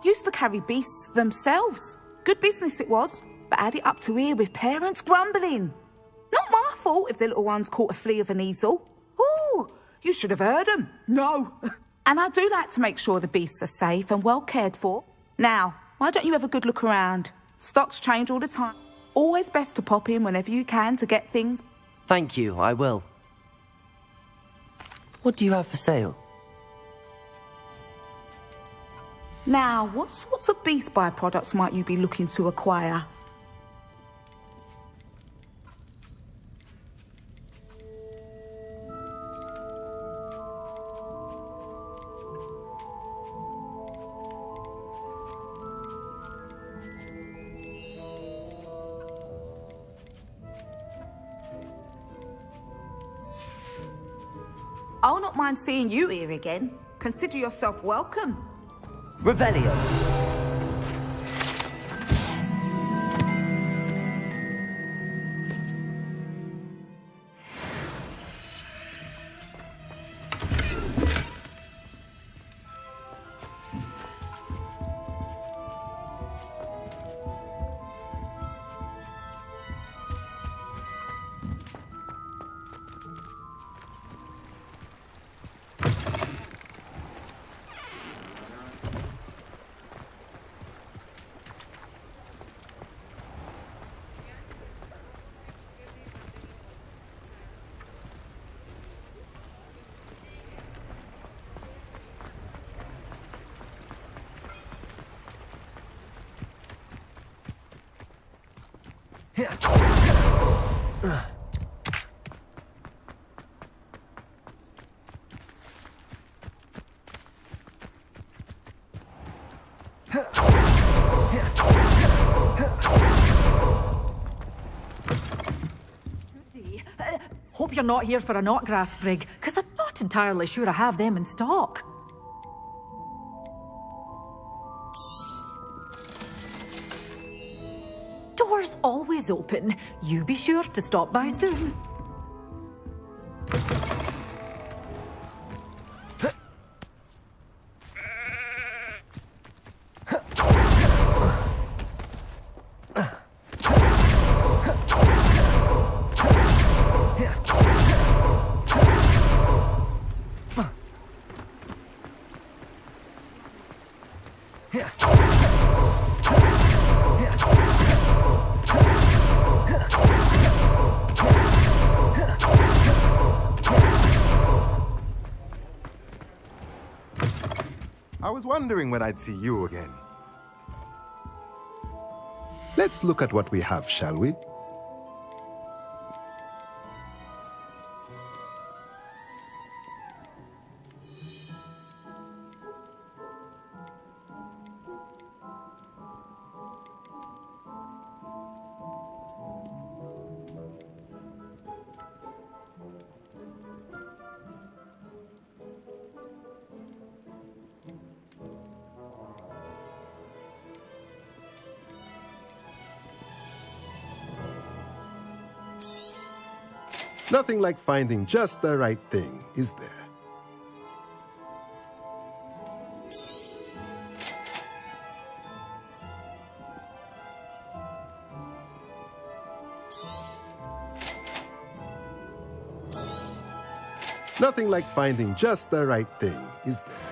Used to carry beasts themselves. Good business it was, but add it up to here with parents grumbling. Not my fault if the little ones caught a flea of an easel. Ooh, you should have heard them. No. And I do like to make sure the beasts are safe and well cared for. Now, why don't you have a good look around? Stocks change all the time. Always best to pop in whenever you can to get things. Thank you, I will. What do you have for sale? Now, what sorts of beast byproducts might you be looking to acquire? I'll not mind seeing you here again. Consider yourself welcome. Revelio. Hope you're not here for a knotgrass sprig, because I'm not entirely sure I have them in stock. Doors always open. You be sure to stop by soon. was wondering when I'd see you again. Let's look at what we have, shall we? Nothing like finding just the right thing, is there? Nothing like finding just the right thing, is there?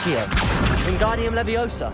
Accio, Wingardium Leviosa.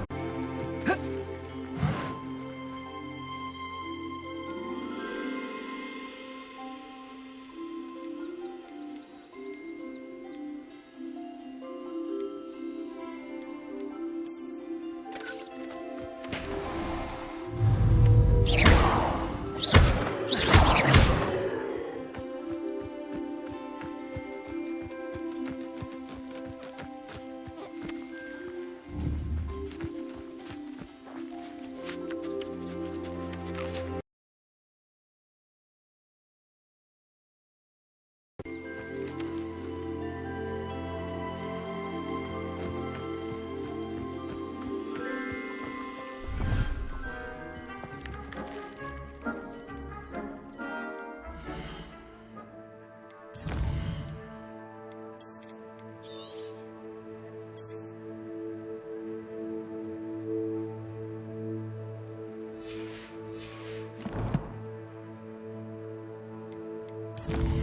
you